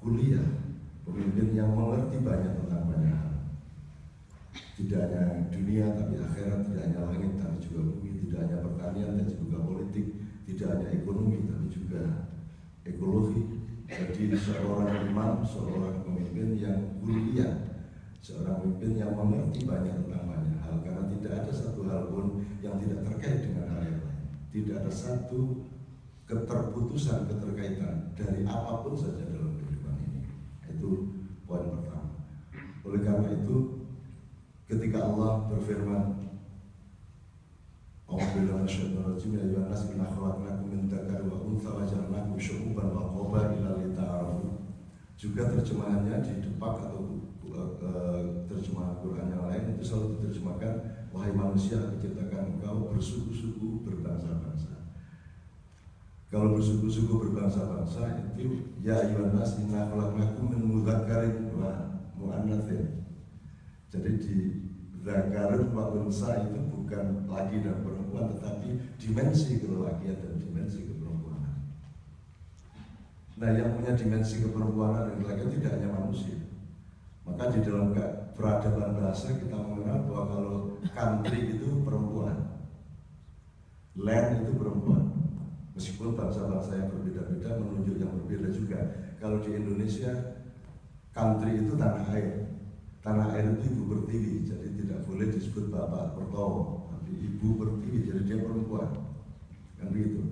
kuliah, pemimpin yang mengerti banyak tentang banyak hal. Tidak hanya dunia tapi akhirat, tidak hanya langit tapi juga bumi, tidak hanya pertanian tapi juga politik, tidak hanya ekonomi tapi juga ekologi. Jadi seorang imam, seorang pemimpin yang kuliah, seorang pemimpin yang mengerti banyak tentang banyak hal, karena tidak ada satu hal pun yang tidak terkait dengan hal yang lain. Tidak ada satu keterputusan keterkaitan dari apapun saja dalam kehidupan ini. Itu poin pertama. Oleh karena itu, ketika Allah berfirman, A'udzubillahi minasyaitonir rajim, ya ayyuhan nas inna khalaqnakum min dzakarin wa untha wa ja'alnakum syu'uban wa qabaila lita'arafu. Juga terjemahannya di Depak atau terjemahan Quran yang lain itu selalu diterjemahkan, wahai manusia, aku ciptakan engkau bersuku-suku berbangsa-bangsa. Kalau bersuku-suku berbangsa-bangsa itu ya ayyuhan nas inna khalaqnakum min mudzakkarin wa muannatsin. Jadi di Zakarun wa unsa itu bukan laki dan perempuan, tetapi dimensi kelelakian dan dimensi keperempuanan. Nah, yang punya dimensi keperempuanan dan kelelakian tidak hanya manusia. Maka di dalam peradaban bahasa kita mengenal bahwa kalau country itu perempuan, land itu perempuan. Meskipun bangsa-bangsa yang berbeda-beda menunjuk yang berbeda juga. Kalau di Indonesia, country itu tanah air. Tanah air itu ibu pertiwi, jadi tidak boleh disebut bapak pertowo, tapi ibu pertiwi, jadi dia perempuan, kan begitu.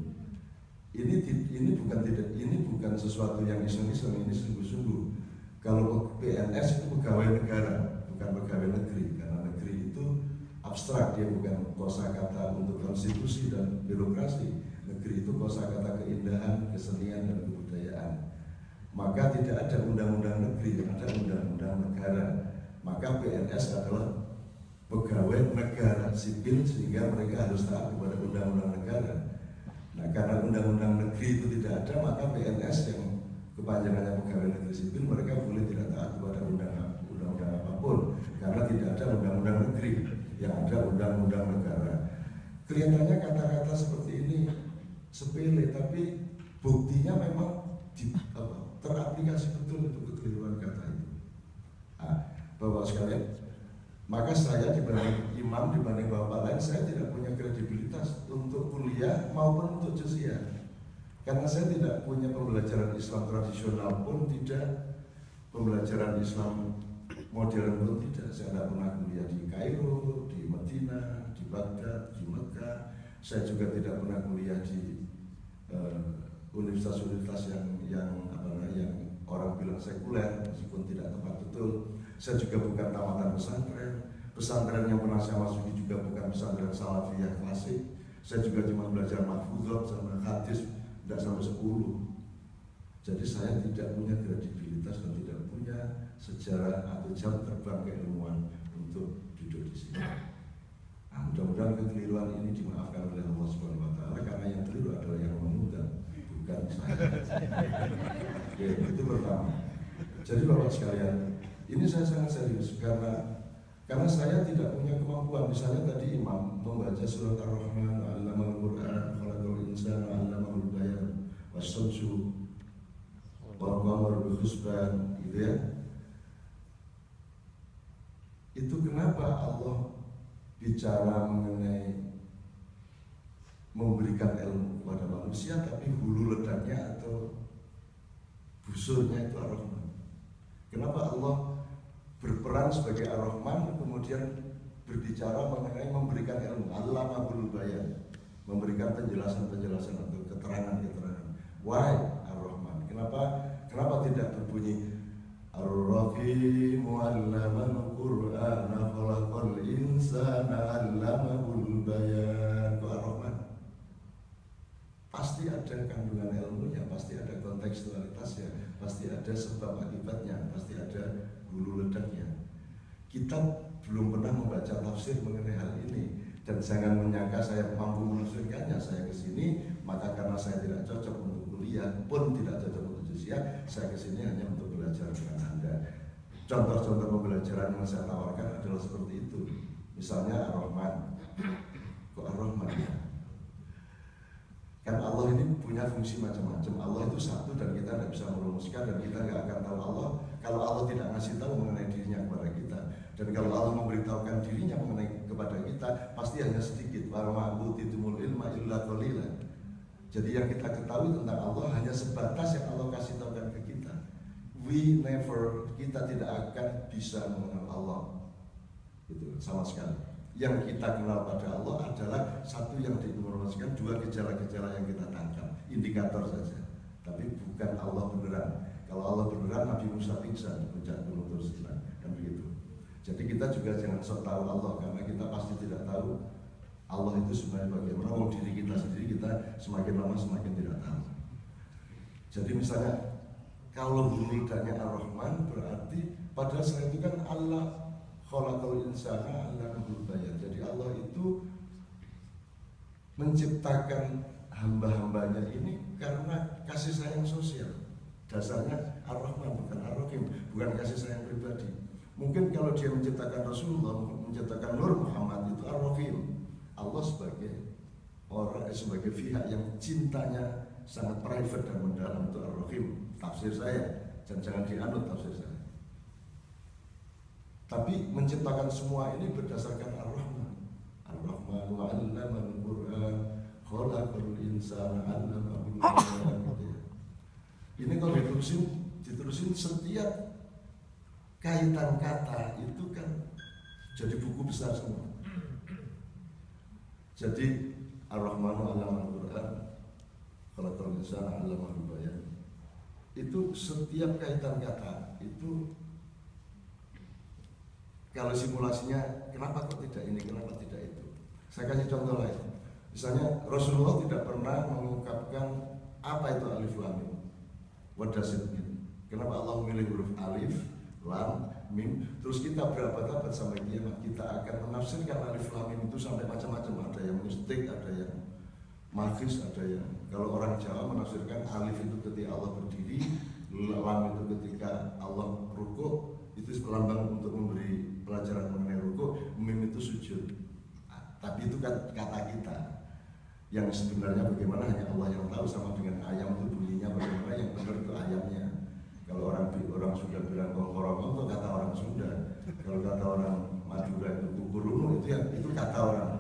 Ini bukan sesuatu yang iseng-iseng, ini sungguh-sungguh. Kalau PNS itu pegawai negara, bukan pegawai negeri, karena negeri itu abstrak, dia bukan kosakata untuk konstitusi dan birokrasi. Negeri itu kosakata keindahan, kesenian dan kebudayaan. Maka tidak ada undang-undang negeri, ada undang-undang negara. Maka PNS adalah pegawai negara sipil, sehingga mereka harus taat kepada undang-undang negara. Nah, karena undang-undang negeri itu tidak ada, maka PNS yang kepanjangannya pegawai negeri sipil, mereka boleh tidak taat kepada undang-undang apapun, karena tidak ada undang-undang negeri, yang ada undang-undang negara. Kelihatannya kata-kata seperti ini sepele, tapi buktinya memang teraplikasi betul untuk kekeliruan kata itu. Bapak sekalian, maka saya dibanding imam, dibanding bapak lain, saya tidak punya kredibilitas untuk kuliah maupun untuk juz'iyah, karena saya tidak punya pembelajaran Islam tradisional pun tidak, pembelajaran Islam modern pun tidak. Saya tidak pernah kuliah di Kairo, di Madinah, di Baghdad, di Mekah. Saya juga tidak pernah kuliah di universitas-universitas yang orang bilang sekuler, meskipun tidak tepat betul. Saya juga bukan tamatan pesantren. Pesantren yang pernah saya masuki juga bukan pesantren salafiyah klasik. Saya juga cuma belajar mahfuzat sama hadis, tidak sampai 10. Jadi saya tidak punya kredibilitas dan tidak punya sejarah atau jam terbang keilmuan untuk duduk di sini. Nah, mudah-mudahan kekeliruan ini dimaafkan oleh Allah Subhanahu wa Ta'ala, karena yang keliru adalah yang mengundang, bukan saya. Oke, itu pertama. Jadi Bapak sekalian, ini saya sangat serius karena saya tidak punya kemampuan. Misalnya tadi imam membaca surat Ar-Rahman, 'allamal Qur'an, khalaqal insana, 'allamahul bayan, was-samsu wal qamaru bihusban, gitu ya. Itu kenapa Allah bicara mengenai memberikan ilmu kepada manusia, tapi hulu ledaknya atau busurnya itu Ar-Rahman. Kenapa Allah berperan sebagai Ar-Rahman kemudian berbicara mengenai memberikan ilmu, Allamahul bayan, memberikan penjelasan-penjelasan atau keterangan-keterangan. Why Ar-Rahman? Kenapa tidak berbunyi Ar-Rahimu 'allamal Qur'ana khalaqal insana 'allamahul bayan? Kok Ar-Rahman? Pasti ada kandungan ilmunya, pasti ada kontekstualitasnya, pasti ada sebab akibatnya, pasti ada hulu ledaknya. Kita belum pernah membaca tafsir mengenai hal ini, dan jangan menyangka saya mampu menafsirkannya. Saya kesini maka karena saya tidak cocok untuk kuliah, pun tidak cocok untuk juz'iyah, saya kesini hanya untuk belajar dengan Anda. Contoh-contoh pembelajaran yang saya tawarkan adalah seperti itu. Misalnya Ar-Rahman. Kok Ar-Rahman ya? Kan Allah ini punya fungsi macam-macam. Allah itu satu dan kita tidak bisa merumuskan, dan kita nggak akan tahu Allah kalau Allah tidak ngasih tahu mengenai dirinya kepada kita. Dan kalau Allah memberitahukan dirinya mengenai kepada kita, pasti hanya sedikit. Wa ma utitumul ilma illa qalilan. Jadi yang kita ketahui tentang Allah hanya sebatas yang Allah kasih tahukan ke kita. Kita tidak akan bisa mengenal Allah itu sama sekali. Yang kita kenal pada Allah adalah satu yang diinformasikan, dua gejala-gejala yang kita tangkap, indikator saja. Tapi bukan Allah beneran. Kalau Allah beneran, Nabi Musa pingsan di puncak Gunung Tur Sinai, kan begitu. Jadi kita juga jangan sok tahu Allah, karena kita pasti tidak tahu Allah itu sebenarnya bagaimana. Wong diri kita sendiri kita semakin lama semakin tidak tahu. Jadi misalnya kalau bunyinya Ar-Rahman berarti padahal setelah itu kan Allah khalaqal insana allamahu bayan. Jadi Allah itu menciptakan hamba-hambanya ini karena kasih sayang sosial. Dasarnya Ar-Rahman bukan Ar-Rahim, bukan kasih sayang pribadi. Mungkin kalau dia menciptakan Rasulullah, menciptakan Nur Muhammad itu Ar-Rahim. Allah sebagai orang, sebagai pihak yang cintanya sangat private dan mendalam itu Ar-Rahim. Tafsir saya, dan jangan dianut tafsir saya. Tapi menciptakan semua ini berdasarkan Ar-Rahman. Ar-Rahman wa 'allamal Qur'an, khalaqal insana 'allamahul bayan. Ini kalau diterusin setiap kaitan kata itu kan jadi buku besar semua. Jadi Ar-Rahmanu 'allamal Qur'an, khalaqal insana 'allamahul bayan. Itu setiap kaitan kata itu, kalau simulasinya kenapa kok tidak ini, kenapa tidak itu. Saya kasih contoh lain. Misalnya Rasulullah tidak pernah mengungkapkan apa itu alif lam mim. What does it mean? Kenapa Allah memilih huruf alif, lam, mim? Terus kita berabad-abad sampai kiamat kita akan menafsirkan alif lam mim itu sampai macam-macam. Ada yang mistik, ada yang magis, ada yang, kalau orang Jawa menafsirkan alif itu ketika Allah berdiri, lam itu ketika Allah rukuk, itu lambang untuk memberi pelajaran mengenai rukuk, mim itu sujud. Tapi itu kan kata kita. Yang sebenarnya bagaimana hanya Allah yang tahu, sama dengan ayam itu bunyinya bagaimana, yang benar itu ayamnya. Kalau orang Sunda bilang kongkorong itu kata orang Sunda. Kalau kata orang Madura itu kukurunu, itu kata orang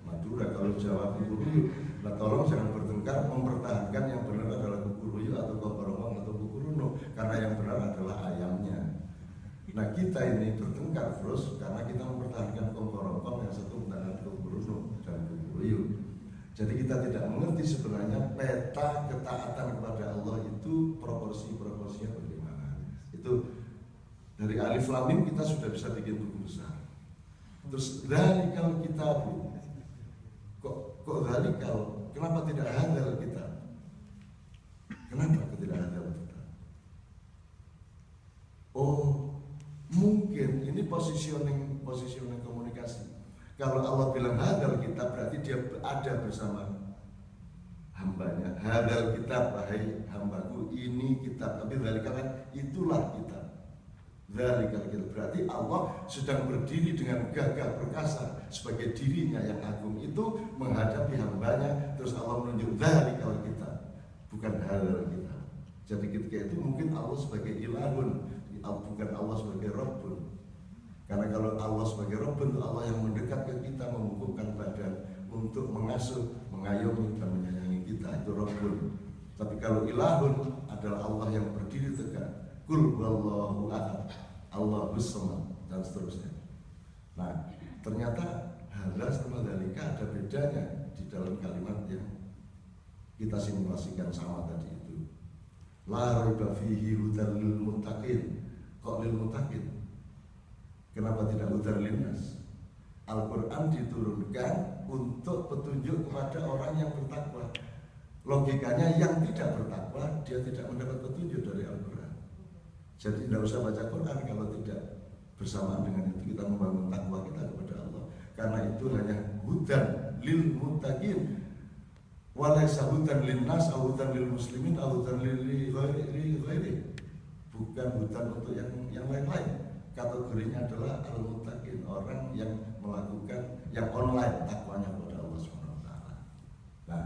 Madura. Kalau Jawa kukuruyu, nah tolong jangan bertengkar mempertahankan yang benar adalah kukuruyu atau kongkorong atau kukurunu, karena yang benar adalah ayamnya. Nah kita ini bertengkar terus karena kita mempertahankan kongkorong yang satu mempertahankan kukurunu dan kukuruyu. Jadi kita tidak mengerti sebenarnya peta ketaatan kepada Allah itu proporsinya bagaimana. Itu dari alif lam mim kita sudah bisa bikin buku besar. Terus dzalikal kitabu. Kok dzalikal? Kenapa tidak hadzal kita? Kenapa tidak hadzal kita? Oh, mungkin ini positioning komunikasi. Kalau Allah bilang hadal kitab, berarti dia ada bersama hambanya. Hadal kitab, wahai hambaku, ini kitab. Tapi dzalika kan itulah kitab. Dzalika kitab, berarti Allah sedang berdiri dengan gagah perkasa sebagai dirinya yang agung itu menghadapi hambanya. Terus Allah menunjuk dzalika kitab, bukan hadal kitab. Jadi ketika itu mungkin Allah sebagai ilahun, bukan Allah sebagai Rabbun. Karena kalau Allah sebagai Rabbun itu Allah yang mendekat ke kita, mengukuhkan badan untuk mengasuh, mengayomi dan menyayangi kita, itu Rabbun. Tapi kalau ilahun adalah Allah yang berdiri tegak, Qul huwallahu ahad, Allahus samad, dan seterusnya. Nah, ternyata hadza sama dzalika ada bedanya di dalam kalimat yang kita simulasikan sama tadi itu. La raiba fihi hudal lil muttaqin. Kok lil muttaqin? Kenapa tidak hudal linnas? Al-Quran diturunkan untuk petunjuk kepada orang yang bertakwa. Logikanya yang tidak bertakwa dia tidak mendapat petunjuk dari Al-Quran. Jadi tidak usah baca Quran kalau tidak bersamaan dengan itu kita membangun takwa kita kepada Allah. Karena itu hanya hudan lil muttaqin. Walaysa hudan linnas, au hudan lil muslimin, au hudan lil ghairi. Bukan hudan untuk yang lain-lain. Kategorinya adalah al-muttaqin, orang yang melakukan yang online takwanya kepada Allah SWT. Nah,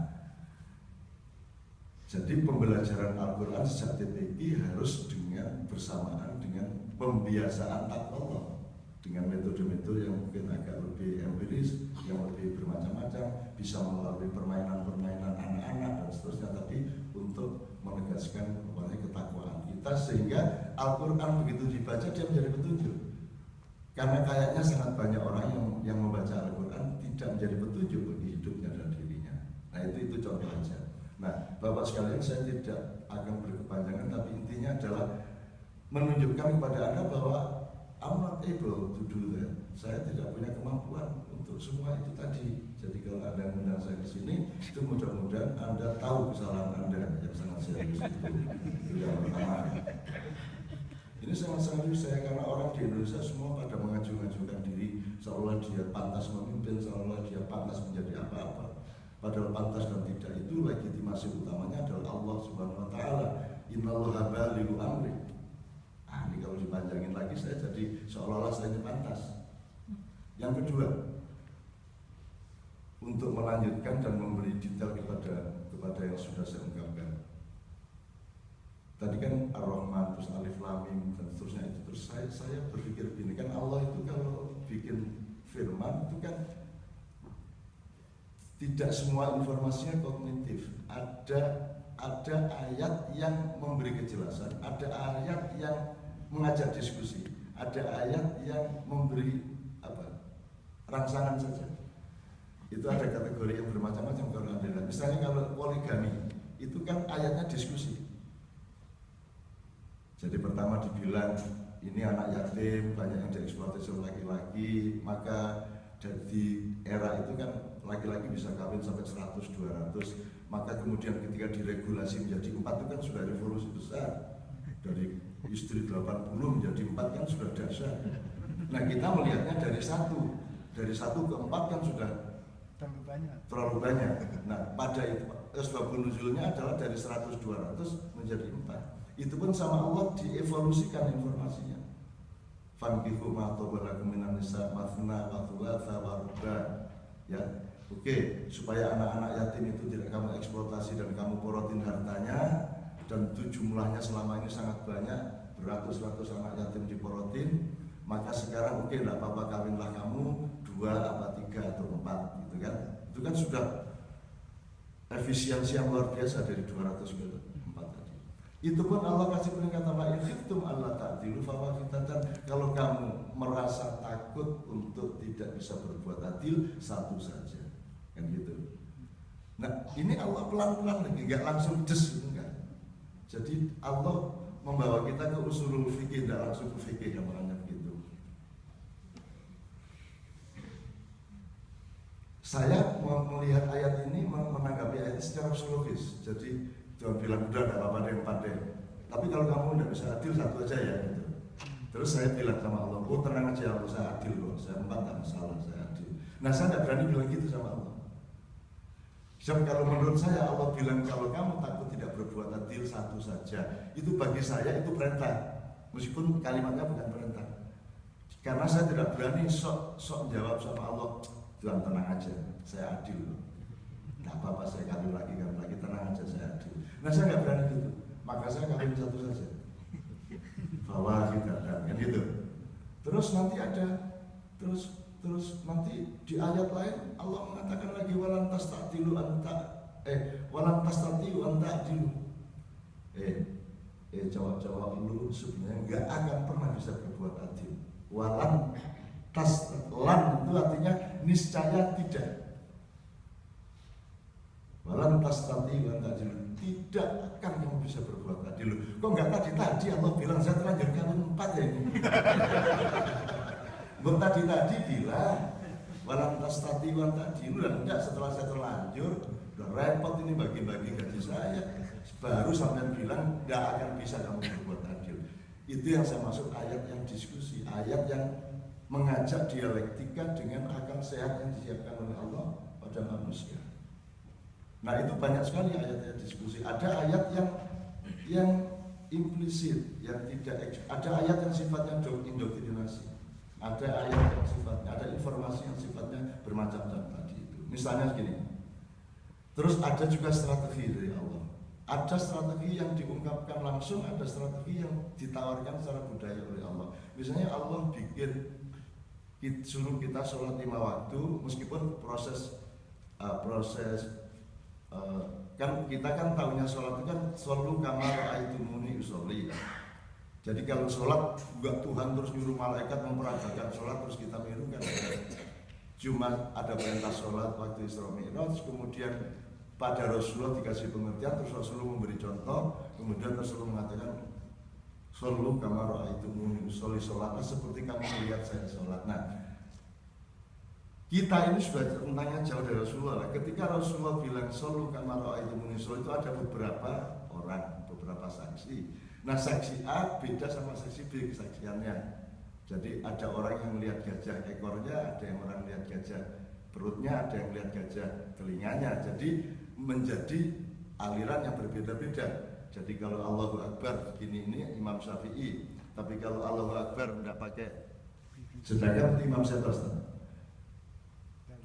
Jadi pembelajaran Al-Quran sejak TPI harus dengan bersamaan dengan pembiasaan takwa, dengan metode-metode yang mungkin agak lebih empiris, yang lebih bermacam-macam, bisa melalui permainan-permainan anak-anak dan seterusnya, tapi untuk menegaskan ketakwaan kita sehingga Al-Quran begitu dibaca dia menjadi petunjuk. Karena kayaknya sangat banyak orang yang membaca Al-Quran tidak menjadi petunjuk bagi hidupnya dan dirinya. Nah itu contoh aja. Nah Bapak sekalian, saya tidak akan berkepanjangan, tapi intinya adalah menunjukkan kepada Anda bahwa I'm not able to do that. Saya tidak punya kemampuan untuk semua itu tadi. Jadi kalau Anda mengundang saya ke sini, itu mudah-mudahan Anda tahu kesalahan Anda yang sangat serius itu yang pertama. Ini sangat serius saya, karena orang di Indonesia semua pada mengajukan diri seolah dia pantas memimpin, seolah dia pantas menjadi apa-apa. Padahal pantas dan tidak itu legitimasi utamanya adalah Allah Subhanahu wa taala. Innallaha balighu amri. Ini kalau dipanjangin lagi saya jadi seolah-olah saya ini pantas. Yang kedua, untuk melanjutkan dan memberi detail kepada yang sudah saya ungkapkan. Tadi kan Ar-Rahman, terus Alif Lam Mim dan seterusnya itu. Terus saya berpikir begini, kan Allah itu kalau bikin firman itu kan tidak semua informasinya kognitif. Ada ayat yang memberi kejelasan, ada ayat yang mengajak diskusi, ada ayat yang memberi rangsangan saja. Itu ada kategori yang bermacam-macam kalau Anda lihat. Misalnya kalau poligami, itu kan ayatnya diskusi. Jadi pertama dibilang ini anak yatim, banyak yang dieksploitasi oleh laki-laki, maka di era itu kan laki-laki bisa kawin sampai 100-200, maka kemudian ketika diregulasi menjadi 4 itu kan sudah revolusi besar. Dari istri 80 menjadi 4 kan sudah dahsyat. Nah kita melihatnya dari 1 ke 4 kan sudah terlalu banyak. Nah pada itu sebab nuzulnya adalah dari 100-200 menjadi 4. Itu pun sama Allah dievolusikan informasinya. Fankihu ma tabalakum minan nisa mathna wa thulatha wa ruba. Ya. Oke, supaya anak-anak yatim itu tidak kamu eksploitasi dan kamu porotin hartanya, dan itu jumlahnya selama ini sangat banyak, beratus-ratus anak yatim diporotin, maka sekarang oke, tidak apa-apa kawinlah kamu 2 apa 3 atau 4 gitu kan. Itu kan sudah efisiensi yang luar biasa dari 200 ke 4 tadi. Itu pun Allah kasih peringatan, la in khiftum alla ta'dilu fawahidatan. Kalau kamu merasa takut untuk tidak bisa berbuat adil, 1 saja. Kan gitu. Nah, ini Allah pelan-pelan lagi, enggak langsung des gitu kan. Jadi Allah membawa kita ke usulul fikih, tidak langsung ke fikih yang maknanya begitu. Saya melihat ayat ini, menanggapi ayat ini secara psikologis. Jadi jangan bilang udah tidak apa-apa deh 4 deh. Tapi kalau kamu tidak bisa adil 1 aja ya gitu. Terus saya bilang sama Allah, oh tenang aja Allah, saya adil kok, saya 4 tidak masalah, saya adil. Nah saya tidak berani bilang gitu sama Allah. Sebab kalau menurut saya Allah bilang kalau kamu takut tidak berbuat adil 1 saja, itu bagi saya itu perintah, meskipun kalimatnya bukan perintah. Karena saya tidak berani sok jawab sama Allah, Tuhan tenang aja, saya adil loh. Tidak apa-apa saya kawin lagi, tenang aja saya adil. Nah saya nggak berani gitu, maka saya kawin 1 saja. Bahwa kita kan gitu. Terus nanti ada, terus nanti di ayat lain Allah mengatakan lagi walan tastatilu ta'dilu. Jawab lu sebenarnya nggak akan pernah bisa berbuat adil. Walan itu artinya niscaya tidak. Walan tastatilu an ta'dilu, tidak akan kamu bisa berbuat adil. Kok nggak tadi Allah bilang saya terlanjur kawin 4 ya ini. Belum tadi bilang walam tastati wan ta'dilu, dan enggak, setelah saya terlanjur udah repot ini bagi-bagi gaji saya, baru sampai bilang enggak akan bisa kamu berbuat adil. Itu yang saya maksud ayat yang diskusi, ayat yang mengajak dialektika dengan akal sehat yang disiapkan oleh Allah pada manusia. Nah itu banyak sekali ayat-ayat diskusi. Ada ayat yang implisit, yang tidak, ada ayat yang sifatnya indoktrinasi. Ada ayat yang sifatnya, ada informasi yang sifatnya bermacam-macam tadi itu. Misalnya gini. Terus ada juga strategi dari Allah. Ada strategi yang diungkapkan langsung, ada strategi yang ditawarkan secara budaya oleh Allah. Misalnya Allah suruh kita sholat 5 waktu, meskipun proses kan kita kan tahunya sholat itu kan shollu kama ra'aitumuni usolli. Jadi kalau sholat juga Tuhan terus nyuruh malaikat memperagakan sholat terus kita niru kan. Cuma ada perintah sholat waktu Isra Mi'raj, kemudian pada Rasulullah dikasih pengertian, terus Rasulullah memberi contoh, kemudian Rasulullah mengatakan shollu kama ra'aitumuni usolli, sholatlah seperti kamu melihat saya sholat. Nah, kita ini sudah rentangnya jauh dari Rasulullah. Ketika Rasulullah bilang shollu kama ra'aitumuni usolli, itu ada beberapa orang, beberapa saksi. Nah, saksi A beda sama saksi B kesaksiannya. Jadi ada orang yang melihat gajah ekornya, ada yang orang melihat gajah perutnya, ada yang melihat gajah telinganya. Jadi menjadi aliran yang berbeda-beda. Jadi kalau Allahu Akbar gini ini Imam Syafi'i, tapi kalau Allahu Akbar tidak pakai sedangkan Imam Syafi'i.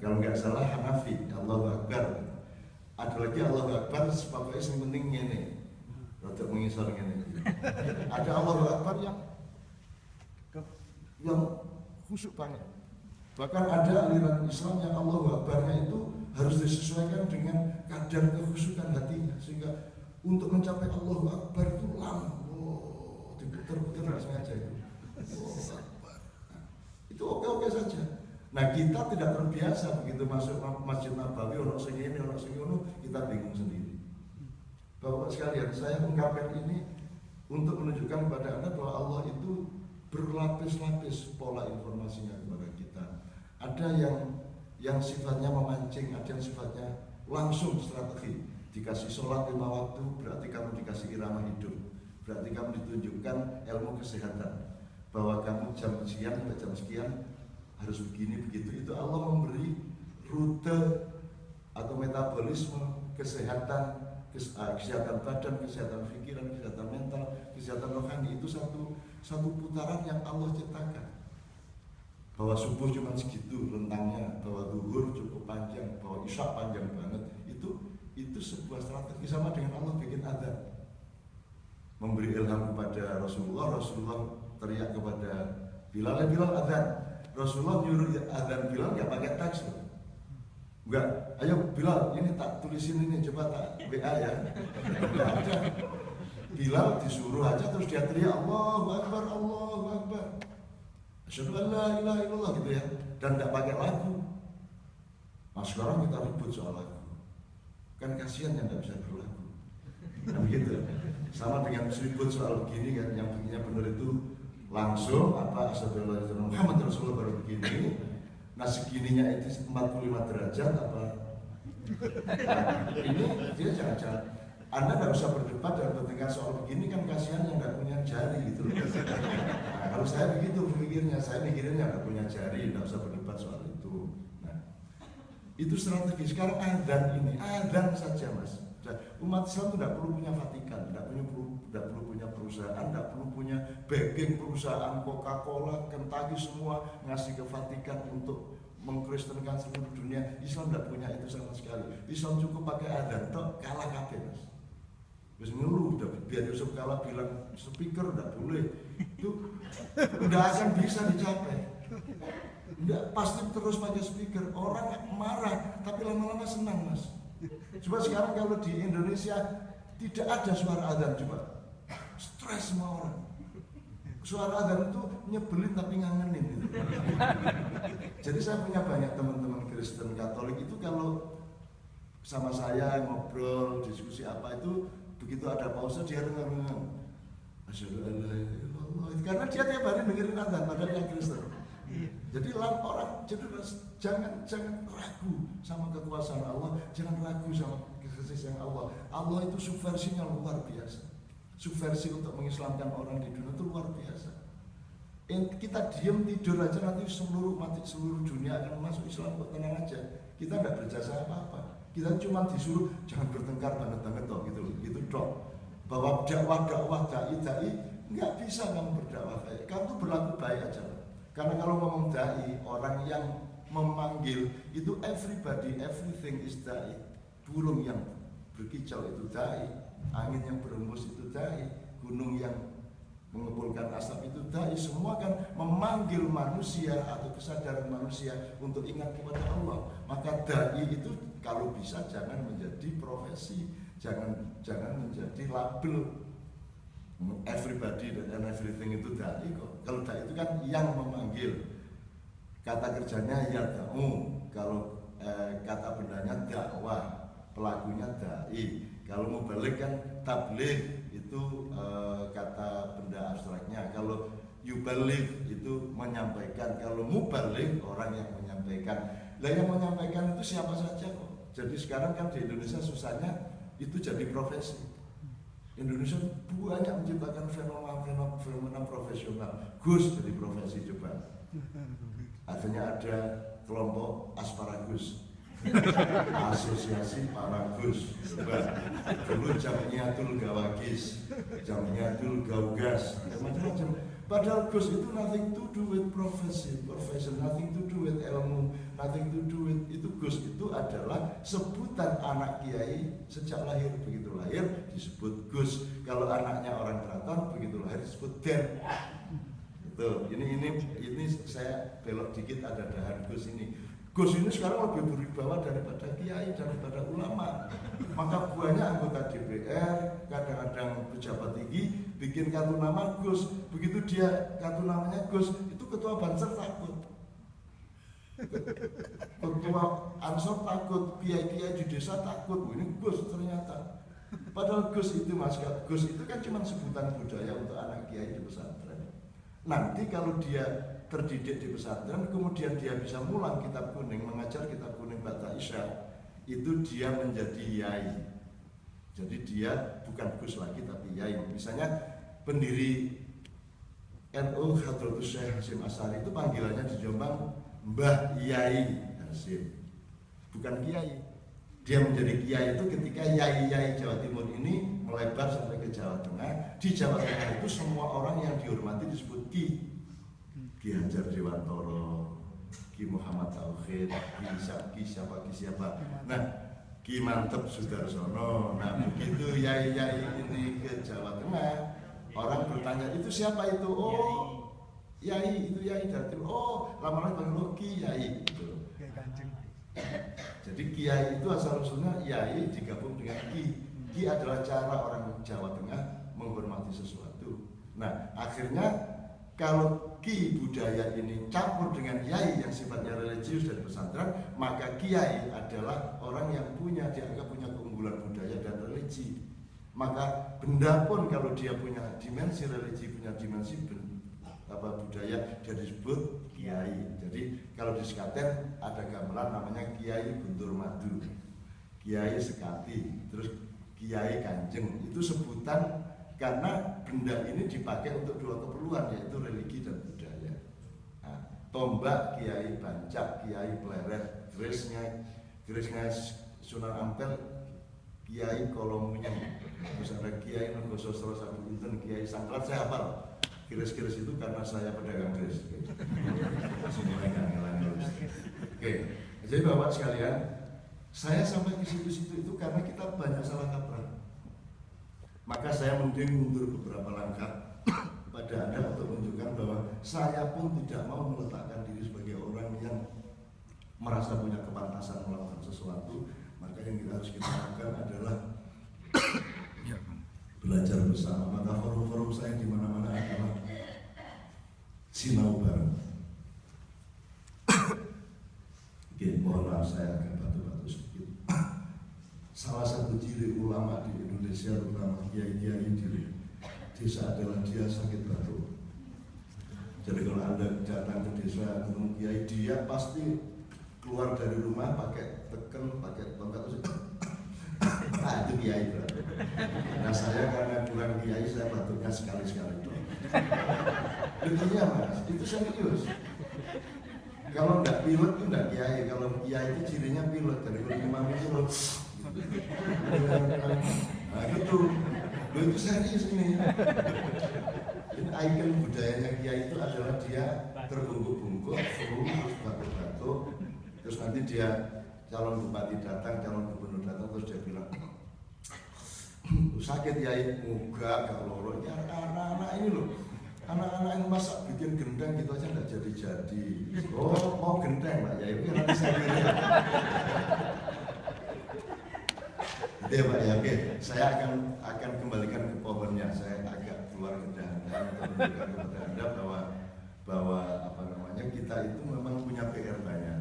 Kalau nggak salah Hanafi, Allahu Akbar. Ada lagi Allahu Akbar, pokoknya yang penting ini, untuk mengisar ini. Ada Allahu Akbar yang khusyuk banget. Bahkan ada aliran Islam yang Allahu Akbarnya itu harus disesuaikan dengan kadar kekhusyukan hatinya, sehingga untuk mencapai Allahu Akbar itu lama, diputer-puter nggak sengaja itu. Allahu Akbar. Nah, itu oke-oke saja. Nah, kita tidak terbiasa begitu masuk Masjid Nabawi, orang sing ini, orang sing ngono, kita bingung sendiri. Bapak sekalian, saya ungkapkan ini untuk menunjukkan kepada Anda bahwa Allah itu berlapis-lapis pola informasinya kepada kita. Ada yang sifatnya memancing, ada yang sifatnya langsung strategi. Dikasih sholat 5 waktu, berarti kamu dikasih irama hidup, berarti kamu ditunjukkan ilmu kesehatan, bahwa kamu jam sekian sampai jam sekian harus begini begitu. Itu Allah memberi rute atau metabolisme kesehatan, kesehatan badan, kesehatan pikiran, kesehatan mental, kesehatan rohani. Itu satu putaran yang Allah ciptakan. Bahwa subuh cuma segitu rentangnya, bahwa zuhur cukup panjang, bahwa isya panjang banget. Itu sebuah strategi. Sama dengan Allah bikin adzan, memberi ilham kepada Rasulullah teriak kepada Bilal adzan. Rasulullah nyuruh adzan Bilal nggak pakai teks loh. Enggak, ayo Bilal ini tak tulisin ini, coba tak WA ya. Enggak ada. Bilal disuruh aja terus dia teriak Allahu Akbar, Allahu Akbar, asyhadu an la ilaha illallah gitu ya. Dan tidak pakai lagu. Nah, sekarang kita ribut soal lagu. Kan kasihan yang tidak bisa berlagu. Nah begitu. Sama dengan ribut soal begini kan, yang begininya benar itu langsung apa astagfirullahaladzim Muhammad Rasulullah baru begini. Nah segininya itu 45 derajat apa? Nah, ini dia jangan. Anda nggak usah berdebat dan bertengkar soal begini, kan kasihan yang nggak punya jari gitu. Nah, kalau saya begitu mikirnya, saya mikirinnya nggak punya jari, nggak usah berdebat soal itu. Nah, itu strategi. Sekarang adzan saja mas. Umat Islam itu tidak perlu punya Vatikan, tidak perlu punya perusahaan, tidak perlu punya backing perusahaan Coca-Cola, Kentucky semua ngasih ke Vatikan untuk mengkristenkan seluruh dunia. Islam tidak punya itu sama sekali. Islam cukup pakai adzan, toh kalah kabeh mas. Terus ngeluh, biar Yusuf Kala bilang speaker tidak boleh, itu tidak akan bisa dicapai. Tidak, pasti terus pakai speaker. Orang marah, tapi lama-lama senang mas. Coba sekarang kalau di Indonesia tidak ada suara adzan, coba stres semua orang. Suara adzan itu nyebelin tapi ngangenin gitu. Jadi saya punya banyak teman-teman Kristen Katolik itu kalau sama saya ngobrol, diskusi apa itu, begitu ada pause dia dengar-dengar asyhadu an la ilaha illallah, karena dia tiap hari dengerin adzan padahal yang Kristen. Jadi orang jangan ragu sama kekuasaan Allah, jangan ragu sama kasih sayang Allah. Allah itu subversinya luar biasa. Subversi untuk mengislamkan orang di dunia itu luar biasa. Kita diam tidur aja nanti seluruh dunia akan masuk Islam, kok tenang aja. Kita tidak berjasa apa-apa. Kita cuma disuruh jangan bertengkar banget toh gitu dok. Bahwa dakwah dai nggak bisa kamu berdakwah kayak kamu tuh berlaku baik aja. Karena kalau ngomong dai, orang yang memanggil itu everybody, everything is dai. Burung yang berkicau itu dai. angin yang berhembus itu dai, gunung yang mengepulkan asap itu dai, semua kan memanggil manusia atau kesadaran manusia untuk ingat kepada Allah. Maka dai itu kalau bisa jangan menjadi profesi, jangan menjadi label. Everybody and everything itu dai kok. Kalau dai itu kan yang memanggil, kata kerjanya yad'u, kalau kata bendanya dakwah, pelakunya dai. Kalau mubalik kan tabligh, itu kata benda abstraknya. Kalau yubaligh itu menyampaikan, kalau mubalik orang yang menyampaikan. Lah yang menyampaikan itu siapa saja kok. Jadi sekarang kan di Indonesia susahnya itu jadi profesi. Indonesia banyak menciptakan fenomena profesional. Gus jadi profesi coba. Akhirnya ada kelompok asparagus, asosiasi paragus. Coba dulu Jamiatul Gawagis, Jamiatul Gaugas, macam-macam. Padahal Gus itu nothing to do with profession, nothing to do with ilmu, nothing to do with itu. Gus itu adalah sebutan anak kiai sejak lahir. Begitu lahir disebut Gus. Kalau anaknya orang keraton, begitu lahir disebut Den. Tuh, ini saya belok dikit, ada dahan Gus ini. Gus ini sekarang lebih berwibawa daripada kiai, daripada ulama. Maka banyak anggota DPR, kadang-kadang pejabat tinggi bikin kartu nama Gus. Begitu dia kartu namanya Gus, itu ketua Banser takut, ketua Ansor takut, kiai-kiai di desa takut. Ini Gus ternyata. Padahal Gus itu Mas, Gus itu kan cuma sebutan budaya untuk anak kiai di pesantren. Nanti kalau dia terdidik di pesantren, kemudian dia bisa mulang kitab kuning, mengajar kitab kuning Bata Isya, itu dia menjadi yai. Jadi dia bukan Gus lagi tapi yai. Misalnya pendiri NU Hadratus Syekh Hasyim Asy'ari itu panggilannya di Jombang Mbah Yai Hasyim, bukan kiai. Dia menjadi kiai itu ketika yai-yai Jawa Timur ini melebar sampai ke Jawa Tengah. Di Jawa Tengah itu semua orang yang dihormati disebut Ki. Ki Hajar Dewantoro, Ki Muhammad Tauhid, Ki siapa. Nah, Ki Mantep Sudarsono. Nah, begitu yai-yai ini ke Jawa Tengah, orang bertanya, itu siapa itu? Oh, yai, itu yai dari Timur. Oh, lama-lama panggil Ki Yai gitu. Jadi kiai itu asal usulnya yai digabung dengan ki. Ki adalah cara orang Jawa Tengah menghormati sesuatu. Nah, akhirnya kalau ki budaya ini campur dengan yai yang sifatnya religius dan pesantren, maka kiai adalah orang yang dianggap punya keunggulan budaya dan religi. Maka benda pun kalau dia punya dimensi religi, punya dimensi budaya, dia disebut kiai. Jadi kalau di sekaten ada gamelan namanya Kiai Guntur Madu, Kiai Sekati, terus Kiai Kanjeng. Itu sebutan karena benda ini dipakai untuk dua keperluan, yaitu religi dan budaya. Nah, tombak Kiai Bancak, Kiai Pleret, kerisnya Sunan Ampel Kiai Kolomunyeng, terus ada Kiai Nogososro Sabunten, Kiai Sangklat. Saya hafal kiris-kiris itu karena saya pedagang keris. Oke, jadi Bapak sekalian, saya sampai ke situ-situ itu karena kita banyak salah kaprah. Maka saya mending mundur beberapa langkah pada Anda untuk menunjukkan bahwa saya pun tidak mau meletakkan diri sebagai orang yang merasa punya kepantasan melakukan sesuatu. Maka yang harus kita lakukan adalah belajar bersama. Maka forum-forum saya di mana-mana adalah sinau bareng. Oke, mohon maaf saya agak batu-batu sedikit. Salah satu ciri ulama di Indonesia, terutama kiai-kiai di desa, adalah dia sakit batuk. Jadi kalau Anda datang ke desa ketemu kiai, dia pasti keluar dari rumah pakai teken, pakai tongkat terus. Nah, itu kiai berarti. Nah, saya karena kurang kiai, saya batuknya sekali-sekali doang. Iya Mas, itu serius. Kalau enggak pilot itu enggak kiai. Kalau kiai itu cirinya pilot, dari imam itu loh. Nah gitu, itu serius ini. Ini ikon budayanya kiai itu adalah dia terbungkuk-bungkuk, terus batuk-batuk, terus nanti dia calon bupati datang, calon gubernur datang, terus dia bilang, sakit ya enggak loro ini anak-anak ini loh, anak-anak yang masa bikin gendang gitu aja nggak jadi-jadi. Oh mau gendang Pak Yai, ini nanti saya kira. Ya Pak ya, oke. Saya akan kembalikan ke pohonnya. Saya agak keluar ke Anda untuk menunjukkan kepada Anda bahwa apa namanya, kita itu memang punya PR banyak.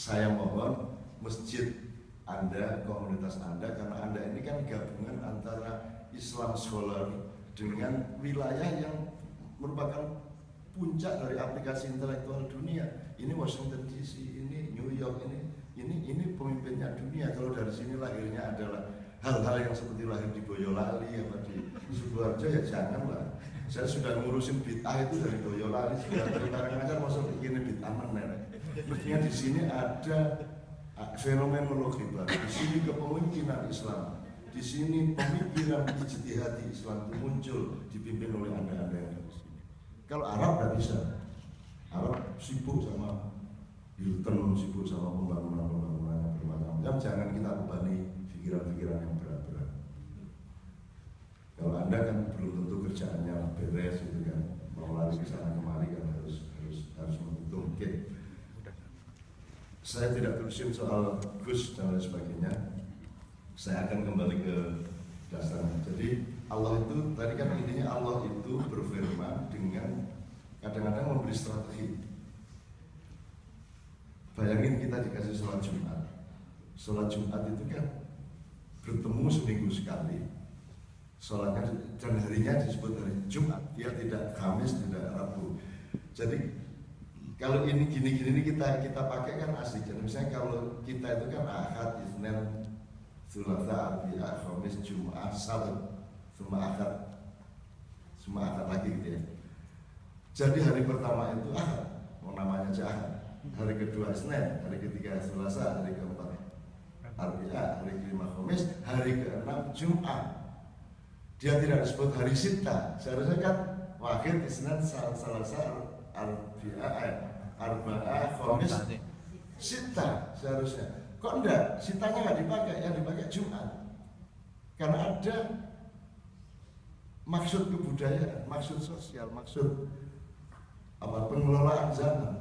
Saya mohon masjid Anda, komunitas Anda, karena Anda ini kan gabungan antara Islam scholar dengan wilayah yang merupakan puncak dari aplikasi intelektual dunia. Ini Washington DC, ini New York, ini pemimpinnya dunia. Kalau dari sini lahirnya adalah hal-hal yang seperti lahir di Boyolali apa di Sidoarjo, ya janganlah. Saya sudah ngurusin bid'ah itu dari Boyolali, sudah dari Karanganyar, masuk begini bid'ah mener. Mestinya di sini ada fenomenologi baru, di sini kepemimpinan Islam, di sini pemikiran ijtihadi Islam itu muncul dipimpin oleh anda-anda yang dari sini. Kalau Arab nggak bisa, Arab sibuk sama Hilton, sibuk sama pembangunan yang bermacam-macam. Jangan kita bebani pikiran-pikiran yang berat-berat. Kalau anda kan belum tentu kerjaannya beres gitu kan, mau lari ke sana kemari kan harus menghitung. Oke. Saya tidak terusin soal Gus dan lain sebagainya. Saya akan kembali ke dasarnya. Jadi Allah itu tadi kan intinya Allah itu berfirman dengan kadang-kadang memberi strategi. Bayangin kita dikasih sholat Jumat. Sholat Jumat itu kan bertemu seminggu sekali. Sholatnya dan harinya disebut hari Jumat. Dia tidak Kamis, tidak Rabu. Jadi kalau ini gini-gini kita pakai kan asik. Jadi misalnya kalau kita itu kan Ahad, Isnin, Tsulasa, Arbi'ah, Khamis, Jumat, Sabat, semua Ahad lagi gitu ya. Jadi hari pertama itu Ahad, mau namanya aja Ahad. Hari kedua Senin, hari ketiga Selasa, hari keempat Arbi'ah, hari kelima Khamis, hari keenam Jumat. Dia tidak disebut hari Sita. Seharusnya kan Wahid, Isnin, Selasa, Arbi'ah, Arba'ah, Khamis, Sita seharusnya. Kok enggak? Sitanya nggak dipakai, yang dipakai Jumat. Karena ada maksud kebudayaan, maksud sosial, maksud pengelolaan zaman.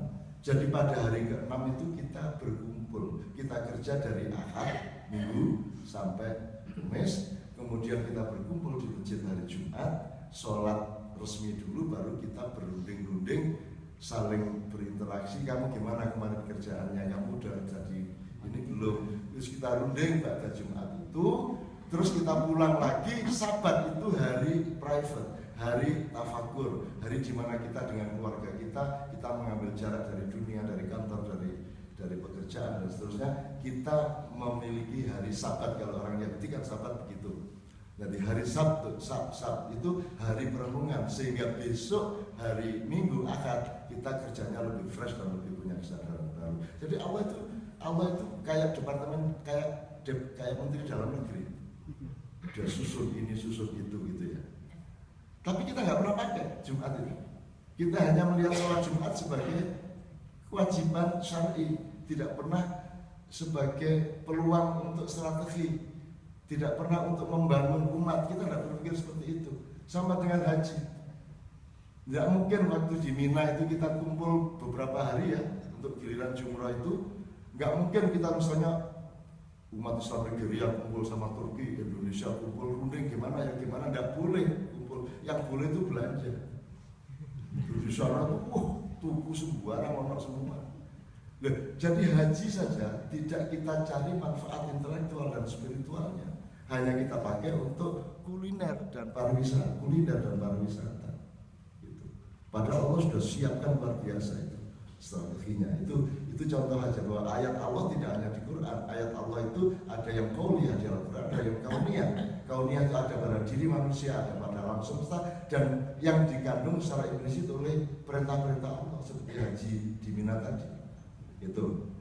Jadi pada hari ke-6 itu kita berkumpul, kita kerja dari Ahad, Minggu sampai Kamis, kemudian kita berkumpul di masjid hari Jumat, sholat resmi dulu, baru kita berunding-unding, saling berinteraksi. Kamu gimana kemarin kerjaannya? Kamu udah jadi ini belum? Terus kita runding pada Jumat itu, terus kita pulang lagi. Sabat itu hari private, hari tafakur, hari dimana kita dengan keluarga kita mengambil jarak dari dunia, dari kantor, dari pekerjaan dan seterusnya. Kita memiliki hari Sabat, kalau orang Yahudi kan Sabat begitu. Jadi hari Sabtu, Sabat itu hari perenungan, sehingga besok hari Minggu Ahad kita kerjanya lebih fresh dan lebih punya kesadaran baru. Jadi Allah itu kayak departemen, kayak menteri dalam negeri. Dia susun ini, susun itu gitu ya. Tapi kita nggak pernah pakai Jumat itu. Kita hanya melihat sholat Jumat sebagai kewajiban syar'i, tidak pernah sebagai peluang untuk strategi, tidak pernah untuk membangun umat. Kita tidak berpikir seperti itu. Sama dengan haji. Tidak mungkin waktu di Mina itu kita kumpul beberapa hari ya untuk giliran Jumrah itu. Nggak mungkin kita misalnya umat Islam Nigeria kumpul sama Turki, Indonesia kumpul runding gimana ya gimana, nggak boleh kumpul. Yang boleh itu belanja. Di sana tuh, tuku sembarang orang semua. Loh, jadi haji saja tidak kita cari manfaat intelektual dan spiritualnya, hanya kita pakai untuk kuliner dan pariwisata, gitu. Padahal Allah sudah siapkan luar biasa itu strateginya. Itu contoh aja bahwa ayat Allah tidak hanya di Quran. Ayat Allah itu ada yang qauliyah di Al-Quran, ada yang kauniyah. Kauniyah itu ada pada diri manusia, ada pada alam semesta, dan yang dikandung secara implisit oleh perintah-perintah Allah seperti haji di Mina tadi. Itu.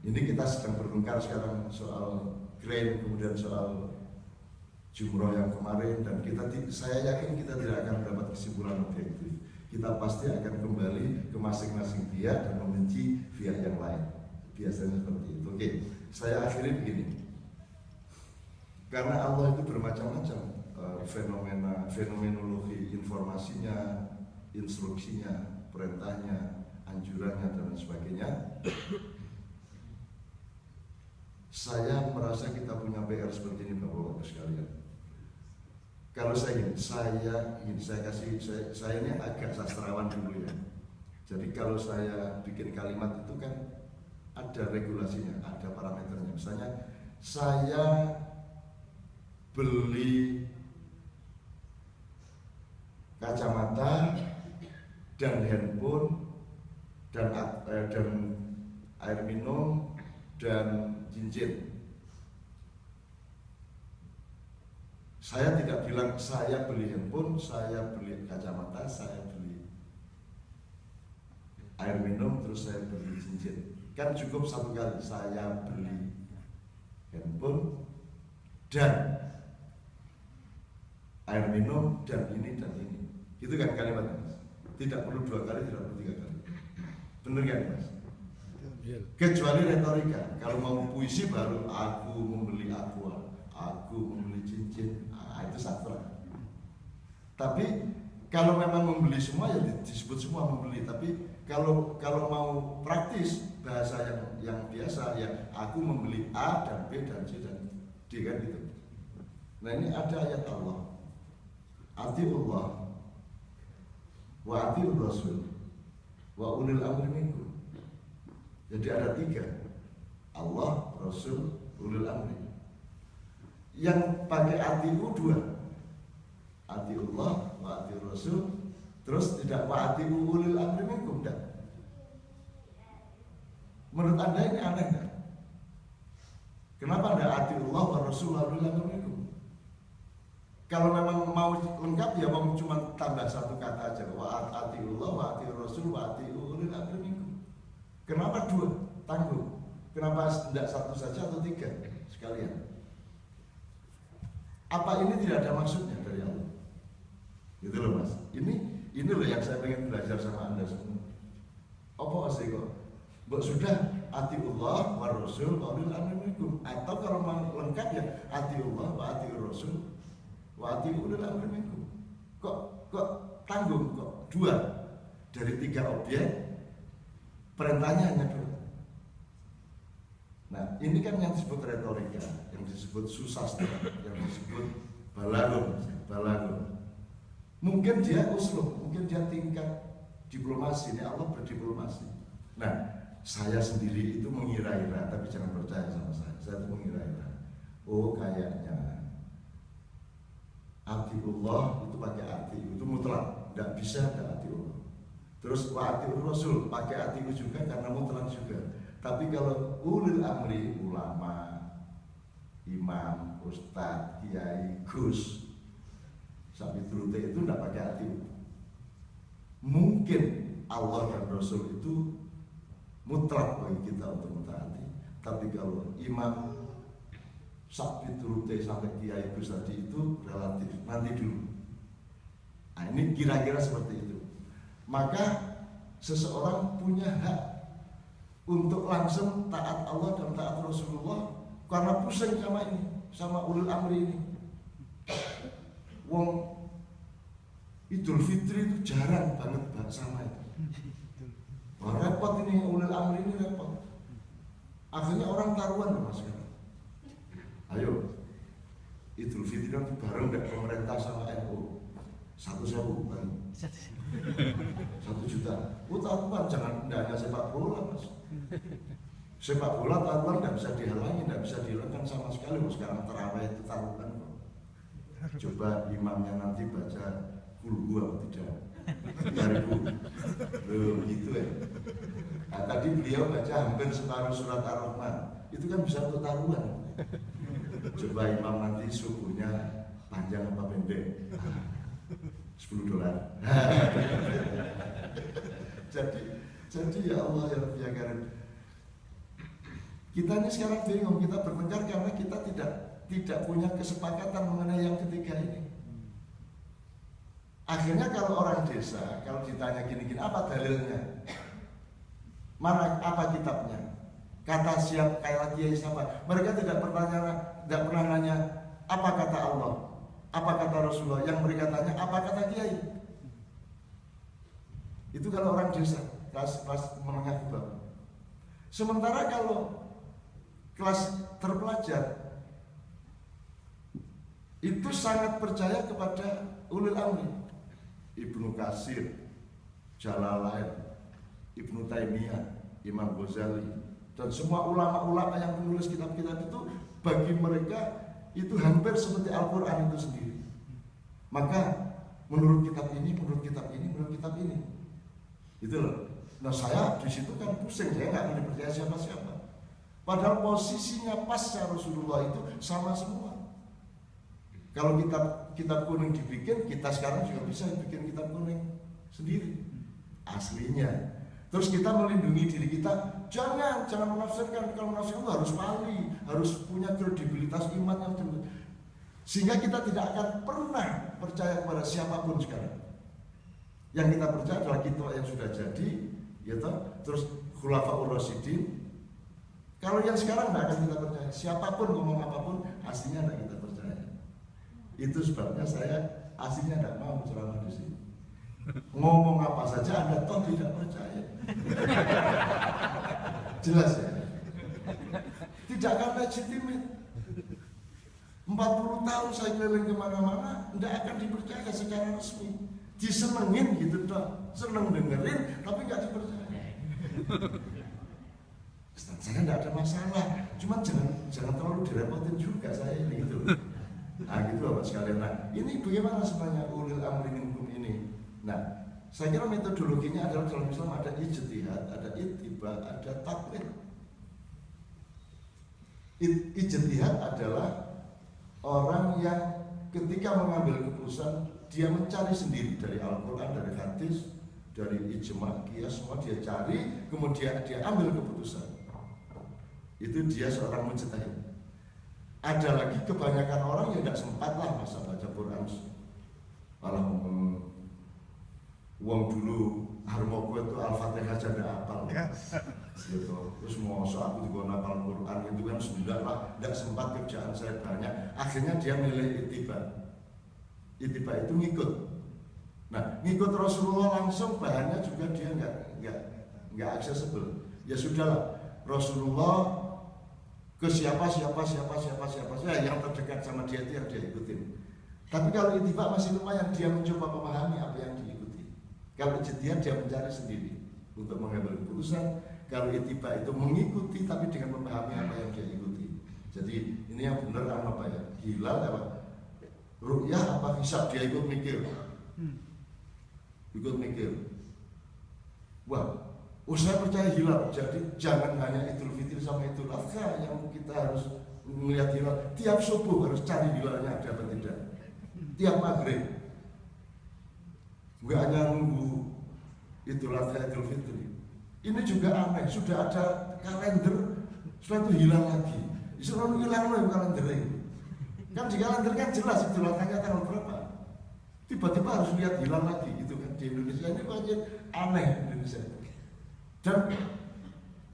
Ini kita sedang bertengkar sekarang soal grain, kemudian soal Jumroh yang kemarin, dan saya yakin kita tidak akan mendapat kesimpulan objektif. Kita pasti akan kembali ke masing-masing pihak dan membenci pihak yang lain. Biasanya seperti itu. Oke, saya akhiri begini. Karena Allah itu bermacam-macam fenomenologi informasinya, instruksinya, perintahnya, anjurannya dan sebagainya. Saya merasa kita punya PR seperti ini Bapak-Bapak sekalian. Kalau saya ini agak sastrawan dulu ya. Jadi kalau saya bikin kalimat itu kan ada regulasinya, ada parameternya. Misalnya saya beli kacamata dan handphone dan air minum dan cincin. Saya tidak bilang saya beli handphone, saya beli kacamata, saya beli air minum, terus saya beli cincin. Kan cukup satu kali, saya beli handphone dan air minum dan ini. Itu kan kalimatnya Mas. Tidak perlu 2 kali, tidak perlu 3 kali. Bener kan Mas? Kecuali retorika. Kalau mau puisi baru aku membeli aqua, aku membeli cincin, itu sastra. Tapi kalau memang membeli semua ya disebut semua membeli. Tapi kalau mau praktis bahasa yang biasa ya aku membeli A dan B dan C dan D kan gitu. Nah ini ada ayat Allah, atiullah wa atiur rasul wa ulil amri minkum. Jadi ada 3, Allah, Rasul, ulil amri. Yang pakai atiu 2, atiullah wa atiur rasul. Terus tidak wa atiu ulil amri minkum, enggak. Menurut Anda ini aneh enggak? Kenapa ada atiullah wa rasul wa ulil amri minkum? Kalau memang mau lengkap ya mau cuma tambah 1 kata aja, wa atiullah wa atiur rasul wa atiu ulil amri minkum. Kenapa 2 tanggung? Kenapa tidak 1 saja atau 3 sekalian? Apa ini tidak ada maksudnya dari Allah? Gitu loh Mas. Ini loh yang saya pengen belajar sama Anda semua. Apa sih kok? Mbok sudah atiullah wa rasul wa ulil amri minkum. Atau kalau mau lengkap ya atiullah wa atiur rasul wa atiur ulil amri minkum. Kok tanggung kok 2 dari 3 objek? Perintahnya hanya 2. Nah ini kan yang disebut retorika, yang disebut susastra, yang disebut balaghon. Mungkin dia uslub, mungkin dia tingkat diplomasi. Ini Allah berdiplomasi. Nah saya sendiri itu mengira-ira, tapi jangan percaya sama saya. Saya itu mengira-ira. Oh kayaknya atiullah itu pakai ati, itu mutlak, tidak bisa ada atiullah. Terus wa atiur rasul pakai atiku juga karena mutlak juga. Tapi kalau ulil amri, ulama, imam, ustadz, kiai, gus, sampai turute itu tidak pakai ati. Mungkin Allah dan Rasul itu mutlak bagi kita untuk mentaati. Tapi kalau imam, sampai turute sampai kiai, gus tadi itu relatif. Nanti dulu. Nah ini kira-kira seperti itu. Maka seseorang punya hak untuk langsung taat Allah dan taat Rasulullah karena pusing sama ini, sama ulul amri ini. Wong Idul Fitri itu jarang banget sama itu. Wah, repot ini ulul amri ini repot. Akhirnya orang taruhan loh Mas sekarang. Ayo Idul Fitri itu bareng dari pemerintah sama NU 1.000 kan? 1 juta. Taruhan jangan hanya sepak bola Mas. Sepak bola taruhan tidak bisa dihalangi, tidak bisa dihilangkan sama sekali. Sekarang terawih itu taruhan kok. Coba imamnya nanti baca kulhu atau tidak 3.000 loh gitu ya. Nah, tadi beliau baca hampir separuh surat Ar-Rahman. Itu kan bisa untuk taruhan. Coba imam nanti subuhnya panjang apa pendek, $10. Jadi ya Allah ya Rabbi ya Karim. Kita ini sekarang bingung, kita bertengkar karena kita tidak punya kesepakatan mengenai yang ketiga ini. Akhirnya kalau orang desa, kalau ditanya gini-gini, apa dalilnya? Mana apa kitabnya? Kata siap kayak kiai siapa? Mereka tidak pernah nanya apa kata Allah, apa kata Rasulullah. Yang mereka tanya, apa kata kiai. Itu kalau orang desa, kelas menengah ke bawah. Sementara kalau kelas terpelajar itu sangat percaya kepada ulil amri. Ibnu Katsir, Jalalain, Ibnu Taimiyah, Imam Ghazali, dan semua ulama-ulama yang menulis kitab-kitab itu bagi mereka itu hampir seperti Al-Quran itu sendiri. Maka menurut kitab ini, menurut kitab ini, menurut kitab ini, itu loh. Nah saya di situ kan pusing, saya nggak percaya siapa-siapa. Padahal posisinya pasca Rasulullah itu sama semua. Kalau kitab kuning dibikin, kita sekarang juga bisa bikin kitab kuning sendiri, aslinya. Terus kita melindungi diri kita, jangan menafsirkan. Kalau menafsirkan itu harus wali, harus punya kredibilitas iman yang tinggi. Sehingga kita tidak akan pernah percaya kepada siapapun sekarang. Yang kita percaya adalah kitab yang sudah jadi, gitu. Terus Khulafaur Rasyidin. Kalau yang sekarang tidak akan kita percaya. Siapapun ngomong apapun, aslinya tidak kita percaya. Itu sebabnya saya aslinya tidak mau ceramah di sini. Ngomong apa saja Anda toh tidak percaya. Jelas ya? Tidak akan legitimate. 40 tahun saya keliling kemana-mana, tidak akan dipercaya secara resmi. Disenengin gitu toh, seneng dengerin, tapi nggak dipercaya. Saya tidak ada masalah, cuma jangan terlalu direpotin juga saya ini gitu. Nah gitu Bapak sekalian. Nah ini bagaimana sebenarnya ulil amri minkum ini? Nah saya kira metodologinya adalah dalam Islam ada ijtihad, ada ittiba, ada taklid. Ijtihad adalah orang yang ketika mengambil keputusan dia mencari sendiri dari Al-Quran, dari hadis, dari ijma, qiyas, semua dia cari, kemudian dia ambil keputusan. Itu dia seorang mujtahid. Ada lagi kebanyakan orang yang tidak sempat lah masa baca Quran, malah uang dulu harmoko itu Al-Fatihah aja tidak hafal. Gitu. Terus mau aku juga hafal Quran itu kan sudah lah, tidak sempat, kerjaan saya banyak. Akhirnya dia milih ittiba. Ittiba itu ngikut. Nah, ngikut Rasulullah langsung bahannya juga dia nggak accessible. Ya sudahlah, Rasulullah ke siapa yang terdekat sama dia itu yang dia ikutin. Tapi kalau ittiba masih lumayan, dia mencoba memahami apa yang diikuti. Kalau ijtihad dia mencari sendiri untuk mengambil keputusan. Kalau ittiba itu mengikuti tapi dengan memahami apa yang dia ikuti. Jadi ini yang benar apa ya? Hilal apa? Ru'yah apa hisab, dia ikut mikir. Ikut mikir. Wah, saya percaya hilal. Jadi jangan hanya Idul Fitri sama Idul Adha yang kita harus melihat hilal. Tiap subuh harus cari hilalnya ada apa tidak. Tiap maghrib. Enggak hanya nunggu Idul Adha, Idul Fitri. Ini juga aneh, sudah ada kalender, setelah itu hilang lagi. Selalu hilang loh kalender ini. Kan di kalender kan jelas Idul Adha tanggal berapa. Tiba-tiba harus lihat hilang lagi gitu kan. Di Indonesia ini banyak aneh Indonesia. Dan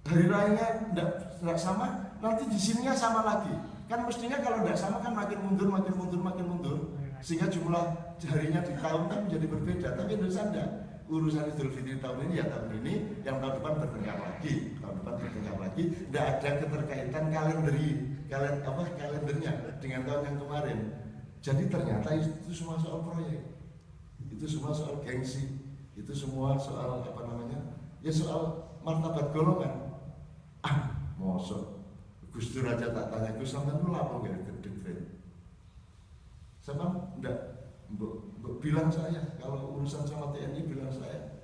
hari rayanya tidak sama, nanti di sininya sama lagi. Kan mestinya kalau tidak sama kan makin mundur. Sehingga jumlah harinya di tahun kan menjadi berbeda. Tapi Indonesia tidak. Urusan Idul Fitri tahun ini ya tahun ini, yang tahun depan bertengkar lagi, tidak ada keterkaitan kalendernya dengan tahun yang kemarin. Jadi ternyata itu semua soal proyek, itu semua soal gengsi, itu semua soal apa namanya, ya soal martabat golongan. Mosok Gus Dur aja tak tanya, Gus sampean lu lapor gak dekret? Sama enggak? Bilang saya, kalau urusan sama TNI bilang saya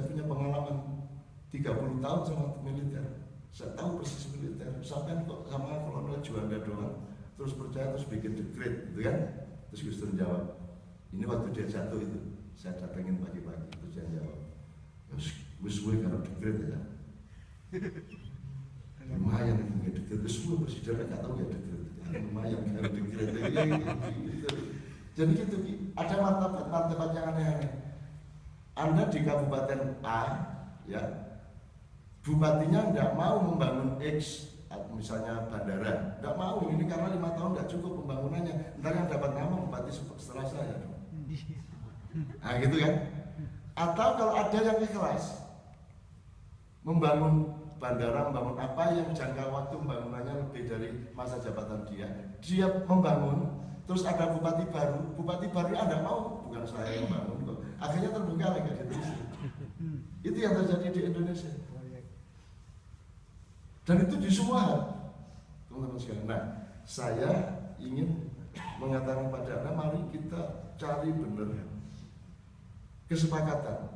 punya pengalaman 30 tahun sama militer, saya tahu persis militer. Sampai kok sama kolonel Juanda doang, terus percaya terus bikin dekret, gitu kan? Terus Gus Dur jawab, ini waktu dia jatuh itu, saya datengin pagi-pagi, terus dia jawab, Gus gue kalau dekret ya, lumayan punya dekret, Gus gue presidennya nggak tahu ya dekret, lumayan kalau dekret, Jadi gitu, ada martabat yang aneh-aneh. Anda di Kabupaten A, ya, bupatinya tidak mau membangun X misalnya bandara, nggak mau ini karena 5 tahun nggak cukup pembangunannya, ntar yang dapat nama bupati setelah saya. Nah gitu kan. Atau kalau ada yang ikhlas membangun bandara, membangun apa yang jangka waktu pembangunannya lebih dari masa jabatan dia membangun, terus ada bupati baru Anda mau, bukan saya yang bangun kok. Akhirnya terbuka lagi gitu. Itu yang terjadi di Indonesia. Dan itu di semua hal, teman-teman sekalian. Nah, saya ingin mengatakan pada Anda, mari kita cari benar kesepakatan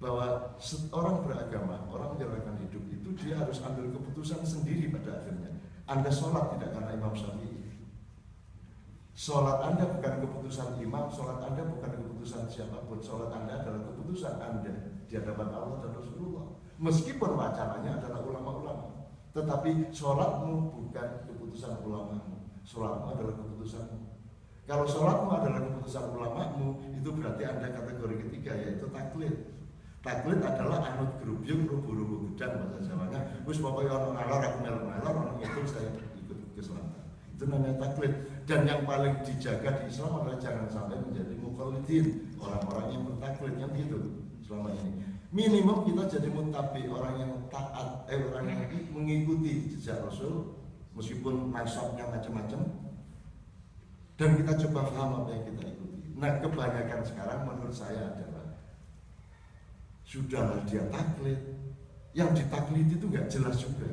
bahwa orang beragama, orang menjalankan hidup itu dia harus ambil keputusan sendiri pada akhirnya. Anda sholat tidak karena Imam Syafi'i. Sholat Anda bukan keputusan imam, sholat Anda bukan keputusan siapapun. Sholat Anda adalah keputusan Anda di hadapan Allah dan Rasulullah. Meskipun wacananya adalah ulama-ulama, tetapi sholatmu bukan keputusan ulamamu. Sholatmu adalah keputusanmu. Kalau sholatmu adalah keputusan ulamamu, itu berarti Anda kategori ketiga, yaitu taklid. Taklid adalah anut gerubyung rubuh-rubuh gedang bahasa Jawanya. Wis pokoknya orang ngalor aku ngalor orang itu saya ikut ke selatan. Itu namanya taklid. Dan yang paling dijaga di Islam adalah jangan sampai menjadi muqallidin, orang-orang yang bertaklid yang gitu selama ini. Minimum kita jadi mutabi, orang yang taat, orang yang mengikuti jejak Rasul, meskipun nasabnya macam-macam. Dan kita coba paham apa yang kita ikuti. Nah, kebanyakan sekarang menurut saya adalah sudahlah dia taklid, yang ditaklid itu nggak jelas juga.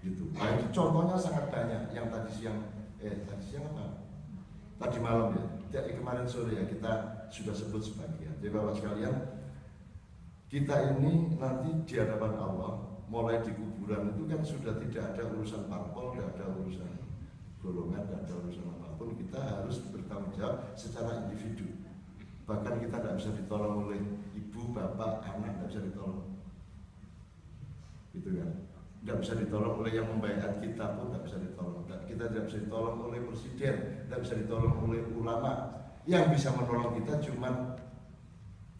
Gitu. Nah, itu contohnya sangat banyak. Yang tadi siang apa? Tadi malam ya, kemarin sore ya kita sudah sebut sebagian. Jadi Bapak sekalian, kita ini nanti di hadapan Allah, mulai di kuburan itu kan sudah tidak ada urusan parpol, tidak ada urusan golongan, tidak ada urusan apapun. Kita harus bertanggung jawab secara individu. Bahkan kita tidak bisa ditolong oleh ibu, bapak, anak, tidak bisa ditolong. Gitu kan? Tidak bisa ditolong oleh yang membaiat kita pun tidak bisa ditolong. Kita tidak bisa ditolong oleh presiden, tidak bisa ditolong oleh ulama. Yang bisa menolong kita cuma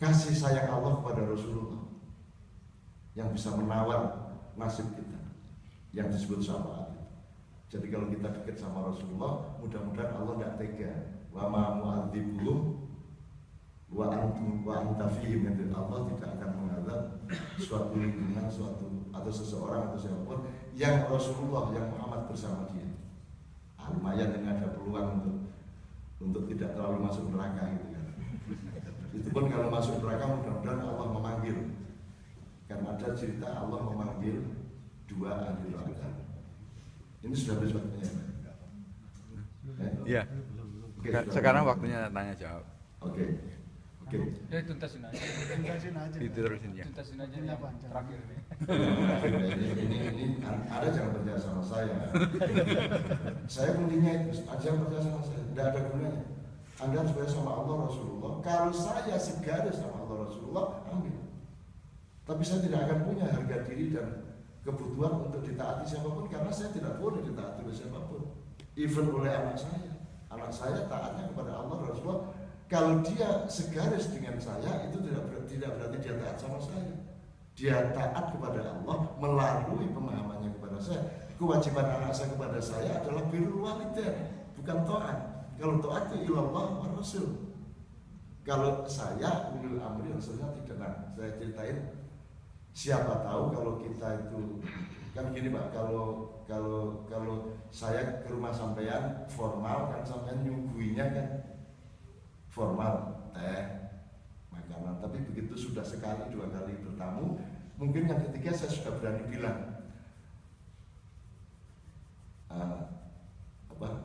kasih sayang Allah kepada Rasulullah, yang bisa menawar nasib kita, yang disebut syafaat. Jadi kalau kita dekat sama Rasulullah, mudah-mudahan Allah tidak tega. Wa ma mu'adzibuhum wa antum wa anta fihim. Allah tidak akan mengadab suatu lingkungan, suatu atau seseorang atau siapapun yang Rasulullah, yang Muhammad bersama dia. Lumayan yang ada peluang untuk tidak terlalu masuk neraka gitu kan. Itu pun kalau masuk neraka mudah-mudahan Allah memanggil. Karena ada cerita Allah memanggil 2 ahli neraka. Ini sudah besoknya. Iya. Sekarang waktunya tanya jawab. Oke. Tuntasin aja. Diterusin ya. Tuntasin aja yang terakhir ini. Ini ada jangan percaya sama saya. Saya intinya itu, jangan percaya sama saya. Tidak ada gunanya. Anda harus percaya sama Allah Rasulullah. Kalau saya segaris sama Allah Rasulullah, ambil. Tapi saya tidak akan punya harga diri dan kebutuhan untuk ditaati siapapun, karena saya tidak boleh ditaati oleh siapapun. Even oleh anak saya. Anak saya taatnya kepada Allah Rasulullah. Kalau dia segaris dengan saya, itu tidak berarti dia taat sama saya. Dia taat kepada Allah melalui pemahamannya kepada saya. Kewajiban anak saya kepada saya adalah birrul walidain, bukan taat. Kalau taat itu ilallah wa rasul. Kalau saya ulul amri rasulnya tidak. Nah, saya ceritain, siapa tahu kalau kita itu kan gini Pak, kalau saya ke rumah sampean formal kan, sampean nyuguhinya kan formal, teh, makanan. Tapi begitu sudah sekali 2 kali bertamu, mungkin yang ketiga saya sudah berani bilang,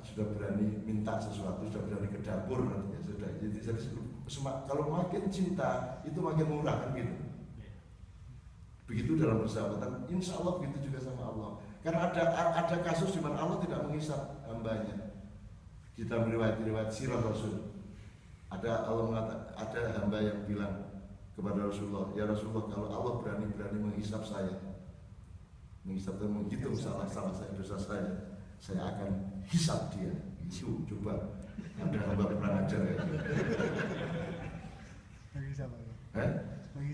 sudah berani minta sesuatu, sudah berani ke dapur, ya sudah. Jadi kalau makin cinta itu makin murah kan gitu. Begitu dalam persahabatan, insya Allah begitu juga sama Allah. Karena ada kasus di mana Allah tidak menghisap hambanya. Kita meriwayat sirah Rasul. Ada hamba yang bilang kepada Rasulullah, ya Rasulullah, kalau Allah berani menghisap saya, menghisap dan menghitung salah saya, dosa saya akan hisap dia. Itu coba ada hamba kurang ajar ya.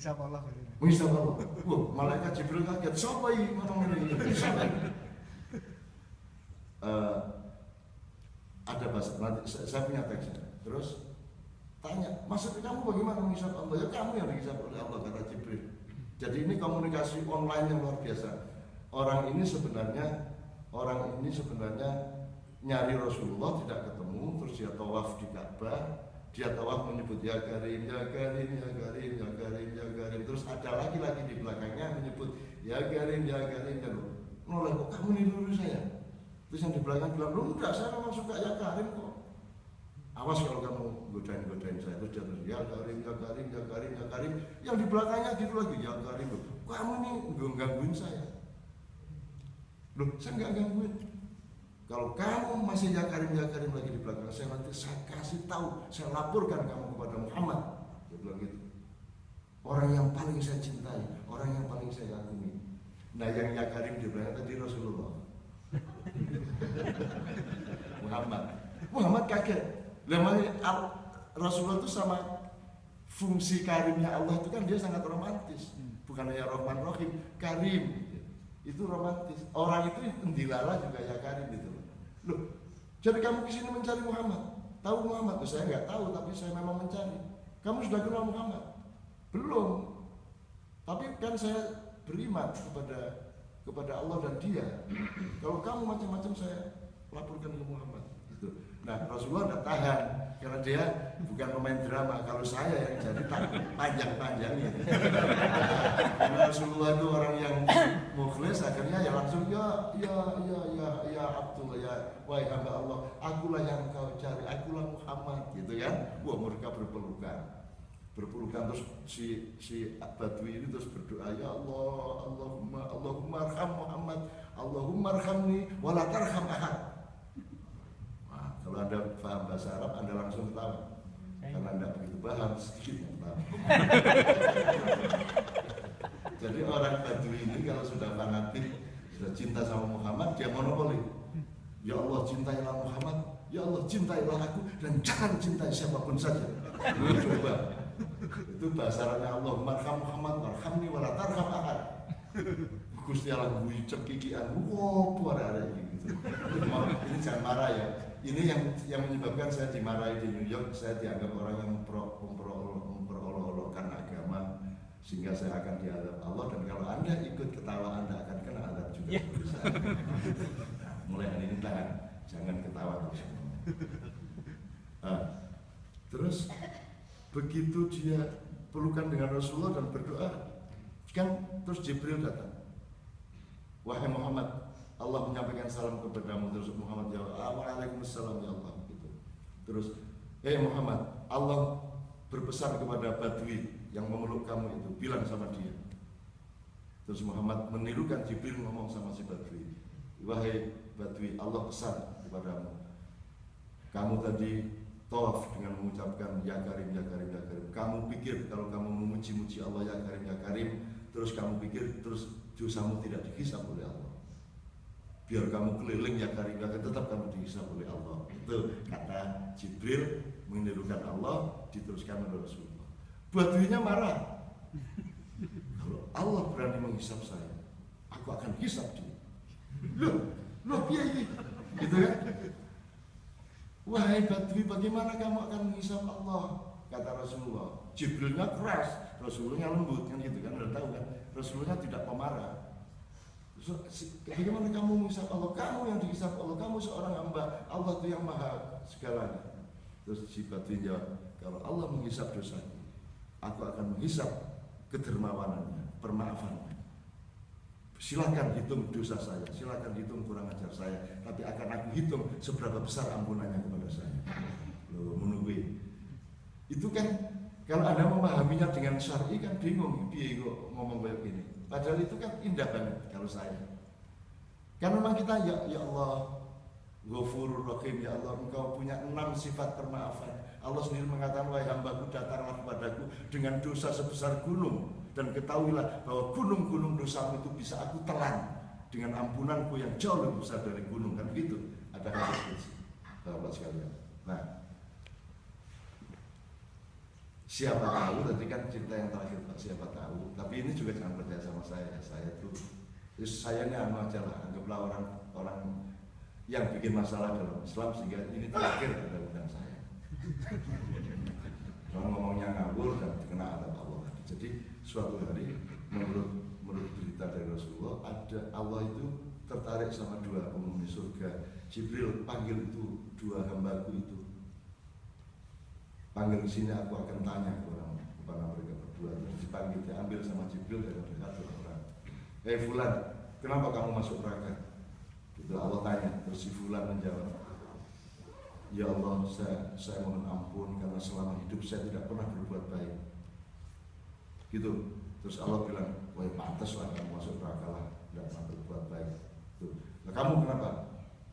menghisap Allah gitu. Menghisap Allah. Wah, malaikat Jibril kaget. Siapa ini ngomong ini? Siapa ini? Ada bahasa nanti saya punya teksnya. Terus tanya, maksudnya kamu bagaimana menghisap Allah? Ya kamu yang dihisap oleh Allah, kata Jibril. Jadi ini komunikasi online yang luar biasa. Orang ini sebenarnya nyari Rasulullah tidak ketemu, terus dia tawaf di Ka'bah, dia tawaf menyebut ya Karim, ya Karim, ya Karim, ya Karim, ya Karim. Terus ada lagi di belakangnya menyebut ya Karim, ya Karim, ya Karim. Noleh, kok kamu niru saya? Terus yang di belakang bilang, lu enggak, saya memang suka ya Karim kok. Awas kalau kamu godain saya. Terus dia terus ya Karim, ya Karim, ya Karim, ya Karim. Yang di belakangnya gitu lagi ya Karim. Kamu nih gangguin saya. Loh, saya nggak gangguin. Kalau kamu masih ya Karim lagi di belakang saya, nanti saya kasih tahu, saya laporkan kamu kepada Muhammad. Dia bilang gitu. Orang yang paling saya cintai, orang yang paling saya kagumi. Nah, yang ya Karim di belakang tadi Rasulullah. Muhammad kaget. Lemahnya Rasulullah itu sama fungsi karimnya Allah itu kan dia sangat romantis. Bukan hanya Rahman Rahim, Karim. Itu romantis. Orang itu dilala juga ya Karim gitu. Loh, jadi kamu kesini mencari Muhammad? Tahu Muhammad? Tuh, saya nggak tahu, tapi saya memang mencari. Kamu sudah kenal Muhammad? Belum. Tapi kan saya beriman kepada Allah dan Dia. Kalau kamu macam-macam saya laporkan ke Muhammad. Gitu. Nah, Rasulullah tidak tahan karena dia bukan pemain drama. Kalau saya yang jadi panjang-panjangnya. Karena Rasulullah itu orang yang mukhlis, akhirnya ya langsung ya Abdullah, ya wahai hamba Allah, akulah yang kau cari, akulah Muhammad, gitu kan? Wah, mereka berpelukan terus si Badui ini terus berdoa, ya Allah, Allahumma arham Muhammad, Allahumma arhamni wala tarham ahad. Kalau Anda paham bahasa Arab, Anda langsung ketawa. Karena Anda begitu paham, sedikit yang tahu. Jadi orang Badui ini kalau sudah fanatik, sudah cinta sama Muhammad, dia monopoli. Ya Allah, cintailah Muhammad, ya Allah, cintailah aku, dan jangan cintai siapapun saja. Coba. Itu bahasa Arabnya Allah, marham Muhammad, marhamni wala tarham ahad. Gusti Allah gue cekikian, ada gitu. Ini jangan marah ya. Ini yang menyebabkan saya dimarahi di New York. Saya dianggap orang yang memperolok-olokkan agama, sehingga saya akan diadab Allah. Dan kalau Anda ikut ketawa, Anda akan kena adab juga. Mulai hari ini jangan ketawa terus. Terus begitu dia pelukan dengan Rasulullah dan berdoa, kan terus Jibril datang. Wahai Muhammad, Allah menyampaikan salam kepadamu. Terus Muhammad jawab, waalaikumsalam ya Allah, gitu. Terus, Muhammad, Allah berpesan kepada Badui yang memeluk kamu itu, bilang sama dia. Terus Muhammad menirukan Jibril ngomong sama si Badui, wahai Badui, Allah pesan kepadamu, kamu tadi tawaf dengan mengucapkan ya Karim, ya Karim, ya Karim. Kamu pikir kalau kamu memuji-muji Allah ya Karim, ya Karim, terus kamu pikir terus dosamu tidak dihisab oleh Allah. Biar kamu keliling ya Karim, ya Karim, tetap kamu dihisab oleh Allah. Itu kata Jibril menirukan Allah, diteruskan oleh Rasulullah. Baduinya marah. Kalau Allah berani menghisab saya, aku akan hisab dia. Loh, piye gitu kan? Wahai Badui, bagaimana kamu akan menghisab Allah? Kata Rasulullah. Jibrilnya keras, Rasulullah lembut, kan gitu kan? Udah tahu kan? Rasulullah tidak pemarah. Bagaimana kamu menghisab Allah? Kamu yang dihisab Allah, kamu seorang hamba Allah itu yang maha segalanya. Terus si Badui jawab, kalau Allah menghisab dosa, aku akan menghisab kedermawanannya, permaafannya. Silakan hitung dosa saya, silakan hitung kurang ajar saya, tapi akan aku hitung seberapa besar ampunannya kepada saya. Loh, menunggu. Itu kan kalau Anda memahaminya dengan syar'i kan bingung, piye kok ngomong kayak gini. Padahal itu kan indah banget kalau saya. Kan memang kita ya Allah, Ghafurur Rahim, ya Allah, Engkau punya 6 sifat permaafan. Allah sendiri mengatakan, wahai hambaku, datanglah kepadaku dengan dosa sebesar gunung, dan ketahuilah bahwa gunung-gunung dosamu itu bisa aku telan dengan ampunanku yang jauh lebih besar dari gunung. Kan gitu, ada hadis Bapak sekalian. Nah, siapa tahu, tadi kan cerita yang terakhir siapa tahu. Tapi ini juga jangan percaya sama saya. Saya tuh, saya ini anu aja lah, anggaplah orang yang bikin masalah dalam Islam sehingga ini terakhir ada undang saya. Orang ngomongnya ngawur dan kena adab Allah. Jadi suatu hari menurut berita dari Rasulullah, ada Allah itu tertarik sama dua penghuni surga. Jibril panggil itu dua hambaku itu, panggil ke sini, aku akan tanya kepada mereka berdua. Terus dipanggil, diambil sama Jibril dari dekat orang. Fulan, kenapa kamu masuk neraka? Itu Allah tanya. Terus si Fulan menjawab, ya Allah, saya mohon ampun karena selama hidup saya tidak pernah berbuat baik. Gitu. Terus Allah bilang, wah pantas lah kamu masuk neraka lah, tidak pernah berbuat baik. Tuh. Nah, kamu kenapa?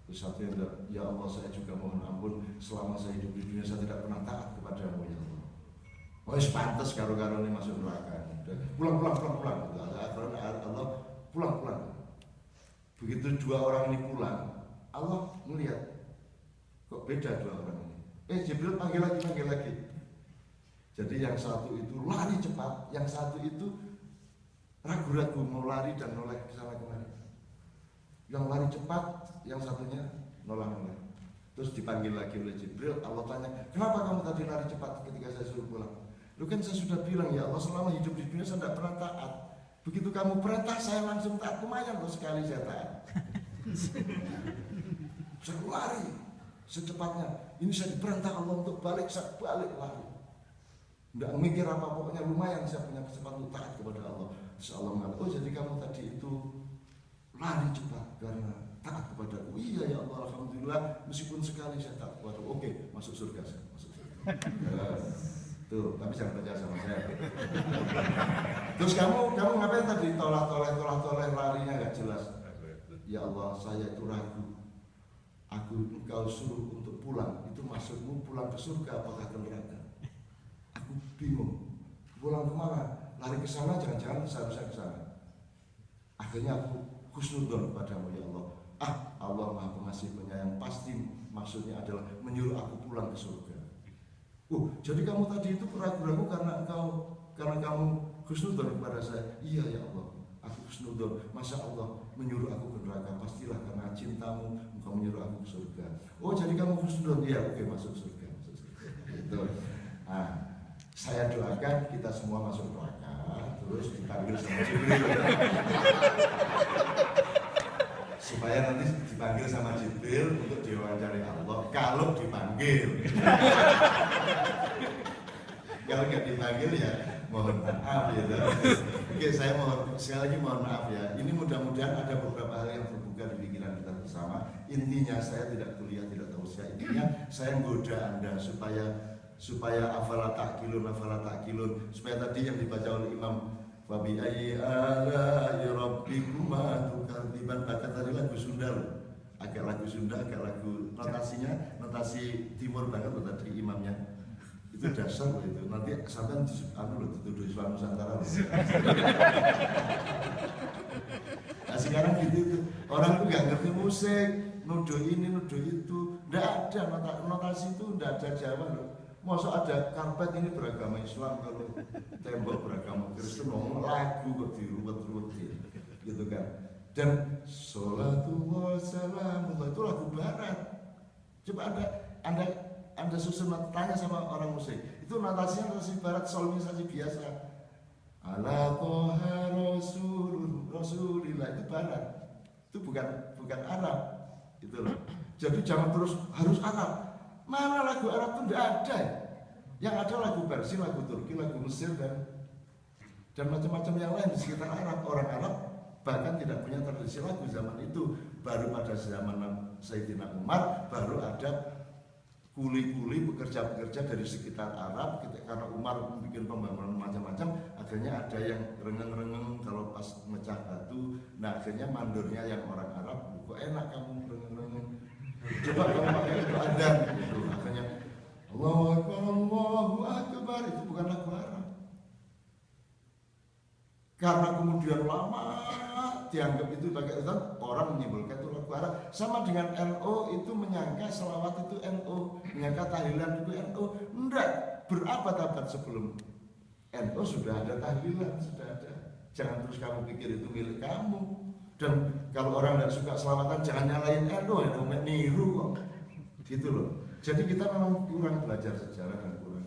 Terus satunya, ya Allah, saya juga mohon ampun selama saya hidup di dunia saya tidak pernah taat kepadamu ya Allah. Wah pantas karo-karo ini masuk neraka. Pulang. Allah pulang. Begitu dua orang ini pulang, Allah melihat kok beda dua orang ini. Jibril panggil lagi. Jadi yang satu itu lari cepat, yang satu itu ragu-ragu mau lari dan noleh ke sana kemari. Yang lari cepat, yang satunya noleh. Terus dipanggil lagi oleh Jibril, Allah tanya, kenapa kamu tadi lari cepat ketika saya suruh pulang? Lu kan saya sudah bilang ya Allah, selama hidup di dunia saya tidak pernah taat. Begitu kamu perintah saya langsung taat, lumayan loh sekali saya taat. Saya lari secepatnya. Ini saya diperintah Allah untuk balik, saya balik lari. Tidak mikir apa, pokoknya lumayan saya punya kesempatan untuk taat kepada Allah. Terus Allah mengatakan, oh jadi kamu tadi itu lari cepat karena taat kepadaku. Iya ya Allah, alhamdulillah, meskipun sekali saya taat kepada Allah. Oke, masuk surga saya, masuk surga. Tuh, tapi jangan percaya sama saya. Terus kamu ngapain tadi toleh larinya nggak jelas? Ya Allah, saya itu ragu. Engkau suruh untuk pulang, itu maksudmu pulang ke surga apakah ke neraka? Aku bingung. Pulang kemana? Lari ke sana, jangan-jangan seharusnya ke sana. Akhirnya aku husnudzon kepadamu ya Allah. Allah Maha Pengasih Penyayang, pasti maksudnya adalah menyuruh aku pulang ke surga. Jadi kamu tadi itu ragu-ragu karena kamu husnudzon kepada saya. Iya ya Allah, aku husnudzon. Masa Allah menyuruh aku ke neraka? Pastilah karena cintamu engkau menyuruh aku ke surga. Jadi kamu husnudzon. Iya, oke, masuk surga. Gitu. Nah, saya doakan kita semua masuk neraka, terus dipanggil sama Jibril. Supaya nanti dipanggil sama Jibril untuk diwawancari Allah. Kalau dipanggil. Kalau nggak dipanggil ya mohon maaf ya. Oke, saya sekali lagi mohon maaf ya. Ini mudah-mudahan ada beberapa hal yang terbuka di pikiran kita bersama. Intinya saya tidak kuliah, tidak tahu saya. Intinya saya menggoda Anda supaya afala ta'qilun, supaya tadi yang dibaca oleh Imam wa bi ayyi ala'i rabbikuma tukadziban, baca tadi lagu Sunda loh. Agak lagu Sunda, agak lagu notasi timur banget loh tadi imamnya. Itu dasar loh itu. Nanti sampean dituduh Islam Nusantara loh. Nah sekarang gitu orang tuh nggak ngerti musik, nuduh ini, nuduh itu. Nggak ada notasi itu, nggak ada jawaban loh. Masa ada karpet ini beragama Islam, kalau tembok beragama Kristen, ngomong lagu kok diruwet-ruwetin gitu kan. Dan sholatullah salamullah itu lagu barat. Coba anda susun tanya sama orang musik, itu notasinya notasi barat, solmisasi biasa. Ala toha rasulillah, itu barat, itu bukan Arab itu loh. Jadi jangan terus harus Arab. Mana lagu Arab itu tidak ada. Yang ada lagu Persia, lagu Turki, lagu Mesir dan macam-macam yang lain di sekitar Arab. Orang Arab bahkan tidak punya tradisi lagu zaman itu. Baru pada zaman Sayyidina Umar baru ada kuli-kuli pekerja-pekerja dari sekitar Arab. Karena Umar membuat pembangunan macam-macam, akhirnya ada yang rengeng-rengeng kalau pas mecah batu. Nah akhirnya mandornya yang orang Arab, kok enak kamu rengeng-rengeng, coba kamu pakai itu ada gitu. Akhirnya Allahu Akbar, itu bukan lagu Arab. Karena kemudian lama dianggap itu pakai itu, orang menyimpulkan itu lagu Arab. Sama dengan NO itu menyangka selawat itu NO, menyangka tahlilan itu NO. Enggak, berabad-abad sebelum NU sudah ada tahlilan, sudah ada. Jangan terus kamu pikir itu milik kamu. Dan kalau orang tidak suka selawatan jangan nyalain NU, NU niru kok. Gitu loh. Jadi kita memang kurang belajar sejarah dan kurang.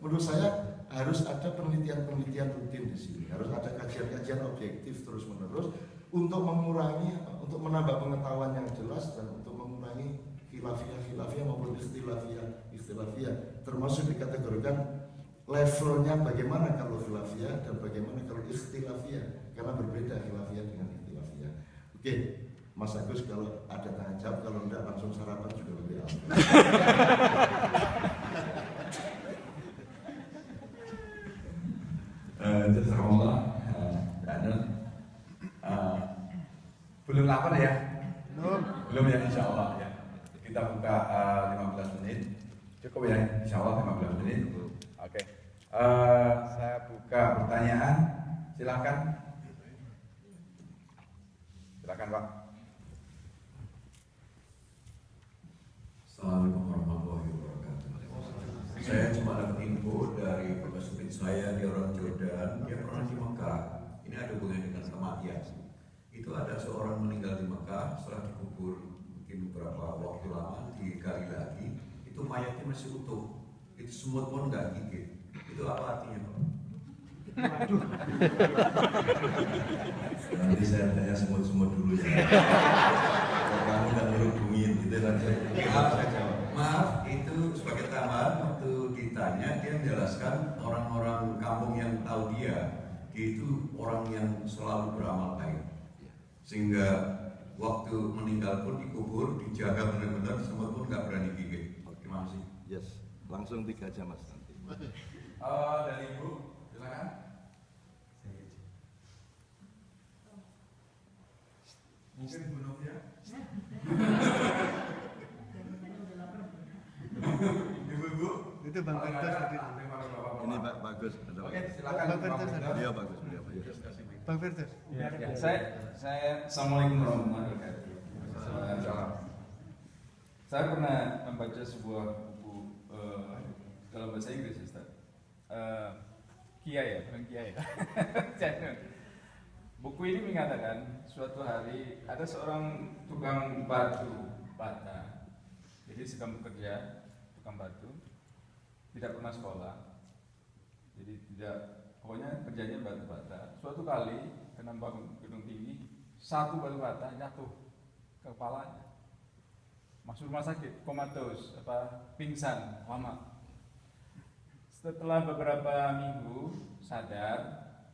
Menurut saya harus ada penelitian-penelitian rutin di sini. Harus ada kajian-kajian objektif terus-menerus untuk mengurangi, untuk menambah pengetahuan yang jelas dan untuk mengurangi khilafiyah maupun ikhtilafiyah. Termasuk dikategorikan levelnya bagaimana kalau khilafiyah dan bagaimana kalau ikhtilafiyah, karena berbeda khilafiyah dengan ikhtilafiyah. Oke, Mas Agus kalau ada tanya jawab, kalau enggak langsung sarapan juga lebih aman. Jazakallah, belum lapar ya? Belum ya, insya Allah ya. Kita buka 15 menit, cukup ya, insya Allah 15 menit. Oke. Saya buka pertanyaan, silakan. Silakan Pak. Assalamualaikum warahmatullahi wabarakatuh. Saya cuma dapat info dari bekas supir saya, dia orang Jordan, dia pernah di Mekah. Ini ada hubungannya dengan kematian. Itu ada seorang meninggal di Mekah, setelah dikubur mungkin beberapa waktu lama, digali lagi, itu mayatnya masih utuh. Itu semut pun nggak gigit. Itu apa artinya, Pak? Nanti saya tanya semut-semut dulu ya. Kalau kamu nggak ngerubungin, gitu nanti saya jawab. Maaf, itu sebagai tambahan waktu ditanya dia menjelaskan orang-orang kampung yang tahu dia itu orang yang selalu beramal baik, sehingga waktu meninggal pun dikubur dijaga benar-benar, semut pun nggak berani gigit. Terima kasih. Yes, langsung 3 jam Mas nanti. Dari Ibu, silakan. Mungkin Bu Novia. Ibu-ibu. Itu Bang Firdaus tadi. Ini Pak bagus. Oke, silakan. Bang Firdaus tadi. Beliau bagus, beliau bagus. Bang Firdaus. Ya, saya Assalamualaikum warahmatullahi wabarakatuh. Salam. Saya pernah membaca sebuah buku dalam bahasa Inggris, Ustaz. Kiai ya, bukan Kiai ya. Buku ini mengatakan suatu hari ada seorang tukang batu bata. Jadi sedang bekerja, tukang batu, tidak pernah sekolah. Jadi pokoknya kerjanya batu bata. Suatu kali kena bangun gedung tinggi, satu batu bata jatuh ke kepalanya. Masuk rumah sakit, komatus, pingsan lama. Setelah beberapa minggu sadar,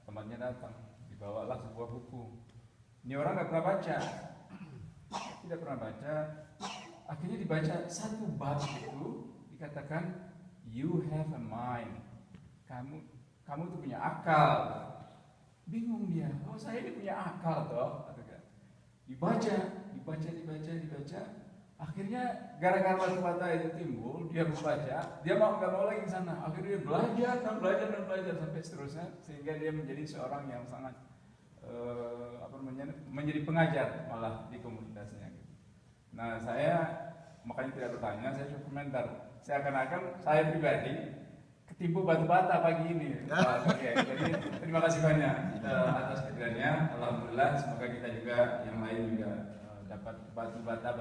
temannya datang, dibawalah sebuah buku. Ini orang tidak pernah baca. Akhirnya dibaca satu bab itu, dikatakan you have a mind. Kamu tuh punya akal. Bingung dia. Oh, saya ini punya akal toh. Dibaca. Akhirnya gara-gara batu-bata itu timbul, dia membaca, dia nggak mau lagi ke sana. Akhirnya dia belajar sampai seterusnya, sehingga dia menjadi seorang yang sangat menjadi pengajar malah di komunitasnya. Nah, saya makanya tidak bertanya, saya cuma komentar. Saya akan saya pribadi ketipu batu bata pagi ini. Jadi terima kasih banyak atas kehadirannya. Alhamdulillah, semoga kita juga yang lain juga dapat batu bata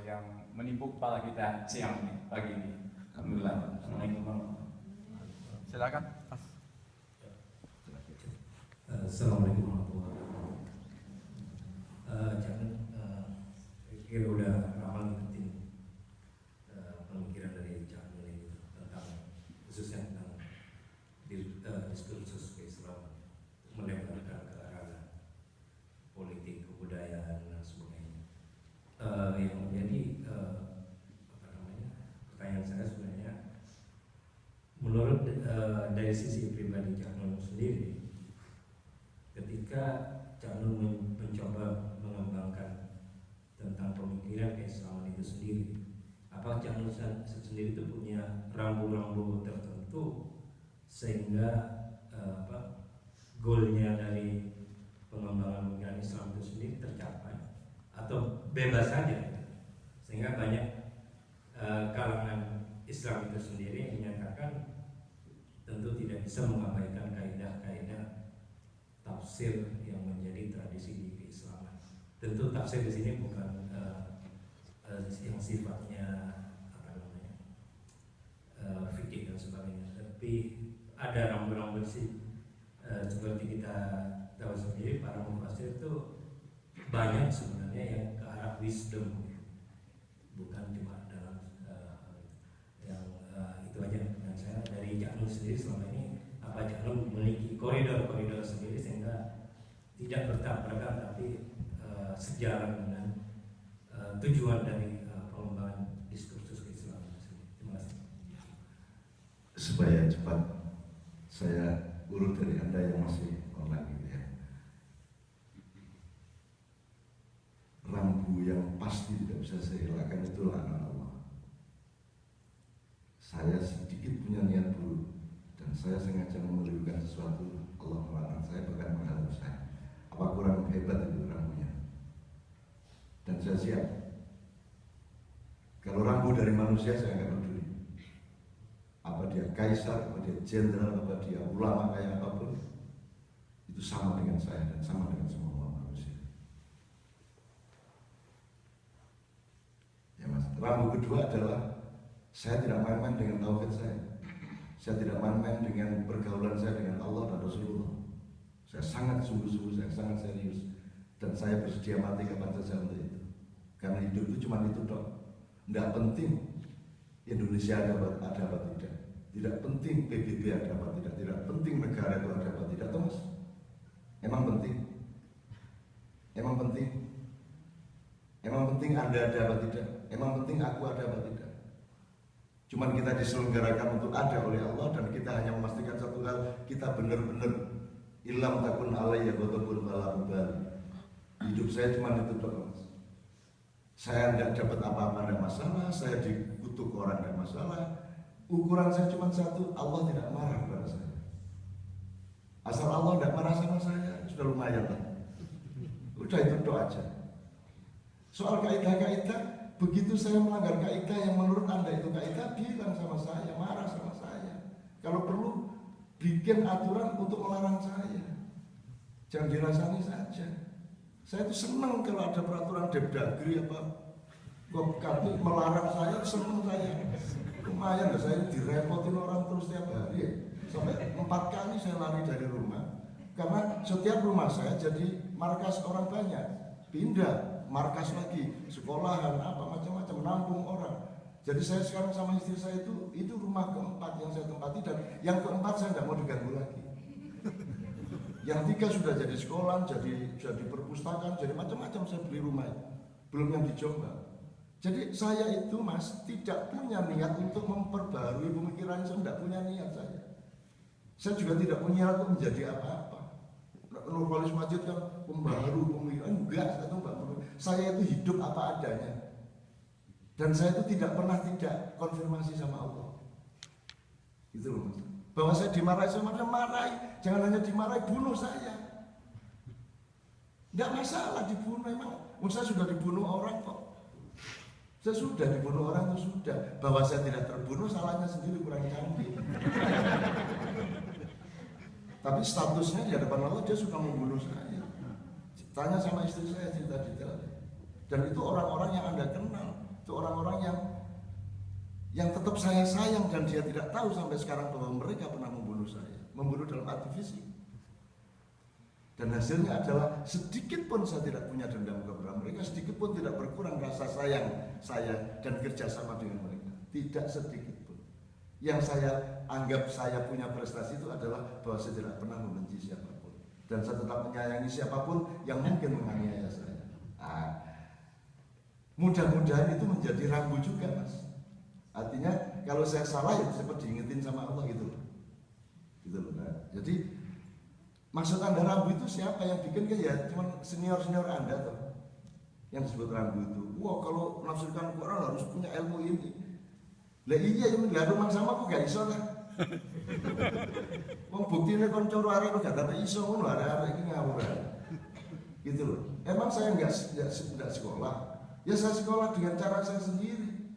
yang menimpuk kepala kita siang ini, pagi ini. Alhamdulillah. Assalamualaikum warahmatullahi wabarakatuh. Silakan, Mas. Assalamualaikum warahmatullahi wabarakatuh. Jangan kira udah lama ngikutin pemikiran dari Cak Nun ini tentang khususnya tentang diskursus keislaman melebarkan ke arah politik, kebudayaan dan sebagainya. Yang menjadi pertanyaan saya sebenarnya, menurut dari sisi pribadi Cak Nun sendiri, ketika Cak Nun mencoba mengembangkan tentang pemikiran keislaman itu sendiri, apakah Cak Nun sendiri itu punya rambu-rambu tertentu sehingga goalnya dari pengembangan pemikiran Islam itu sendiri tercapai, atau bebas saja sehingga banyak kalangan Islam itu sendiri menyatakan tentu tidak bisa mengabaikan kaidah-kaidah tafsir yang menjadi tradisi di keislaman. Tentu tafsir di sini bukan yang sifatnya fikih dan sebagainya, tapi ada rambu-rambu sih. Seperti kita tahu sendiri, para mufasir itu banyak sebenarnya yang ke arah wisdom, bukan cuma dalam yang itu aja. Dan saya dari Jaknul sendiri selama ini Jaknul memiliki koridor-koridor sendiri sehingga tidak bertabrakan tapi sejalan dengan tujuan dari pengembangan diskursus keislaman sendiri. Terima kasih. Supaya cepat saya urut dari Anda yang masih online gitu ya. Rambu yang pasti tidak bisa saya elakkan itu laknat Allah. Saya sedikit punya niat buruk dan saya sengaja menirukan sesuatu, Allah melaknat saya bahkan menghadap saya. Apa kurang hebat itu rambunya? Dan saya siap. Kalau rambu dari manusia saya nggak peduli. Apa dia kaisar, apa dia jenderal, apa dia ulama kayak apapun, itu sama dengan saya dan sama dengan semua manusia. Ya mas. Rambu kedua adalah saya tidak main-main dengan tauhid saya. Saya tidak main-main dengan pergaulan saya dengan Allah dan Rasulullah. Saya sangat sungguh-sungguh, saya sangat serius, dan saya bersedia mati kapan saja untuk itu. Karena hidup itu cuma itu dong. Tidak penting Indonesia ada apa tidak. Tidak penting PBB ada apa tidak. Tidak penting negara itu ada apa tidak. Thomas, emang penting? Emang penting? Emang penting Anda ada apa tidak? Emang penting aku ada apa tidak? Cuman kita diselenggarakan untuk ada oleh Allah, dan kita hanya memastikan satu hal, kita benar-benar ilam takun alayya ghadabun wala ubali. Hidup saya cuma itu doang. Saya tidak dapat apa-apa, tidak masalah. Saya dikutuk orang, tidak masalah. Ukuran saya cuma satu, Allah tidak marah kepada saya. Asal Allah tidak marah sama saya, sudah lumayan lah. Udah itu doa aja. Soal kaidah-kaidah, begitu saya melanggar kaidah yang menurut Anda itu kaidah, bilang sama saya, marah sama saya. Kalau perlu, bikin aturan untuk melarang saya. Jangan dirasani saja. Saya itu senang kalau ada peraturan Depdagri apa kami melarang saya, senang saya. Lumayan lah, saya direpotin orang terus tiap hari ya. Sampai 4 kali saya lari dari rumah, karena setiap rumah saya jadi markas orang banyak. Pindah markas lagi, sekolahan apa macam-macam, nampung orang. Jadi saya sekarang sama istri saya itu rumah keempat yang saya tempati, dan yang keempat saya tidak mau diganggu lagi. Yang 3 sudah jadi sekolah, jadi perpustakaan, jadi macam-macam saya beli rumah. Belum yang di Jombang. Jadi saya itu mas tidak punya niat untuk memperbarui pemikiran, saya tidak punya niat saya. Saya juga tidak punya niat untuk menjadi apa-apa. Nurholis Majid kan pembaharu pemikiran, enggak, saya itu hidup apa adanya. Dan saya itu tidak pernah tidak konfirmasi sama Allah. Gitu loh mas. Bahwa saya dimarahi sama dia, marahi. Jangan hanya dimarahi, bunuh saya. Tidak masalah dibunuh, emang saya sudah dibunuh orang kok. Saya sudah dibunuh orang itu sudah. Bahwa saya tidak terbunuh, salahnya sendiri, kurang cantik. Tapi statusnya di hadapan Allah dia sudah membunuh saya. Tanya sama istri saya cerita detailnya. Dan itu orang-orang yang Anda kenal, itu orang-orang yang tetap saya sayang, dan dia tidak tahu sampai sekarang bahwa mereka pernah membunuh saya, membunuh dalam arti fisik. Dan hasilnya adalah sedikit pun saya tidak punya dendam kepada mereka, sedikit pun tidak berkurang rasa sayang saya dan kerjasama dengan mereka, tidak sedikit pun. Yang saya anggap saya punya prestasi itu adalah bahwa saya tidak pernah membenci siapapun, dan saya tetap menyayangi siapapun yang mungkin menganiaya saya. Mudah-mudahan itu menjadi rambu juga mas. Artinya kalau saya salah ya cepat diingetin sama Allah gitu loh. Gitu loh. Nah, jadi maksud Anda rambu itu siapa yang bikin? Kan ya cuma senior-senior Anda tuh yang disebut rambu itu. Wah, kalau menafsirkan Quran harus punya ilmu ini. Lah iya yang lah rumah sama aku gak iso lah. Wong buktine kon coro arek gak dapat iso ngono arek iki ngawur. Gitu loh. Emang saya enggak sekolah. Ya saya sekolah dengan cara saya sendiri.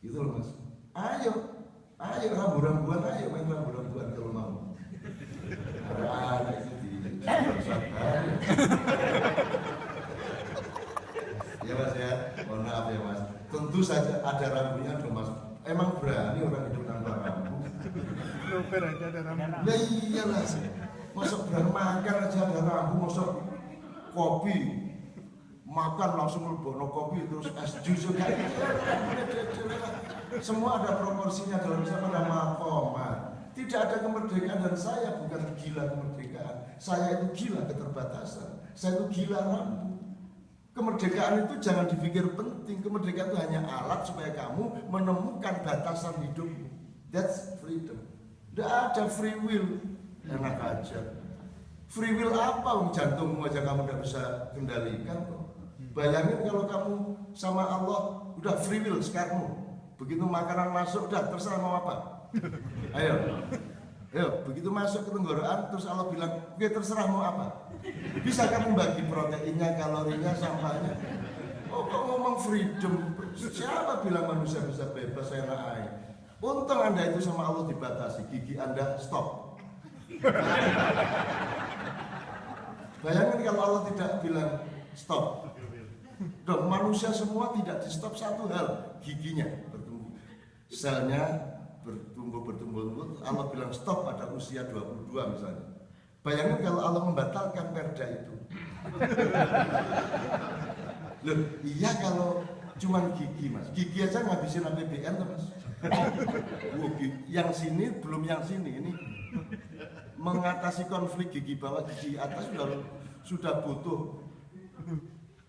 Gitu loh Mas. Ayo rambu-rambuan, ayo main rambu-rambuan kalau mau. Ada anak itu di sabar. Ya Mas ya, mohon maaf ya Mas. Tentu saja ada rambunya dong Mas. Emang berani orang hidup tanpa rambu? Luper aja ada rambu. Nah iyalah sih. Masuk berani makan aja ada rambu, masuk kopi makan langsung mlebono kopi terus es jus kayak gitu. Semua ada proporsinya dalam Islam, ada makomat. Tidak ada kemerdekaan dan saya bukan gila kemerdekaan. Saya itu gila keterbatasan. Saya itu gila rambu. Kemerdekaan itu jangan dipikir penting. Kemerdekaan itu hanya alat supaya kamu menemukan batasan hidupmu. That's freedom. Tidak ada free will. Enak aja. Free will apa? Jantungmu aja kamu tidak bisa kendalikan kok. Bayangin kalau kamu sama Allah udah free will sekarang. Begitu makanan masuk udah terserah mau apa. Ayo, begitu masuk ke tenggorokan terus Allah bilang, oke terserah mau apa. Bisa kamu bagi proteinnya, kalorinya, sampahnya. Oh kok ngomong freedom? Siapa bilang manusia bisa bebas enak aja? Untung Anda itu sama Allah dibatasi, gigi Anda stop. Bayangin kalau Allah tidak bilang stop. Dong, manusia semua tidak di stop satu hal, giginya bertumbuh, selnya bertumbuh. Allah bilang stop pada usia 22 misalnya. Bayangin kalau Allah membatalkan perda itu. Loh, iya kalau cuman gigi Mas, gigi aja ngabisin APBN tuh Mas. Yang sini belum yang sini, ini mengatasi konflik gigi bawah gigi atas sudah butuh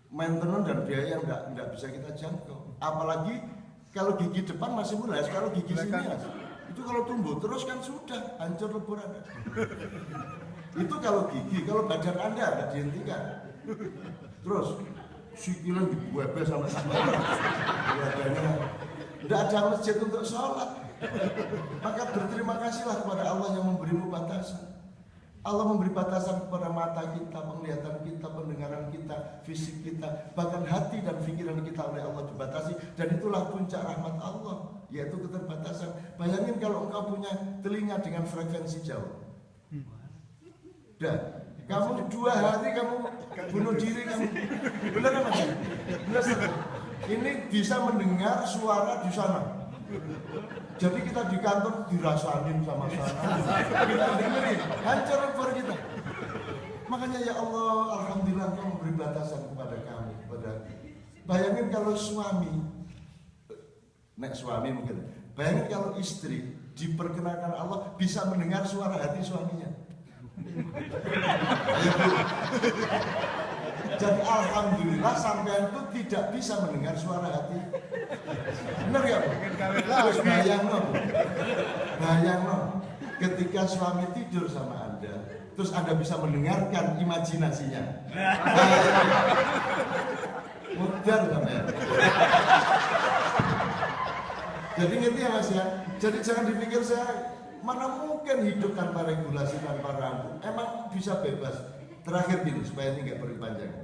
maintenance dan biaya yang enggak bisa kita jangkau. Apalagi kalau gigi depan masih mulai, kalau gigi sini Mas, itu kalau tumbuh terus kan sudah hancur lebur Anda. Itu kalau gigi, kalau badan Anda enggak dihentikan. Terus sikilan dibuat sama-sama. Badannya enggak ada masjid untuk sholat. Maka berterima kasihlah kepada Allah yang memberimu batasan. Allah memberi batasan kepada mata kita, penglihatan kita, pendengaran kita, fisik kita, bahkan hati dan pikiran kita oleh Allah dibatasi. Dan itulah puncak rahmat Allah, yaitu keterbatasan. Bayangin kalau engkau punya telinga dengan frekuensi jauh. Dan kamu 2 hari kamu bunuh diri kamu. Benar kan Mas? Benar. Ini bisa mendengar suara di sana. Jadi kita di kantor dirasain sama sana, kita dengerin, hancur lebur kita. Makanya ya Allah, alhamdulillah Engkau memberi batasan kepada kami. Bayangin kalau suami, mungkin. Bayangin kalau istri diperkenalkan Allah bisa mendengar suara hati suaminya. Jadi alhamdulillah sampean itu tidak bisa mendengar suara hati. Benar ya Bu? Terus bayangno ketika suami tidur sama Anda, terus Anda bisa mendengarkan imajinasinya. Mudar sampean. Jadi ngerti ya Mas ya? Jadi jangan dipikir saya mana mungkin hidup tanpa regulasi, tanpa rambu. Emang bisa bebas. Terakhir gini, supaya ini nggak berpanjang.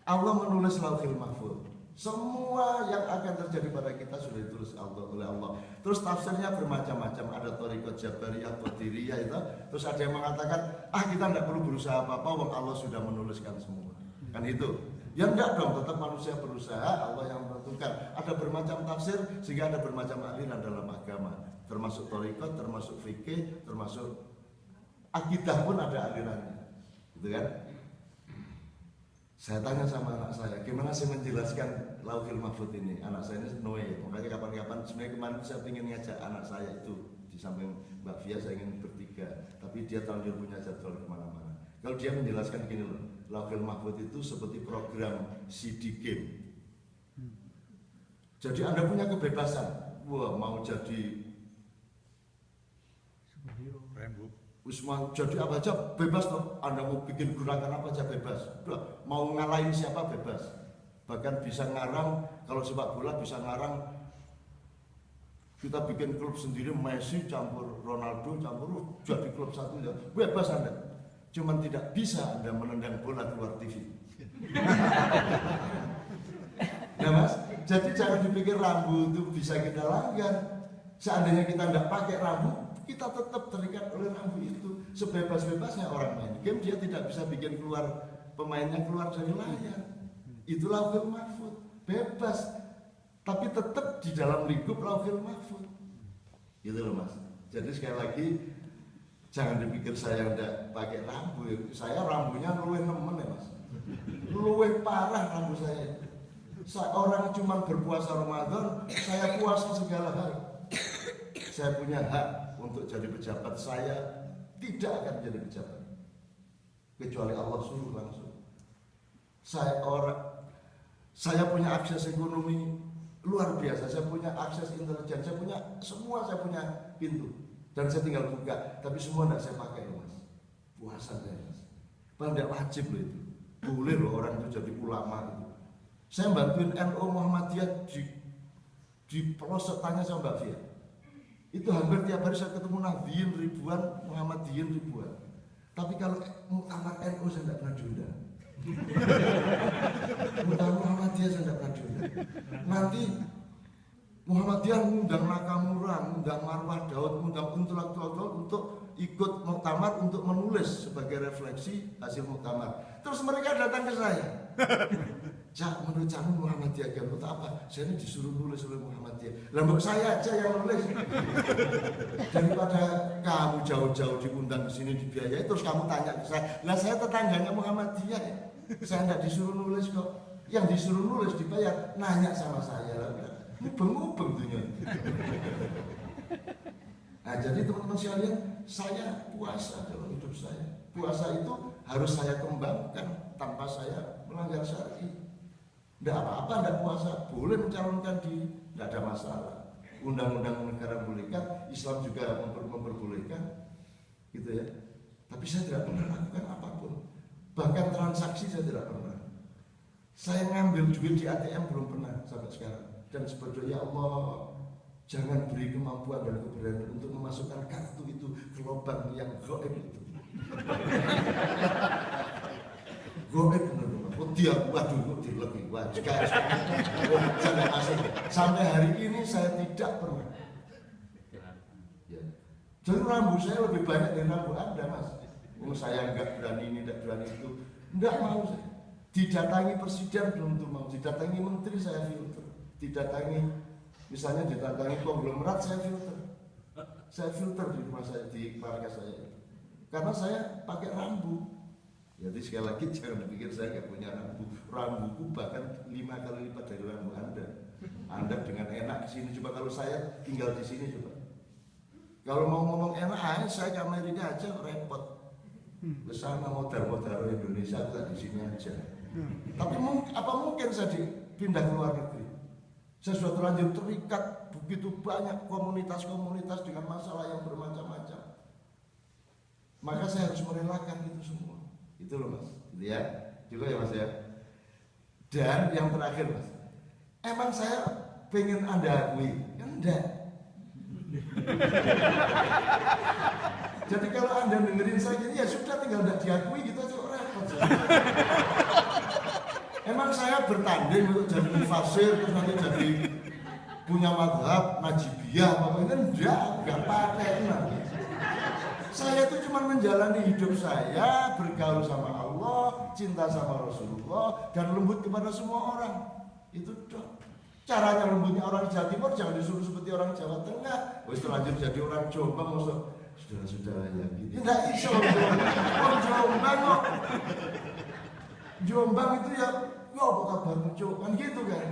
Allah menulis Lauhil Mahfuz. Semua yang akan terjadi pada kita sudah ditulis oleh Allah. Terus tafsirnya bermacam-macam. Ada Thariqat Jabariyah, Qadiriyah itu. Terus ada yang mengatakan, kita tidak perlu berusaha apa-apa, wong Allah sudah menuliskan semua. Kan itu. Ya enggak dong, tetap manusia berusaha, Allah yang menentukan. Ada bermacam tafsir, sehingga ada bermacam aliran dalam agama. Termasuk Thariqat, termasuk fikih, termasuk akidah pun ada alirannya. Gitu kan? Saya tanya sama anak saya, gimana sih menjelaskan Lauhil Mahfuz ini? Anak saya ini Noe, makanya kapan-kapan sebenarnya kemarin saya ingin ngajak anak saya itu di samping Mbak Fia, saya ingin bertiga, tapi dia terlanjur punya jadwal kemana-mana. Kalau dia menjelaskan gini loh, Lauhil Mahfuz itu seperti program CD game. Jadi Anda punya kebebasan, wah mau jadi mau jadi apa aja bebas toh. Anda mau bikin gerakan apa aja bebas. Udah, mau ngalahin siapa bebas. Bahkan bisa ngarang, kalau sepak bola bisa ngarang. Kita bikin klub sendiri, Messi campur Ronaldo campur jadi klub satu ya. Bebas Anda. Cuman tidak bisa Anda menendang bola keluar TV. Nah Mas, Jadi jangan dipikir rambu itu bisa kita langgar. Seandainya kita tidak pakai rambu, kita tetap terikat oleh rambu itu. Sebebas-bebasnya orang main game, dia tidak bisa bikin keluar pemainnya keluar dari layar. Itulah Lauhul Mahfuz, bebas, tapi tetap di dalam lingkup Lauhul Mahfuz. Gitu loh Mas. Jadi sekali lagi jangan dipikir saya tidak pakai rambu. Saya rambunya luwih nemen ya Mas. Luwih parah rambu saya. Orang cuma berpuasa Ramadan, saya puasa segala hari. Saya punya hak untuk jadi pejabat, saya tidak akan jadi pejabat kecuali Allah suruh langsung. Saya punya akses ekonomi luar biasa, saya punya akses intelijen, saya punya semua, saya punya pintu dan saya tinggal buka, tapi semua tidak saya pakai loh Mas. Puasa saya Mas, padahal tidak wajib loh itu. Boleh loh orang itu jadi ulama itu. Saya bantuin NU Muhammadiyah di pelosok, tanya sama Mbak Fia. Itu hampir tiap hari saya ketemu Nahdliyin ribuan, Muhammadiyin ribuan. Tapi kalau muktamar NU saya tidak pernah diundang. Muktamar Muhammadiyah saya tidak pernah diundang. Nanti Muhammadiyah mengundang Nakamura, mengundang Marwah Daud, mengundang intelektual untuk ikut muktamar untuk menulis sebagai refleksi hasil muktamar. Terus mereka datang ke saya. Cak, menurut kamu Muhammadiyah untuk apa? Saya ini disuruh nulis oleh Muhammadiyah. Lah mbok saya aja yang nulis. Daripada kamu jauh-jauh diundang ke sini dibiayai terus kamu tanya ke saya. Lah saya tetangganya Muhammadiyah ya. Saya enggak disuruh nulis kok. Yang disuruh nulis dibayar, nanya sama saya lah. Mubeng-mubeng dunia. Nah, jadi teman-teman sekalian, saya puasa dalam hidup saya. Puasa itu harus saya kembangkan tanpa saya melanggar syar'i. Tidak apa-apa, tidak puasa, boleh mencalonkan diri, tidak ada masalah. Undang-undang negara membolehkan, Islam juga memperbolehkan, gitu ya. Tapi saya tidak pernah lakukan apapun, bahkan transaksi saya tidak pernah. Saya ngambil duit di ATM belum pernah sampai sekarang. Dan sebetulnya Allah jangan beri kemampuan dan keberanian untuk memasukkan kartu itu ke lubang yang gaib itu. Gaib benar-benar. Dia waduh kok dilebih wajib. Jangan masuk. Sampai hari ini saya tidak pernah. Ya. Jadi rambu saya lebih banyak dari rambu Anda Mas. Saya enggak berani ini, tidak berani itu. Enggak mau saya. Didatangi presiden belum tentu mau. Didatangi menteri saya filter. Didatangi misalnya didatangi konglomerat saya filter. Saya filter di rumah saya, di keluarga saya. Karena saya pakai rambu. Jadi sekali lagi jangan dipikir saya nggak punya rambu. Rambuku bahkan 5 kali lipat dari rambu Anda. Anda dengan enak di sini, coba kalau saya tinggal di sini coba. Kalau mau ngomong enak, saya ke Amerika aja repot. Ke sana modal-modal Indonesia kita di sini aja. Tapi apa mungkin saya dipindah ke luar negeri? Saya sudah terlanjur terikat begitu banyak komunitas-komunitas dengan masalah yang bermacam-macam. Maka saya harus merelakan itu semua. Itu loh Mas, gitu ya. Juga ya Mas ya. Dan yang terakhir Mas, emang saya pengen Anda akui? Enggak. Jadi kalau Anda dengerin saya gini ya sudah, tinggal tidak diakui gitu aja, repot. Emang saya bertanding untuk jadi mufasir terus nanti jadi punya madhab najibiyah apa itu? Enggak pakai nanti. Saya itu cuma menjalani hidup saya, bergaul sama Allah, cinta sama Rasulullah, dan lembut kepada semua orang. Itu dong. Caranya lembutnya orang Jawa Timur jangan disuruh seperti orang Jawa Tengah. Wis terlanjur jadi orang Jombang, maksud saudara-saudara ya gitu. Tidak iso orang Jombang kok. Jombang itu ya apa kabarmu Cuk? Kan gitu kan.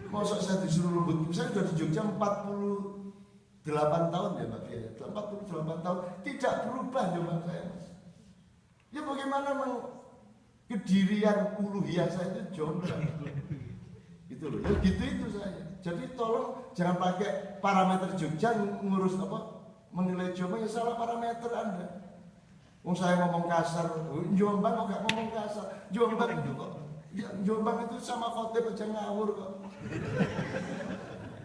Masa saya disuruh lembut, saya sudah di Jogja 48 tahun ya Pak Fia, 48 tahun tidak berubah Jombang saya Mas. Ya bagaimana kedirian uluhiyah saya itu Jombang. Gitu loh, ya gitu itu saya. Jadi tolong jangan pakai parameter Jogja ngurus apa menilai Jombang, ya salah parameter Anda. Saya ngomong kasar, Jombang kok gak ngomong kasar. Jombang itu kok, ya, Jombang itu sama khotib aja ngawur kok.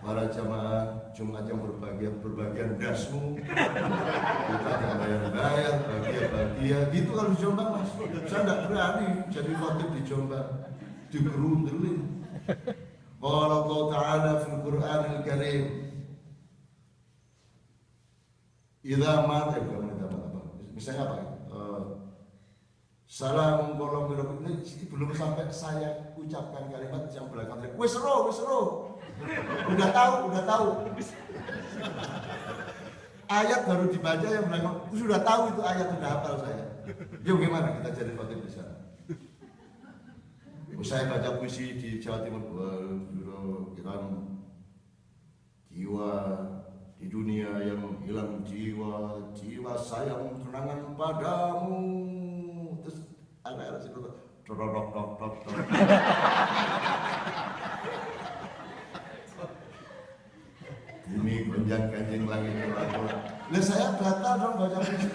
Para jamaah Jumat yang berbagian dasmu, kita yang bayar-bayar, bahagia, gitu kalau di Jombang Mas. Saya tidak berani jadi khotib di Jombang, digerundelin. Qala Allah Ta'ala fil Qur'anil Karim, idza mata misalnya apa? Salam kolom ini belum sampai saya ucapkan kalimat yang belakang tadi. Wis ro. Udah tahu. Ayat baru dibaca yang belakang sudah tahu itu ayat, sudah hafal saya. Yuk gimana kita jadi khotib di sana? Saya baca puisi di Jawa Timur, kita jiwa di dunia yang hilang jiwa sayang kenangan padamu. Terus ada situ dok. Bumi gonjang ganjing langit melambung. Lah saya batal dong baca puisi.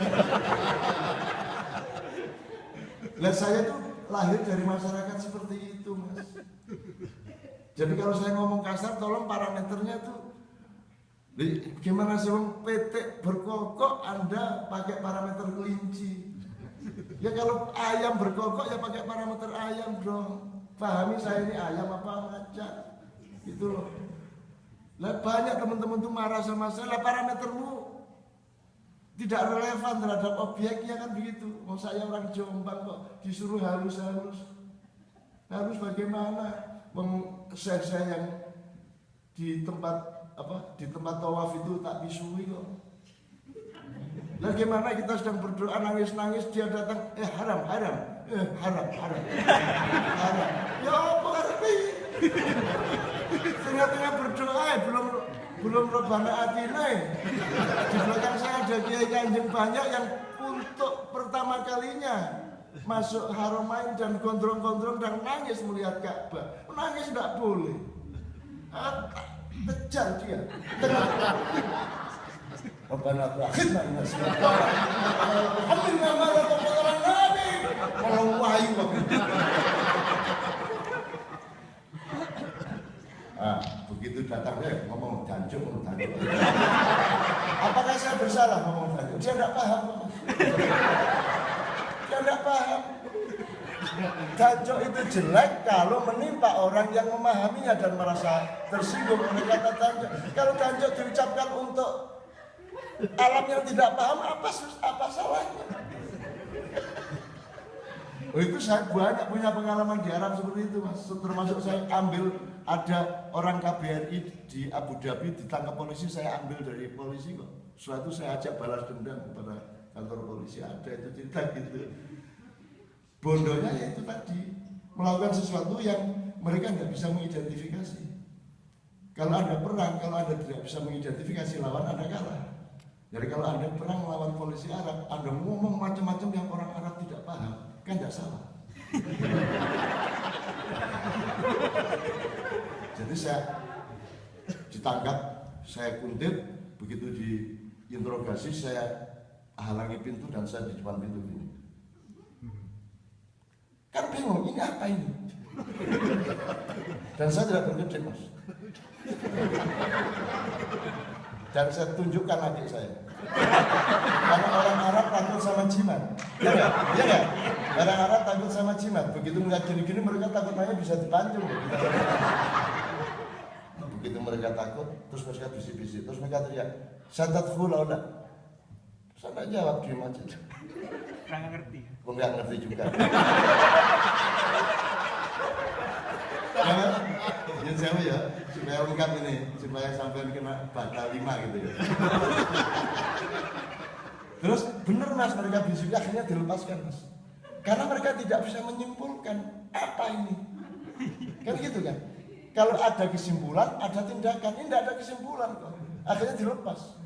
Lah saya tuh lahir dari masyarakat seperti itu, Mas. Jadi kalau saya ngomong kasar, tolong parameternya tuh gimana sih PT berkokok Anda pakai parameter kelinci. Ya kalau ayam berkokok ya pakai parameter ayam dong. Pahami saya ini ayam apa macan. Gitu loh. Lah banyak teman-teman tuh marah sama saya, lah parametermu tidak relevan terhadap objeknya kan begitu. Mau saya orang Jombang kok disuruh harus bagaimana? Saya yang di tempat tawaf itu tak bisui kok. Lah gimana kita sedang berdoa nangis dia datang haram. Ya apa ngerti? Tengah-tengah berdoa belum Rabbana Atina. Di belakang saya ada kiai kanjeng banyak yang untuk pertama kalinya masuk Haramain dan gondrong-gondrong dan nangis melihat Ka'bah. Nangis tidak boleh. Kejar dia. Rabbana akhirna alhamdulillah malah nabi. Kalau wahyu begitu datang ngomong danjuk. Apakah saya bersalah ngomong danjuk? Dia tidak paham. Danjuk itu jelek kalau menimpa orang yang memahaminya dan merasa tersinggung oleh kata danjuk. Kalau danjuk diucapkan untuk alam yang tidak paham, apa salahnya? Oh itu saya banyak punya pengalaman di Arab seperti itu, Mas. Termasuk saya ambil, ada orang KBRI di Abu Dhabi ditangkap polisi, saya ambil dari polisi kok. Suatu saya ajak balas dendam kepada kantor polisi, ada itu cerita gitu. Bondonya ya itu tadi, melakukan sesuatu yang mereka nggak bisa mengidentifikasi. Kalau Anda perang, kalau Anda tidak bisa mengidentifikasi lawan, Anda kalah. Jadi kalau Anda perang melawan polisi Arab, Anda ngomong macam-macam yang orang Arab tidak paham, kan tidak salah. Jadi saya ditangkap, saya kuntit, begitu diinterogasi, saya halangi pintu dan saya di depan pintu ini. Kan bingung, ini apa ini? Dan saya tidak berkedip, Mas. Dan saya tunjukkan adik saya. Karena orang Arab takut sama jimat. Iya nggak? Orang Arab takut sama jimat. Begitu melihat gini-gini mereka takut nanya bisa dipancung. Begitu mereka takut, terus mereka bisik-bisik, terus mereka teriak, "Syatat fulau." Saya jawab diem aja. Nggak ngerti. Nggak ngerti juga. Yang saya ya, supaya ungkap ini, supaya sampai kena batal 5 gitu ya. Terus bener Mas, mereka bisik, akhirnya dilepaskan Mas. Karena mereka tidak bisa menyimpulkan apa ini. Kan gitu kan? Kalau ada kesimpulan, ada tindakan. Ini tidak ada kesimpulan kok. Akhirnya dilepas.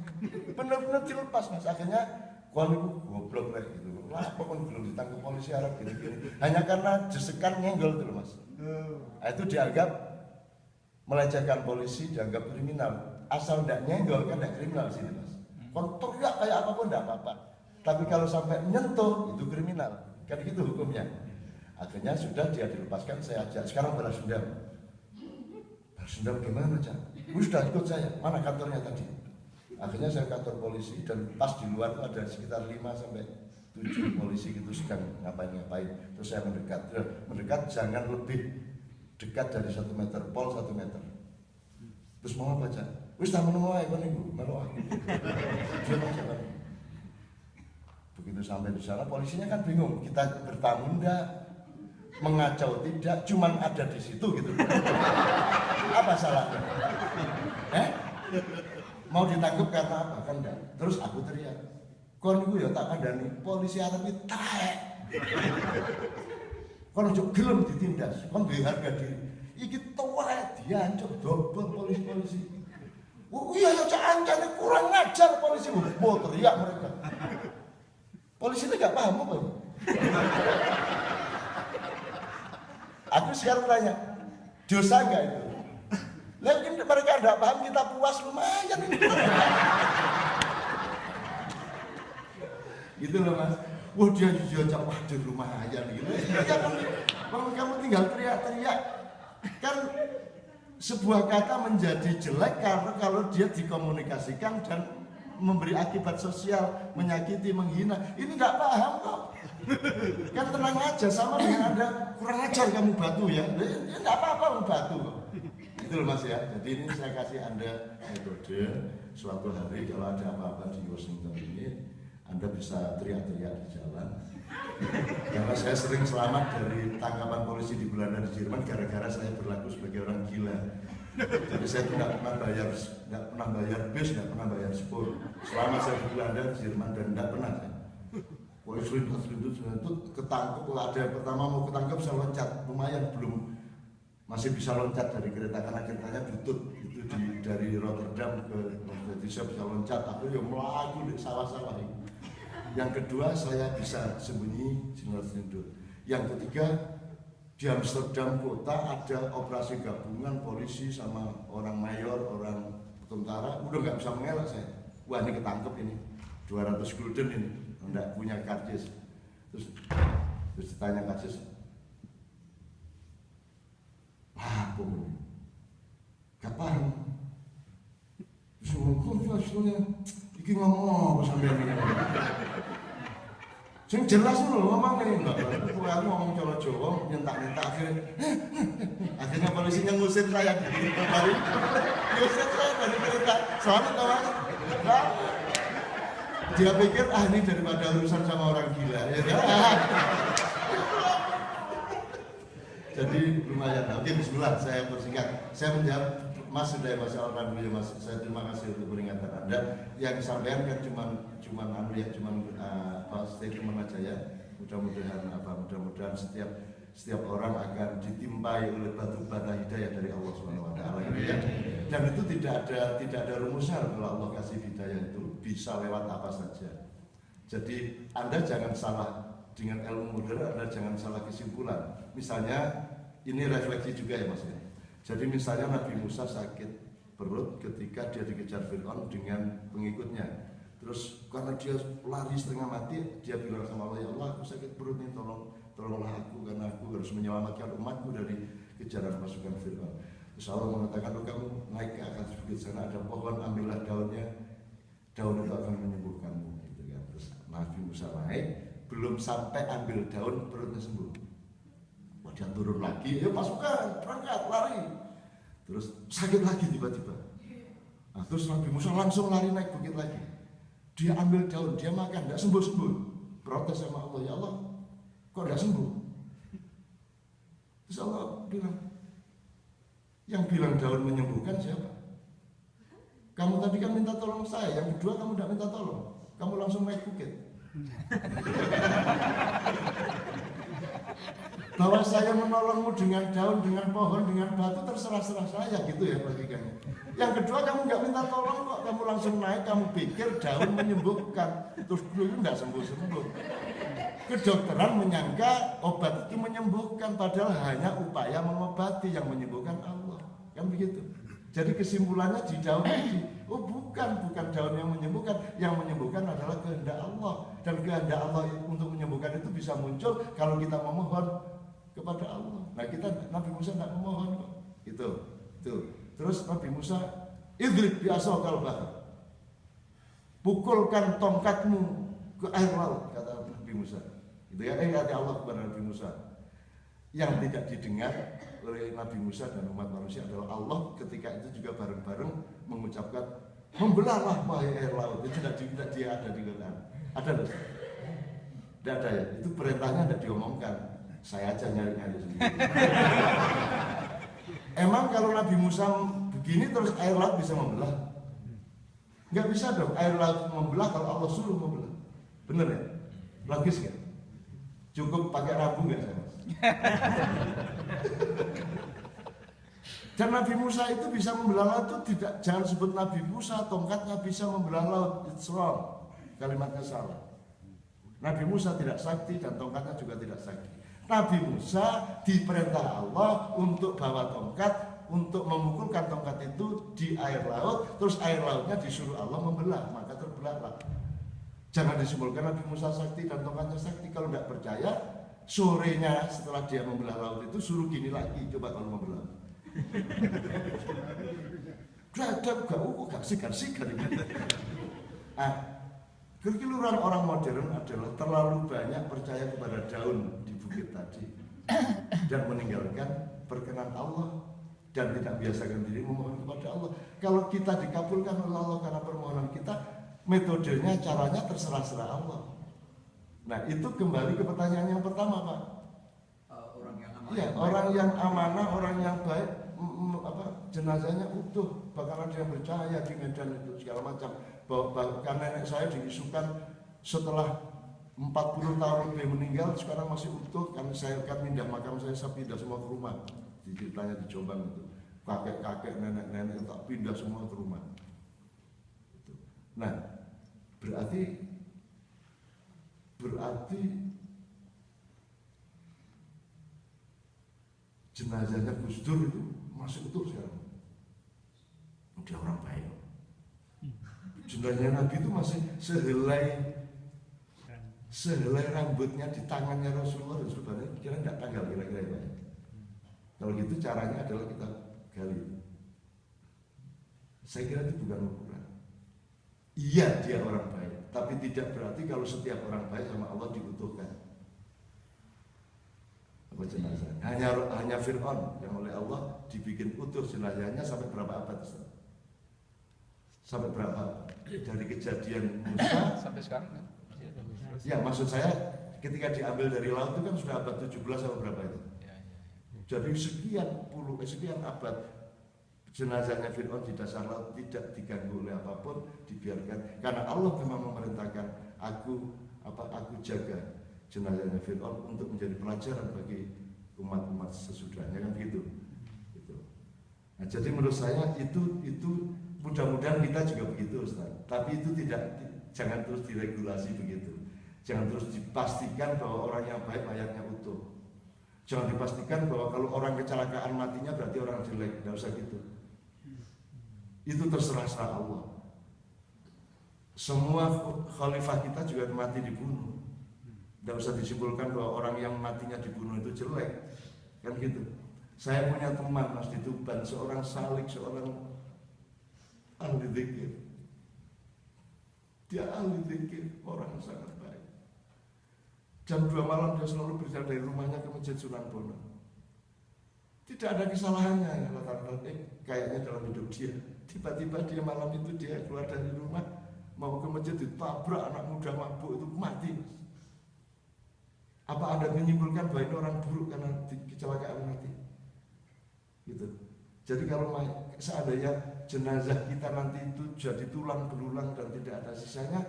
Benar-benar dilepas Mas. Akhirnya kualiku goblok kayak gitu. Apa pun belum ditangkap polisi Arab gini-gini. Hanya karena jesekan nyenggol itu Mas. Nah, itu dianggap melecehkan polisi, dianggap kriminal. Asal tidak nyenggol kan tidak kriminal sini Mas. Kalau teriak kayak apapun tidak apa-apa. Tapi kalau sampai nyentuh itu kriminal. Kan gitu hukumnya. Akhirnya sudah dia dilepaskan, saya ajak. Sekarang balas dendam. Balas dendam gimana Cak? Sudah ikut saya. Mana kantornya tadi? Akhirnya saya kantor polisi dan pas di luar itu ada sekitar 5 sampai 7 polisi gitu sedang ngapain-ngapain. Terus saya mendekat jangan lebih dekat dari 1 meter, pol 1 meter. Terus mau baca, wis tak menemu ae kon niku, melu aku. Begitu sampai di sana polisinya kan bingung, kita bertamu enggak, mengacau tidak, cuman ada di situ gitu. Apa salahnya? Mau ditangkap karena apa? Kan enggak. Terus aku teriak, kon niku ya tak kandhani, polisi Arab iki taek. Kon ojo gelem ditindas, kon duwe harga diri. Iki tuwek diancam dobel polisi-polisi. Oh iya ya ancane kurang ngajar polisi. Mau teriak mereka. Polisi ini gak paham apa ini? Aku sekarang tanya, dosa gak itu? Lakin mereka gak paham, kita puas lumayan ini. Gitu loh mas. Wah dia jujur, waduh lumayan gitu. Ya kamu tinggal teriak-teriak. Kan sebuah kata menjadi jelek karena kalau dia dikomunikasikan dan memberi akibat sosial, menyakiti, menghina. Ini nggak paham kok. Kan tenang aja, sama dengan Anda kurang ajar kamu batu ya. Ini nggak apa-apa kamu batu kok. Itu loh mas ya. Jadi ini saya kasih Anda metode. Suatu hari kalau ada apa-apa di Washington ini, Anda bisa teriak-teriak di jalan. Karena saya sering selamat dari tangkapan polisi di Belanda di Jerman gara-gara saya berlaku sebagai orang gila. Jadi saya tidak pernah bayar bis, tidak pernah bayar spur. Selama saya di Belanda di Jerman dan tidak pernah saya. Polisi itu ketangkep, kalau ada yang pertama mau ketangkep saya loncat, lumayan belum masih bisa loncat dari kereta karena keretanya butut itu dari Rotterdam ke jadi saya bisa loncat. Aku yang melaku di sawah-sawah ini. Yang kedua saya bisa sembunyi sindur. Yang ketiga di Amsterdam kota ada operasi gabungan polisi sama orang mayor, orang tentara, udah nggak bisa mengelak saya. Wah ini ketangkep ini 200 gulden ini, nggak punya karcis. Terus ditanya karcis, wah pun gak paham. Terus ngomong, iki ngomong apa sampai ini? Sing jelas lho ngomong nih, aku ngomong Jawa nyentak-nyentak akhirnya polisinya ngusir saya dari ngusir saya dari kereta. Selamat kawan. Dia pikir ini daripada urusan sama orang gila ya kan? Jadi lumayan. Oke bismillah saya persingkat. Saya menjawab Mas sudah masalah orang dulu Mas. Saya terima kasih untuk peringatan Anda. Yang disampaikan kan cuman statement aja ya. Mudah-mudahan setiap orang akan ditimpai oleh batu bata hidayah dari Allah SWT ya. Dan itu tidak ada rumusnya kalau Allah kasih hidayah itu bisa lewat apa saja. Jadi Anda jangan salah dengan ilmu modern, Anda jangan salah kesimpulan. Misalnya ini refleksi juga ya Mas ya. Jadi misalnya Nabi Musa sakit perut ketika dia dikejar Fir'aun dengan pengikutnya. Terus karena dia lari setengah mati, dia bilang sama Allah, ya Allah aku sakit perut nih, tolonglah aku karena aku harus menyelamatkan umatku dari kejaran pasukan Fir'aun. Terus Allah mengatakan, kamu naik ke atas bukit sana ada pohon, ambillah daunnya, daun itu akan menyembuhkanmu. Gitu kan. Terus Nabi Musa naik, belum sampai ambil daun perutnya sembuh. Dia turun lagi, ya pasukan berangkat lari, terus sakit lagi tiba-tiba. Nah, terus Nabi Musa langsung lari naik bukit lagi. Dia ambil daun, dia makan, tidak sembuh-sembuh. Protes sama Allah, ya Allah, kok tidak sembuh? Terus Allah bilang, yang bilang daun menyembuhkan siapa? Kamu tadi kan minta tolong saya, yang kedua kamu tidak minta tolong, kamu langsung naik bukit. Bahwa saya menolongmu dengan daun, dengan pohon, dengan batu terserah-serah saya gitu ya bagikannya. Yang kedua kamu nggak minta tolong kok, kamu langsung naik, kamu pikir daun menyembuhkan, terus dulu nggak sembuh-sembuh. Kedokteran menyangka obat itu menyembuhkan, padahal hanya upaya mengobati, yang menyembuhkan Allah, kan begitu. Jadi kesimpulannya di daun ini, oh bukan daun yang menyembuhkan adalah kehendak Allah. Dan kehendak Allah untuk menyembuhkan itu bisa muncul kalau kita memohon kepada Allah. Nah Nabi Musa tidak memohon kok. Itu. Terus Nabi Musa, idrib bi asokal bahr. Pukulkan tongkatmu ke air laut, kata Nabi Musa. Itu ya, kata Allah kepada Nabi Musa. yang tidak didengar oleh Nabi Musa dan umat manusia adalah Allah ketika itu juga bareng-bareng mengucapkan membelahlah wahai air laut. Itu tidak dia ada di Quran. Ada loh. Tidak ada ya. Itu perintahnya tidak diomongkan. Saya aja nyari-nyari sendiri. Emang kalau Nabi Musa begini terus air laut bisa membelah? Nggak bisa dong. Air laut membelah kalau Allah suruh membelah. Bener ya? Logis kan? Cukup pakai rambu nggak saya? Dan Nabi Musa itu bisa membelah laut itu tidak, jangan sebut Nabi Musa tongkatnya bisa membelah laut, it's wrong, kalimatnya salah. Nabi Musa tidak sakti dan tongkatnya juga tidak sakti. Nabi Musa diperintah Allah untuk bawa tongkat, untuk memukulkan tongkat itu di air laut, terus air lautnya disuruh Allah membelah, maka terbelahlah. Jangan disimpulkan Nabi Musa sakti dan tongkatnya sakti. Kalau tidak percaya, sorenya setelah dia membelah laut itu suruh gini lagi, coba kalau membelah. Gak sigar-sigar. Kekiluran orang modern adalah terlalu banyak percaya kepada daun di bukit tadi dan meninggalkan perkenan Allah dan tidak biasakan diri memohon kepada Allah. Kalau kita dikabulkan oleh Allah karena permohonan kita, metodenya, caranya terserah-serah Allah. Nah itu kembali ke pertanyaan yang pertama Pak. Orang yang amanah, orang yang baik, jenazahnya utuh. Bahkan ada yang percaya di Medan itu segala macam. Bahkan nenek saya diisukan setelah 40 tahun lebih meninggal, sekarang masih utuh. Karena saya akan pindah makam saya pindah semua ke rumah. Ceritanya di Jombang itu, kakek-kakek, nenek-nenek tak pindah semua ke rumah. Nah, berarti jenazahnya Gus Dur itu masih utuh sekarang. Dia orang baik. Jenazahnya Nabi itu masih sehelai rambutnya di tangannya Rasulullah. Sebenarnya kira nggak tanggal kira-kira ya. Kalau gitu caranya adalah kita gali. Saya kira itu bukan ukuran. Iya dia orang baik, tapi tidak berarti kalau setiap orang baik sama Allah diutuhkan. Apa jenazahnya? Hanya Fir'aun yang oleh Allah dibikin utuh jenazahnya sampai berapa abad? Sampai berapa? Dari kejadian Musa sampai sekarang kan? Ya maksud saya ketika diambil dari laut itu kan sudah abad 17 atau berapa itu? Jadi sekian abad jenazahnya Fir'aun di dasar laut tidak diganggu oleh apapun, dibiarkan karena Allah memang memerintahkan aku jaga jenazahnya Fir'aun untuk menjadi pelajaran bagi umat-umat sesudahnya kan gitu. Nah, jadi menurut saya itu mudah-mudahan kita juga begitu Ustaz. Tapi itu jangan terus diregulasi begitu. Jangan terus dipastikan bahwa orang yang baik mayatnya utuh. Jangan dipastikan bahwa kalau orang kecelakaan matinya berarti orang jelek. Tidak usah gitu. Itu terserah Allah. Semua khalifah kita juga mati dibunuh. Tidak usah disimpulkan bahwa orang yang matinya dibunuh itu jelek. Kan gitu. Saya punya teman Mas di Tuban, seorang salik, seorang ahli dzikir. Dia ahli dzikir, orang yang sangat baik. Jam 2 malam dia selalu berjalan dari rumahnya ke Masjid Sunan Bonang. Tidak ada kesalahannya ya, kayaknya dalam hidup dia. Tiba-tiba dia malam itu dia keluar dari rumah mau ke masjid, ditabrak anak muda mabuk itu mati. Apa Anda menyimpulkan bahwa ini orang buruk karena kecelakaan mati? Gitu. Jadi kalau seandainya jenazah kita nanti itu jadi tulang belulang dan tidak ada sisanya,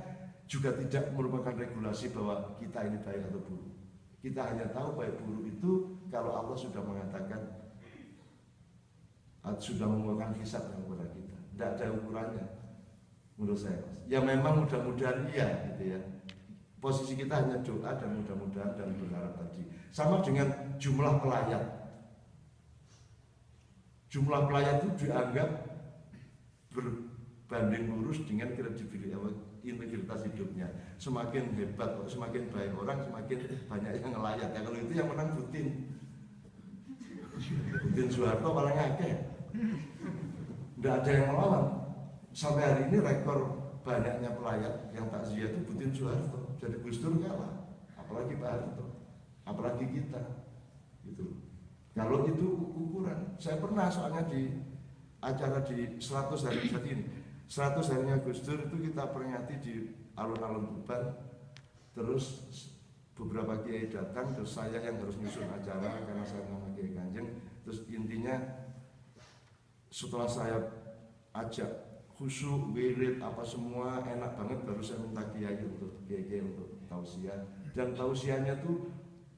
juga tidak merupakan regulasi bahwa kita ini baik atau buruk. Kita hanya tahu baik buruk itu kalau Allah sudah mengatakan, sudah mengumumkan hisab kepada kita. Tidak ada ukurannya menurut saya. Ya memang mudah-mudahan iya gitu ya. Posisi kita hanya doa dan mudah-mudahan dan berharap tadi. Sama dengan jumlah pelayat. Jumlah pelayat itu dianggap berbanding lurus dengan integritas hidupnya. Semakin hebat, semakin baik orang, semakin banyak yang ngelayat. Ya kalau itu yang menang Putin Soeharto paling akeh. Tidak ada yang melawan. Sampai hari ini rekor banyaknya pelayat yang takziah itu Putin Soeharto. Jadi Gus Dur kalah, apalagi Pak Harto, apalagi kita. Gitu. Kalau itu ukuran, saya pernah soalnya di acara di 100 hari jadi ini, 100 harinya Gus Dur itu kita peringati di alun-alun Tuban. Terus beberapa kiai datang, terus saya yang harus nyusun acara karena saya nama Kiai Kanjeng. Terus intinya setelah saya ajak khusyuk, wirid, apa semua enak banget, baru saya minta kiai untuk untuk tausiah. Dan tausiahnya tuh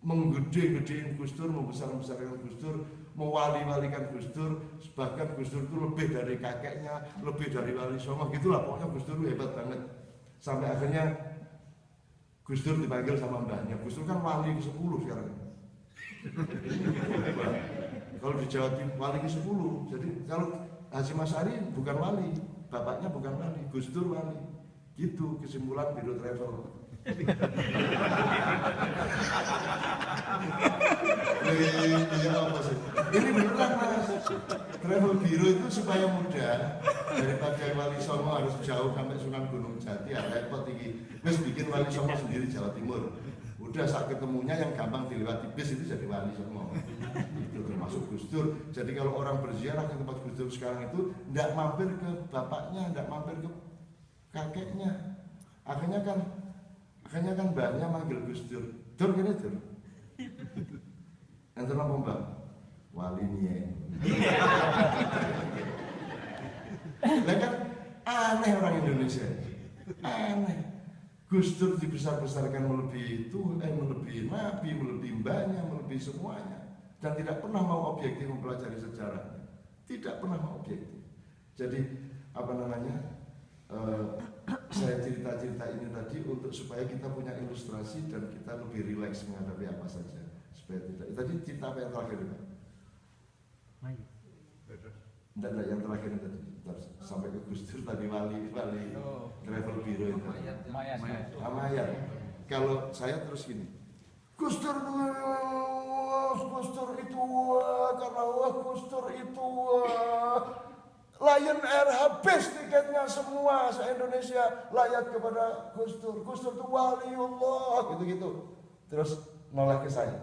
menggede-gedein Gus Dur, membesar-besarkan Gus Dur, mewali-walikan Gus Dur, bahkan Gus Dur itu lebih dari kakeknya, lebih dari Wali Songo, gitulah pokoknya Gus Dur hebat banget. Sampai akhirnya Gus Dur dipanggil sama mbahnya. Gus Dur kan wali ke-10 sekarang. Kalau di Jawa Timur wali ke-10. Jadi kalau Hasyim Asy'ari bukan wali, bapaknya bukan wali, Gus Dur wali. Gitu kesimpulan Biro Travel. Iya apa sih? Ini beneran Mas. Travel Biro itu supaya mudah, daripada Wali Songo harus jauh sampai Sunan Gunung Jati, ya repot iki. Wis bikin Wali Songo sendiri Jawa Timur. Udah saat ketemunya yang gampang dilewati bis itu jadi Wali Songo. Itu termasuk Gus Dur. Jadi kalau orang berziarah ke tempat Gus Dur sekarang itu ndak mampir ke bapaknya, ndak mampir ke kakeknya. Akhirnya kan mbaknya manggil Gus Dur. Dur gini Dur. Enten apa mbak? Wali nih. Lah kan aneh orang Indonesia. Aneh. Gus Dur dibesar-besarkan melebihi Tuhan, melebihi Nabi, melebihi mbahnya, melebihi semuanya. Dan tidak pernah mau objektif mempelajari sejarahnya. Tidak pernah mau objektif. Jadi apa namanya? Saya cerita-cerita ini tadi untuk supaya kita punya ilustrasi dan kita lebih rileks menghadapi apa saja. Supaya tidak. Tadi cerita apa yang terakhir itu? Tidak yang terakhir tadi. Sampai ke Gus Dur tadi wali travel biro itu. Amayat. Kalau saya terus gini. Gus Dur itu karena Gus Dur itu Lion Air habis tiketnya semua se-Indonesia layak kepada Gus Dur. Gus Dur itu waliullah gitu-gitu. Terus nolak ke saya.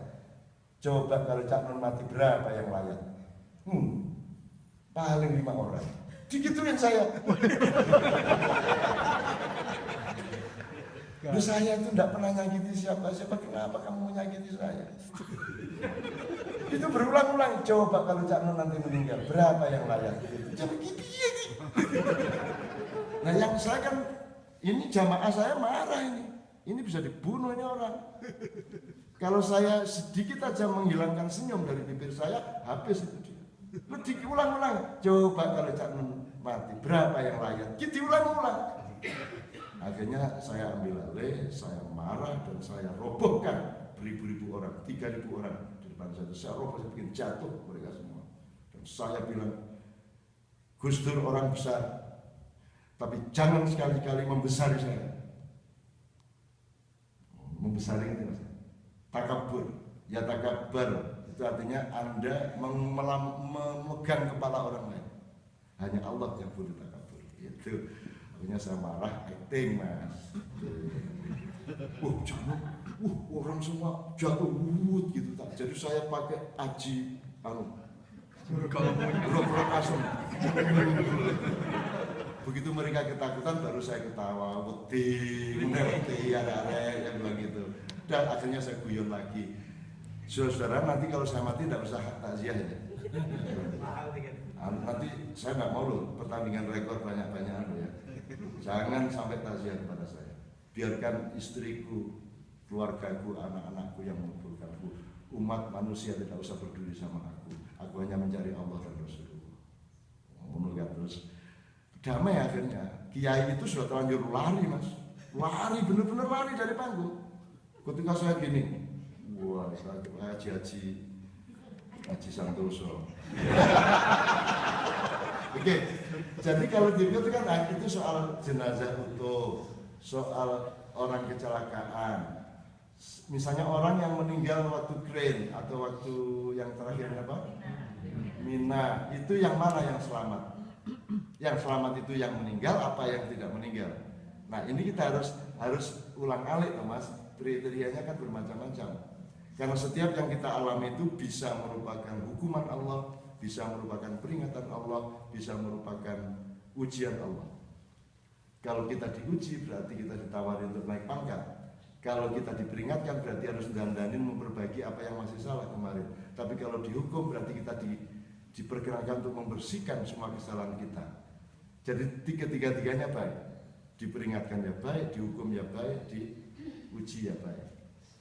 Coba kalau Cak Nun mati berapa yang layak? Paling 5 orang. Digituin saya. Loh, saya itu tidak pernah nyakiti siapa-siapa. Kenapa kamu menyakiti saya? Itu berulang-ulang. Coba kalau Cak Nun nanti meninggal, berapa yang layak? Jadi gitu. Nah yang saya kan, ini jamaah saya marah ini. Ini bisa dibunuh ini orang. Kalau saya sedikit aja menghilangkan senyum dari bibir saya, habis itu dia. Lu diulang-ulang. Coba kalau Cak Nun mati, berapa yang layak? Gitu ulang-ulang. Akhirnya saya ambil alih, saya marah dan saya robohkan beribu-ribu orang, 3.000 orang di depan saya. Saya roboh, saya bikin jatuh mereka semua. Dan saya bilang, Gus Dur orang besar, tapi jangan sekali-kali membesari saya. Membesari itu mas. Takabur, ya takabur itu artinya Anda memegang kepala orang lain. Hanya Allah yang boleh takabur. Itu. Akhirnya saya marah, acting mas. Jangan, orang semua jatuh gitu tak. Jadi saya pakai aji, rok asem. Begitu mereka ketakutan, baru saya ketawa, wedi, ada yang bilang gitu. Dan akhirnya saya guyon lagi. Saudara, nanti kalau saya mati tidak usah takziah ya. Nanti saya nggak mau loh pertandingan rekor banyak-banyakan ya. Jangan sampai takziah kepada saya. Biarkan istriku, keluargaku, anak-anakku yang mengumpulkanku. Umat manusia tidak usah peduli sama aku. Aku hanya mencari Allah dan Rasulullah. Menurut terus damai akhirnya. Kiai itu sudah terlanjur lari mas. Lari, bener-bener lari dari panggung. Ketika saya gini, wah saya Haji Santoso. Oke, jadi kalau itu kan itu soal jenazah utuh, soal orang kecelakaan. Misalnya orang yang meninggal waktu crane atau waktu yang terakhir apa? Mina, itu yang mana yang selamat? Yang selamat itu yang meninggal apa yang tidak meninggal? Nah ini kita harus ulang alik Mas. Kriterianya kan bermacam-macam. Karena setiap yang kita alami itu bisa merupakan hukuman Allah, bisa merupakan peringatan Allah, bisa merupakan ujian Allah. Kalau kita diuji berarti kita ditawari untuk naik pangkat. Kalau kita diperingatkan berarti harus dandanin memperbaiki apa yang masih salah kemarin. Tapi kalau dihukum berarti kita diperkenankan untuk membersihkan semua kesalahan kita. Jadi tiga-tiganya baik. Diperingatkan ya baik, dihukum ya baik, diuji ya baik.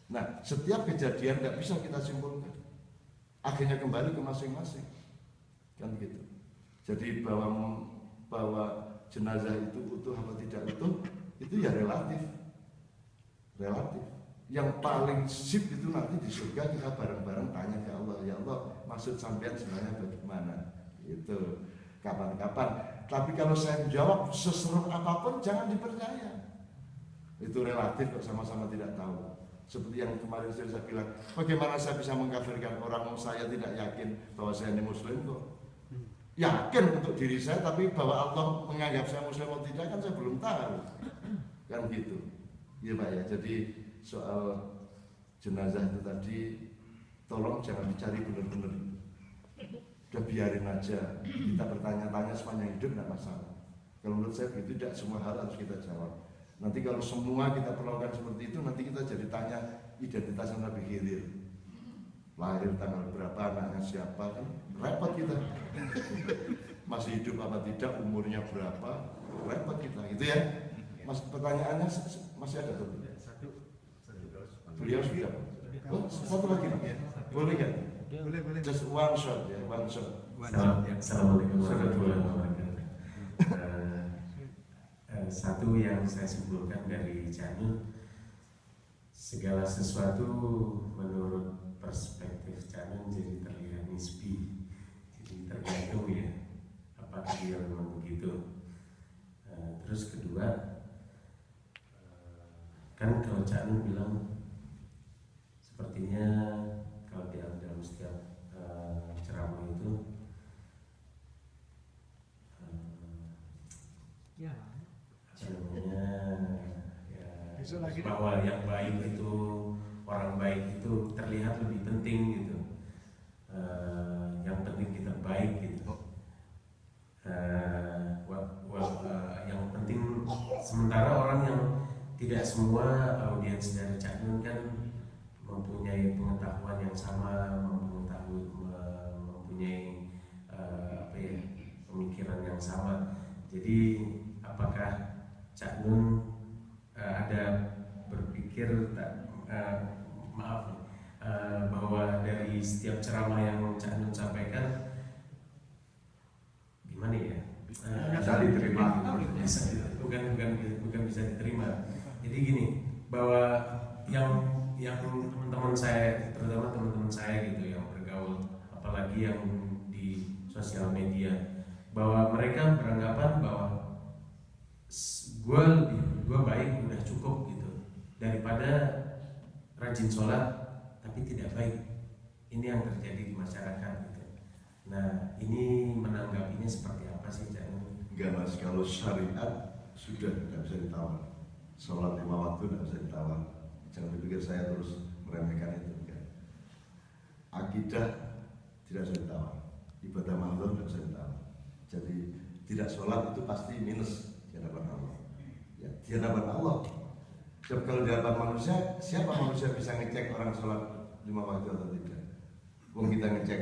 Nah, setiap kejadian tidak bisa kita simpulkan. Akhirnya kembali ke masing-masing. Kan gitu. Jadi bahwa jenazah itu utuh atau tidak utuh itu ya relatif. Yang paling sip itu nanti di surga kita bareng-bareng tanya ke Allah, ya Allah, maksud sampean sebenarnya bagaimana? Itu kapan-kapan. Tapi kalau saya jawab seseru apapun jangan dipercaya. Itu relatif kok, sama-sama tidak tahu. Seperti yang kemarin saya bilang, bagaimana saya bisa mengkafirkan orang saya tidak yakin bahwa saya ini muslim kok. Yakin untuk diri saya, tapi bahwa Allah menganggap saya muslim atau tidak kan saya belum tahu. Kan gitu. Iya Pak ya, jadi soal jenazah itu tadi tolong jangan dicari benar-benar. Udah biarin aja, kita bertanya-tanya sepanjang hidup tidak masalah. Kalau menurut saya begitu, tidak semua hal harus kita jawab. Nanti kalau semua kita perlakukan seperti itu, nanti kita jadi tanya identitas Nabi Khidir. Lahir tanggal berapa, anaknya siapa, kan repot kita. Masih hidup apa tidak, umurnya berapa, repot kita, gitu ya. Mas, pertanyaannya masih ada tuh? Beliau sudah. Oh, satu lagi, boleh kan? Boleh. Just one shot ya, one shot. Assalamualaikum warahmatullahi wabarakatuh. Satu yang saya simpulkan dari Canun, segala sesuatu menurut perspektif Canun jadi terlihat nisbi, jadi tergantung ya apakah dia memang begitu. Terus kedua, kan kalau Canun bilang sepertinya kalau dalam setiap ceramah itu bahwa yang baik itu, orang baik itu terlihat lebih penting gitu. Yang penting kita baik gitu. Yang penting, sementara orang yang tidak semua audiens dari Cak Nun kan mempunyai pengetahuan yang sama, mempunyai pemikiran yang sama. Jadi apakah Cak Nun ada berpikir bahwa dari setiap ceramah yang Cak Nun sampaikan gimana ya? Bisa diterima. Bukan bisa diterima. Jadi gini, bahwa yang teman-teman saya, terutama teman-teman saya gitu yang bergaul, apalagi yang di sosial media, bahwa mereka beranggapan bahwa gue baik udah cukup gitu, daripada rajin sholat tapi tidak baik. Ini yang terjadi di masyarakat gitu. Nah, ini menanggapinya seperti apa sih, Cak? Enggak Mas, kalau syariat sudah tidak bisa ditawar. Sholat 5 waktu tidak bisa ditawar. Jangan dipikir saya terus meremehkan itu. Enggak. Akidah tidak bisa ditawar. Ibadah makhluk tidak bisa ditawar. Jadi tidak sholat itu pasti minus di hadapan Allah. Ya, di hadapan Allah. Jadi kalau di hadapan manusia, siapa manusia bisa ngecek orang sholat 5 waktu atau tidak? Wong kita ngecek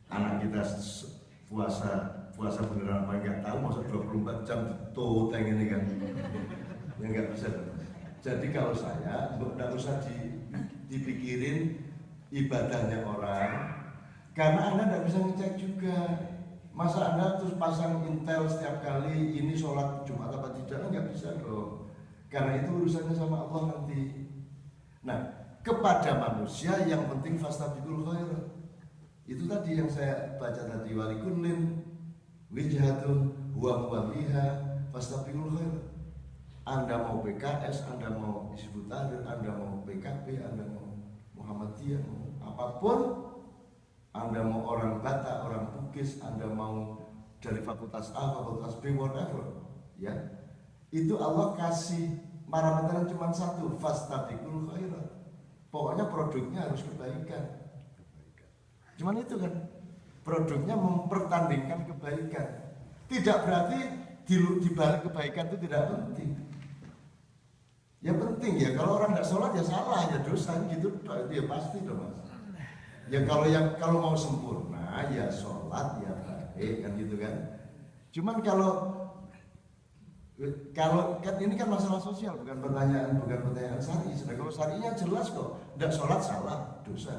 anak kita puasa beneran apa nggak tahu, masa 24 jam tuh ini kan, ya nggak bisa. Jadi kalau saya nggak usah dipikirin ibadahnya orang, karena Anda nggak bisa ngecek juga. Masa Anda terus pasang intel setiap kali ini sholat Jumat apa tidak, nggak bisa loh. Karena itu urusannya sama Allah nanti. Nah, kepada manusia yang penting fastabiqul khairat. Itu tadi yang saya baca tadi, walikullin wijhatun huwa muwalliha fastabiqul khairat. Anda mau PKS, Anda mau Hizbut Tahrir, Anda mau PKB, Anda mau Muhammadiyah, mau apapun, Anda mau orang Batak, orang Bugis, Anda mau dari fakultas A, fakultas B, whatever, ya. Itu Allah kasih parameternya cuma satu, fastabiqul khairat. pokoknya produknya harus kebaikan. Cuman itu kan produknya mempertandingkan kebaikan. Tidak berarti di balik kebaikan itu tidak penting. Ya penting ya, kalau orang tidak sholat ya salah, ya dosa gitu, itu ya pasti dong mas. Ya kalau mau sempurna ya sholat ya baik kan gitu kan. Cuman kalau kan ini kan masalah sosial, bukan pertanyaan syar'i. Kalau syar'inya jelas kok, tidak sholat salah, dosa.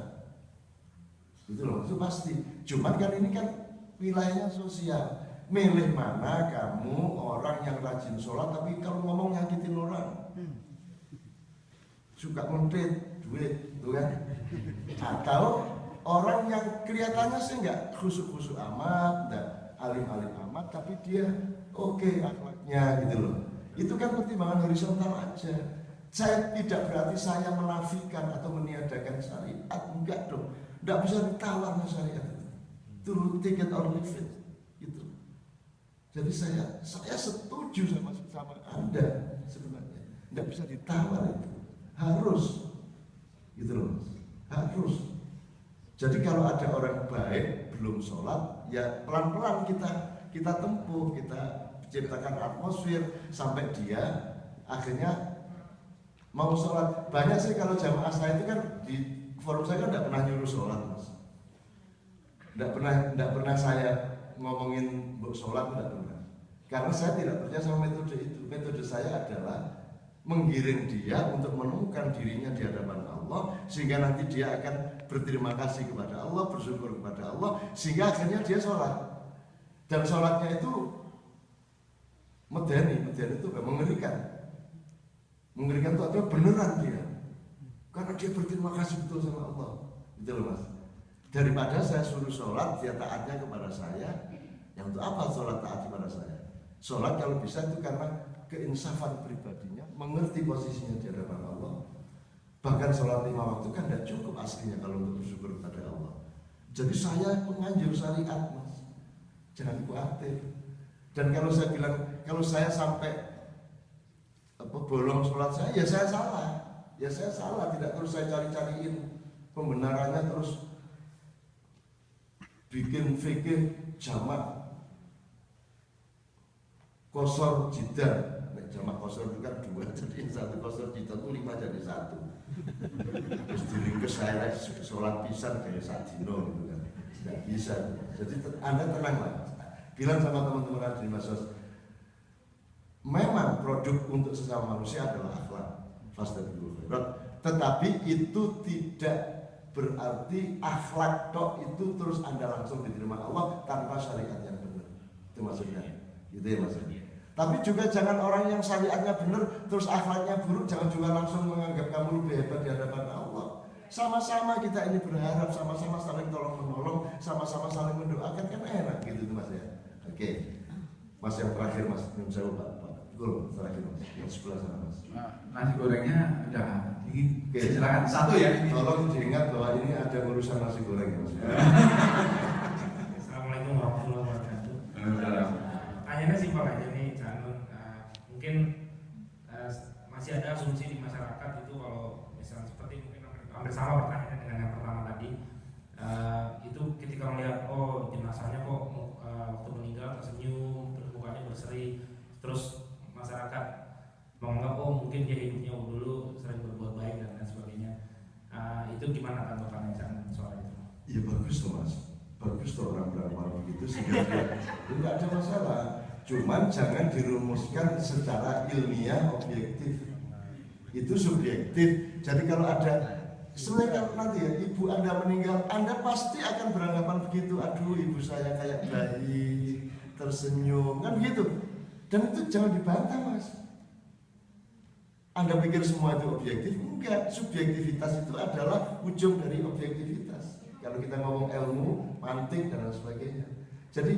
Gitu loh, itu pasti. Cuman kan ini kan wilayahnya sosial. Milih mana kamu orang yang rajin sholat tapi kalau ngomong nyakitin orang, suka nguntit duit, tuh kan? Atau orang yang kelihatannya sih nggak khusuk-khusuk amat, nggak alim-alim amat, tapi dia oke akhlaknya gitu loh. Itu kan pertimbangan horizontal aja. Saya tidak berarti saya menafikan atau meniadakan syariat, enggak dong. Nggak bisa ditawar syariat itu take it or leave it gitu. Jadi saya setuju sama Anda sebenarnya. Nggak bisa ditawar itu. Harus gitu loh, harus. Jadi kalau ada orang baik belum sholat, ya pelan-pelan kita tempuh, kita ciptakan atmosfer sampai dia akhirnya mau sholat. Banyak sih kalau jamaah saya itu kan di forum saya kan tidak pernah nyuruh sholat mas, tidak pernah saya ngomongin untuk sholat, tidak pernah. Karena saya tidak percaya sama metode itu. Metode saya adalah menggiring dia untuk menemukan dirinya di hadapan Allah, sehingga nanti dia akan berterima kasih kepada Allah, bersyukur kepada Allah, sehingga akhirnya dia sholat. Dan sholatnya itu medeni itu mengerikan. Mengerikan itu artinya beneran dia, karena dia berterima kasih betul sama Allah, gitu loh mas. Daripada saya suruh sholat, dia taatnya kepada saya. Yang untuk apa sholat taat kepada saya? Sholat kalau bisa itu karena keinsafan pribadinya, mengerti posisinya di hadapan Allah. Bahkan sholat 5 waktu kan tidak cukup aslinya kalau untuk bersyukur kepada Allah. Jadi saya penganjur syariat mas, jangan khawatir. Dan kalau saya bilang, kalau saya sampai bolong sholat saya, ya saya salah. Ya saya salah, tidak terus saya cari-cariin pembenarannya, terus bikin fikih jamak kosor jidar. Jamak kosor itu kan 2, jadi 1 kosor jidar itu 5 jadi 1. Terus diringkes saya sholat pisan kayak sadino gitu kan, nggak bisa. Jadi Anda tenanglah, bilang sama teman-teman di Masos, memang produk untuk sesama manusia adalah akhlak, tetapi itu tidak berarti akhlak tok itu terus Anda langsung diterima Allah tanpa syariat yang benar. Itu maksudnya, gitu ya maksudnya. Tapi juga jangan orang yang syariatnya benar terus akhlaknya buruk, jangan juga langsung menganggap kamu lebih hebat di hadapan Allah. Sama-sama kita ini berharap, sama-sama saling tolong menolong, sama-sama saling mendoakan, kan enak gitu mas ya. Oke, mas yang terakhir mas, yang saya lupa. Gol terakhir mas, yang sebelah sana mas. Nasi gorengnya udah ini. Oke, silakan satu ya. Tolong diingat bahwa ini ada urusan nasi goreng ya mas. Assalamualaikum warahmatullahi wabarakatuh. Pertanyaannya simpel aja nih, Janun. Mungkin masih ada asumsi di masyarakat itu kalau misalnya seperti mungkin hampir sama pertanyaannya dengan yang pertama tadi. Itu ketika melihat jenazahnya kok waktu meninggal tersenyum, terus mukanya berseri, terus masyarakat menganggap mungkin dia hidupnya dulu sering berbuat baik dan lain sebagainya. Itu gimana tanggapannya Janun soal itu? Iya bagus tuh mas, bagus tuh orang beramal begitu sehingga tidak ada masalah. Cuman jangan dirumuskan secara ilmiah objektif, itu subjektif. Jadi kalau ada sebenarnya nanti ya ibu Anda meninggal, Anda pasti akan beranggapan begitu. Aduh ibu saya kayak bayi, tersenyum, kan begitu. Dan itu jangan dibantah mas. Anda pikir semua itu objektif? Enggak, subjektivitas itu adalah ujung dari objektivitas. Kalau kita ngomong ilmu, mantik dan lain sebagainya. Jadi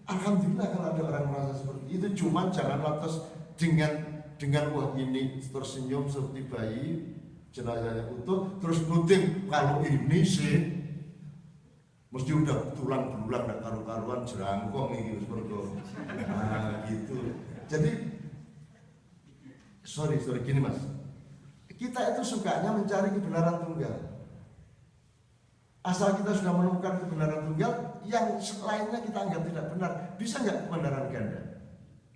alhamdulillah kalau ada orang merasa seperti itu. Cuma jangan lantas dengan wah ini tersenyum seperti bayi, jenazahnya utuh, terus nuding kalau ini sih mesti udah tulang belulang dan karu-karuan jerangkong ini seperti gitu. Jadi sorry gini mas, Kita itu sukanya mencari kebenaran tunggal. Asal kita sudah menemukan kebenaran tunggal, yang lainnya kita anggap tidak benar. Bisa nggak kebenaran ganda?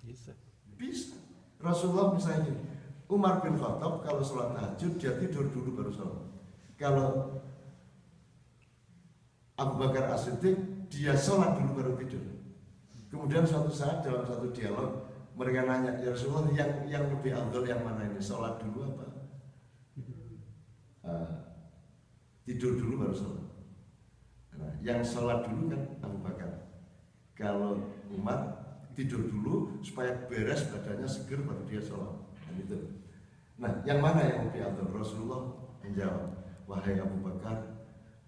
Bisa. Bisa. Rasulullah misalnya gini, Umar bin Khattab kalau sholat tahajud dia tidur dulu baru sholat. Kalau Abu Bakar As-Siddiq dia sholat dulu baru tidur. Kemudian suatu saat dalam satu dialog mereka nanya, ya Rasulullah yang lebih afdal yang mana ini? Sholat dulu apa? Tidur dulu baru sholat. Nah, yang sholat dulu kan Abu Bakar. Kalau Umar tidur dulu supaya beres badannya seger baru dia sholat. Nah, yang mana yang lebih afdal? Rasulullah menjawab, wahai Abu Bakar,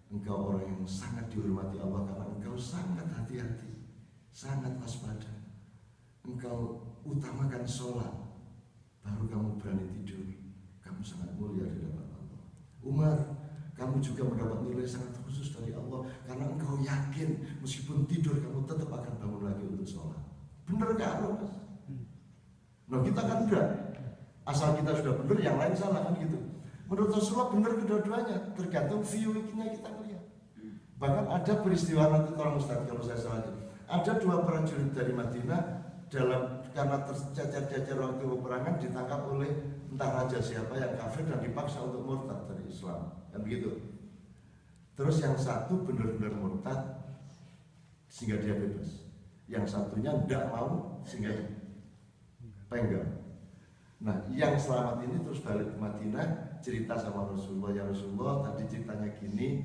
engkau orang yang sangat dihormati Allah karena engkau sangat hati-hati, sangat waspada. Engkau utamakan sholat, baru kamu berani tidur. Kamu sangat mulia di hadapan Allah. Umar, kamu juga mendapat nilai sangat khusus dari Allah karena engkau yakin meskipun tidur kamu tetap akan bangun lagi untuk sholat. Benar gak Mas? Nah kita kan enggak. Asal kita sudah benar, yang lain salah kan gitu. Menurut Rasulullah benar kedua-duanya, tergantung view-nya kita melihat. Bahkan ada peristiwa nanti tolong Ustaz kalau saya salah. Ada 2 prajurit dari Madinah karena tercecer-cecer waktu peperangan ditangkap oleh entah raja siapa yang kafir dan dipaksa untuk murtad dari Islam. Kan begitu. Terus yang satu benar-benar murtad sehingga dia bebas. Yang satunya tidak mau sehingga penggal. Nah, yang selamat ini terus balik ke Madinah, cerita sama Rasulullah, ya Rasulullah, tadi ceritanya gini,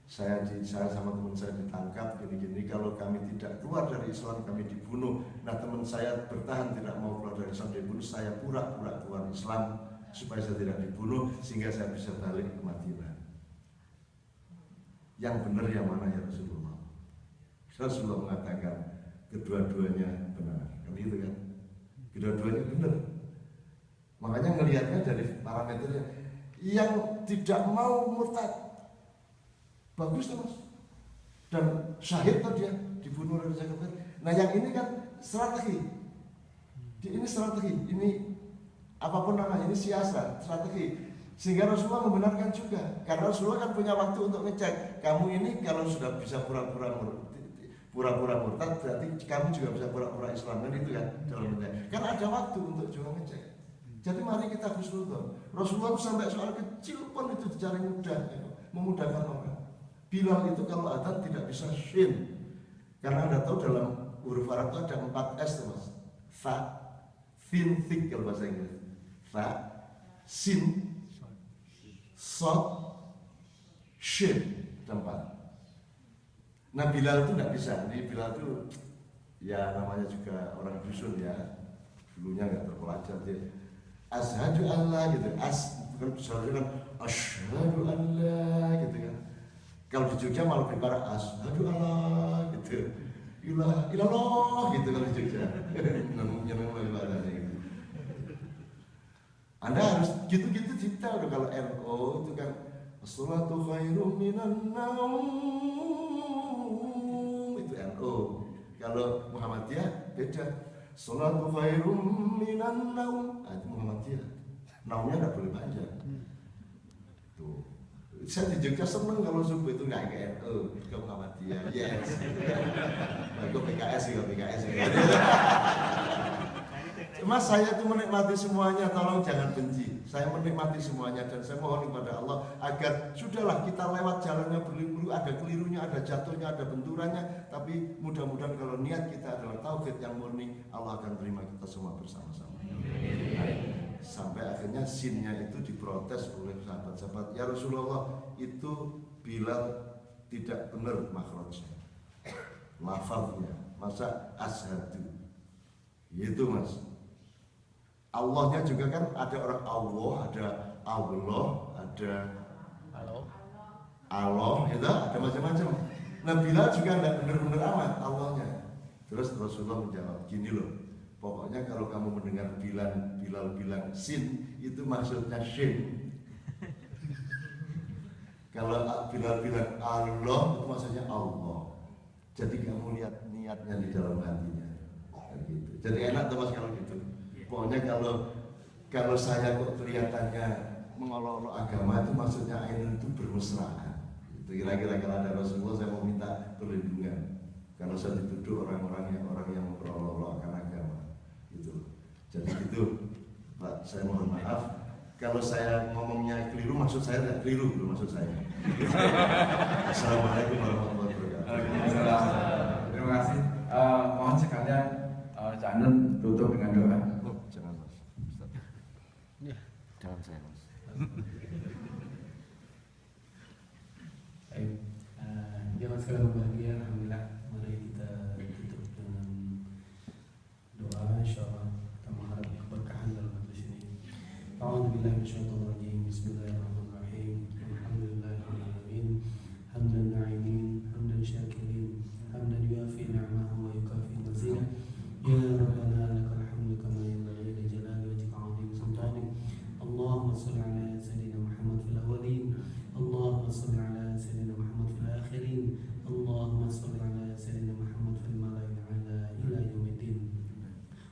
saya sama teman saya ditangkap gini-gini, kalau kami tidak keluar dari Islam kami dibunuh. Nah, teman saya bertahan tidak mau keluar dari Islam dibunuh, saya pura-pura keluar Islam supaya saya tidak dibunuh sehingga saya bisa balik ke Madinah. Yang benar yang mana ya Rasulullah? Rasulullah mengatakan kedua-duanya benar, kan gitu kan? Kedua-duanya benar. Makanya ngelihatnya dari parameternya, yang tidak mau murtad bagus Mas, dan syahid tuh dia dibunuh oleh Raja Kafir. Nah yang ini kan strategi, ini strategi, ini apapun namanya, ini siasat, strategi. Sehingga Rasulullah membenarkan juga, karena Rasulullah kan punya waktu untuk ngecek, kamu ini kalau sudah bisa pura-pura murtad, berarti kamu juga bisa pura-pura Islam, kan itu kan dalam ngecek. Kan ada waktu untuk juga ngecek. Jadi mari kita husnudzon. Rasulullah sampai soal kecil pun itu dicari mudah, ya, memudahkan orang. Bilal itu kalau adzan tidak bisa shin, karena Anda tahu dalam huruf Arab itu ada 4 S Mas. Fa, thin, thick kalau bahasa Inggris. Fa, sin, sod, shin, ada 4. Nah Bilal itu tidak bisa. Ini Bilal itu ya namanya juga orang dusun ya, dulunya nggak terpelajar dia. Asyhadu alla gitu, bukan kan asyhadu alla gitu kan. Kalau di Jogja malah lebih parah, asyhadu alla gitu, ilallah gitu kalau di Jogja. Namanya lebih parah gitu. Anda harus gitu-gitu cipta udah. Kalau NO itu kan as-salatu khairum minan naum, itu NO. Kalau Muhammadiyah beda. Salatu khairum minan naum, itu Muhammadiyah. Naumnya tidak boleh panjang. Tuh. Saya di Jogja seneng kalau subuh itu nggak kayak ke Muhammadiyah. Yes. Nah, gue PKS juga PKS. Mas saya itu menikmati semuanya, tolong jangan benci. Saya menikmati semuanya dan saya mohon kepada Allah agar sudahlah kita lewat jalannya berlilu-lilu, ada kelirunya, ada jatuhnya, ada benturannya, tapi mudah-mudahan kalau niat kita adalah tauhid yang murni, Allah akan terima kita semua bersama-sama. Sampai akhirnya sinnya itu diprotes oleh sahabat-sahabat, ya Rasulullah itu Bilal tidak benar makhrajnya, lafaznya, masa asyhadu itu Mas. Allahnya juga kan ada orang Allah, ada Allah, itu ada macam-macam. Nah Bilal juga tidak benar-benar amat Allahnya. Terus Rasulullah menjawab, gini loh, pokoknya kalau kamu mendengar Bilal bilang sin, itu maksudnya shin. Kalau Bilal bilang Allah, itu maksudnya Allah. Jadi kamu lihat niatnya di dalam hatinya. Gitu. Jadi enak tuh Mas kalau gitu. Pokoknya kalau saya kok kelihatannya mengolok-olok agama itu maksudnya ainun itu bermesraan. Itu kira-kira kalau ada Rasulullah saya mau minta perlindungan karena saya dituduh orang yang memperolok-olokkan agama. Gitu. Jadi itu Pak, saya mohon maaf kalau saya ngomongnya keliru, maksud saya tidak keliru, itu maksud saya. Assalamualaikum warahmatullahi wabarakatuh. Terima kasih. Mohon sekalian Cak Ainun tutup dengan doa. Oh, jangan Mas. Ustaz. Jangan saya Mas. Baik, jamaah sekalian berbahagia, alhamdulillah. Mari kita tutup dengan doa. Insyaallah kita mengharap keberkahan dalam majelis ini. A'udzubillahi minasyaitonir rajim. Bismillahirrahmanirrahim. Alhamdulillahirabbil alamin. Hamdan na'imin, hamdan syakirin, hamdan yuafi ni'amahu wa yukafi mazidah. Ya Rabbana lakal hamdu kama yanbaghi li jalali wajhika 'azimi sultanik. Allahumma shalli ala sayyidina Muhammad fil awwalin. Allahumma shalli ala sayyidina Muhammad fil akhirin. Allahumma shalli ala sayyidina Muhammad fil mala'il a'la ila yaumiddin.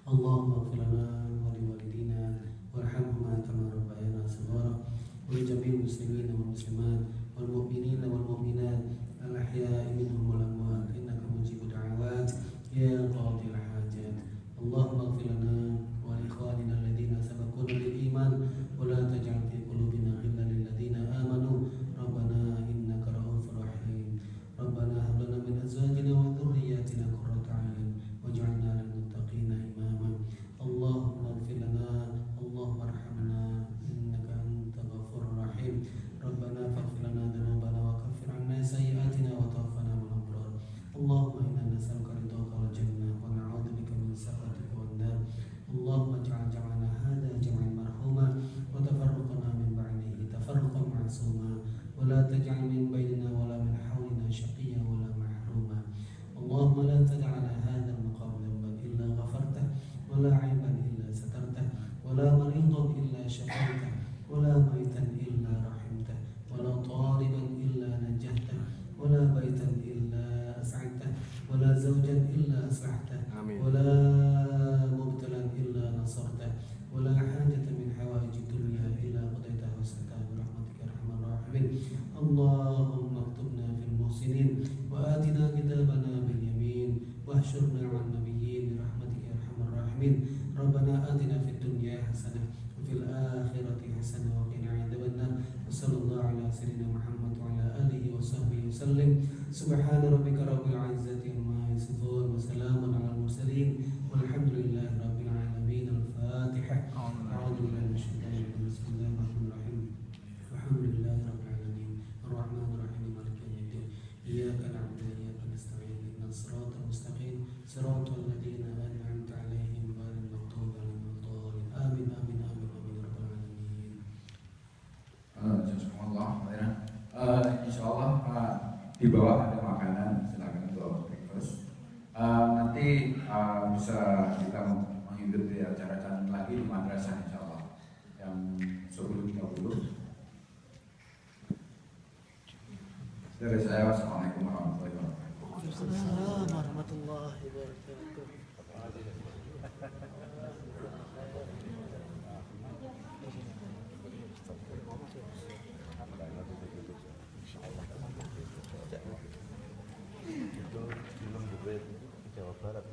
Allahumma ighfir lana wa liwalidina warhamhuma kama rabbayana shighara wa li jami'il muslimina wal muslimat wal mu'minina wal mu'minat al ahya'i minhum wal amwat innaka mujibud da'awat ya qadil hajat. Allahumma ighfir lana wa li ikhwanina alladhina sabaquna bil iman wa la taj'al fi qulubina ghillan lil ladzina amanu rabbana innaka ra'ufur rahim. Rabbana hab lana min azwajina wa dhurriyyatina qurrata a'yun waj'alna lil muttaqina imama. Allahumma ighfir lana, Allahumma arhamna innaka antal ghafurur rahim. Rabbana faghfir lana dhunubana wa kaffir 'anna sayyi'atina wa tawaffana ma'al abrar. Allahumma inna nas'aluka ridhaka wal jannah wa na'udzu bika min sakhatika wan nar. Allahumma ij'al jam'ana hadha jam'an marhuma wa tafarruqana min ba'dihi tafarruqan ma'suma wa la taj'al min bainina wa la min hawlina shaqiyyan wa la mahruma. Allahumma la tad'a lana hadha al-maqam dhanban illa ghafartah wa la 'ayban illa satartah wa la maridan illa shafaitah wa la maitan illa rahimtah wa la taliban illa najjahtah wa la baitan illa as'adtah wa la zawjan illa aslahtah wa la mubtalan illa nasartah wa la hajatan min hawaiji dunya illa qadaitaha wa sataha bi rahmatika ya arhamar rahimin. Allahumma aktubna fil muhsinin wa atina kitabana bil yamin wa ahsyurna 'an nabiyyin bi rahmatika ya arhamar rahimin. Rabbana atina fid dunya hasanah wa fil akhirati hasanah wa qina adzabannar. Wa sallallahu ala sayyidina Muhammad wa ala alihi wa sahbihi wasallam. Subhana rabbika rabbil izzati amma yasifun wa salamun alal mursalin walhamdulillahi rabbil alamin. Al-Fatihah. A'udzu billahi minasyaitonir rajim. Bismillahirrahmanirrahim. Alhamdulillahi rabbil alamin. Ar-Rahmanir Rahim. Maliki yaumiddin. Iyyaka na'budu wa iyyaka nasta'in. Ihdinas siratal mustaqim. Siratal ladzina an'amta 'alaihim ghairil maghdubi 'alaihim waladdallin. Amin amin amin amin ya rabbal alamin. Jazakumullah khairan. Insyaallah di bawah ada makanan, silakan untuk breakfast. Nanti bisa kita mengikuti acara-acara lagi di madrasah insyaallah yang 10.30. Dari saya, wassalamualaikum warahmatullahi wabarakatuh. Waalaikumsalam warahmatullahi wabarakatuh. Itu film Jawa Barat.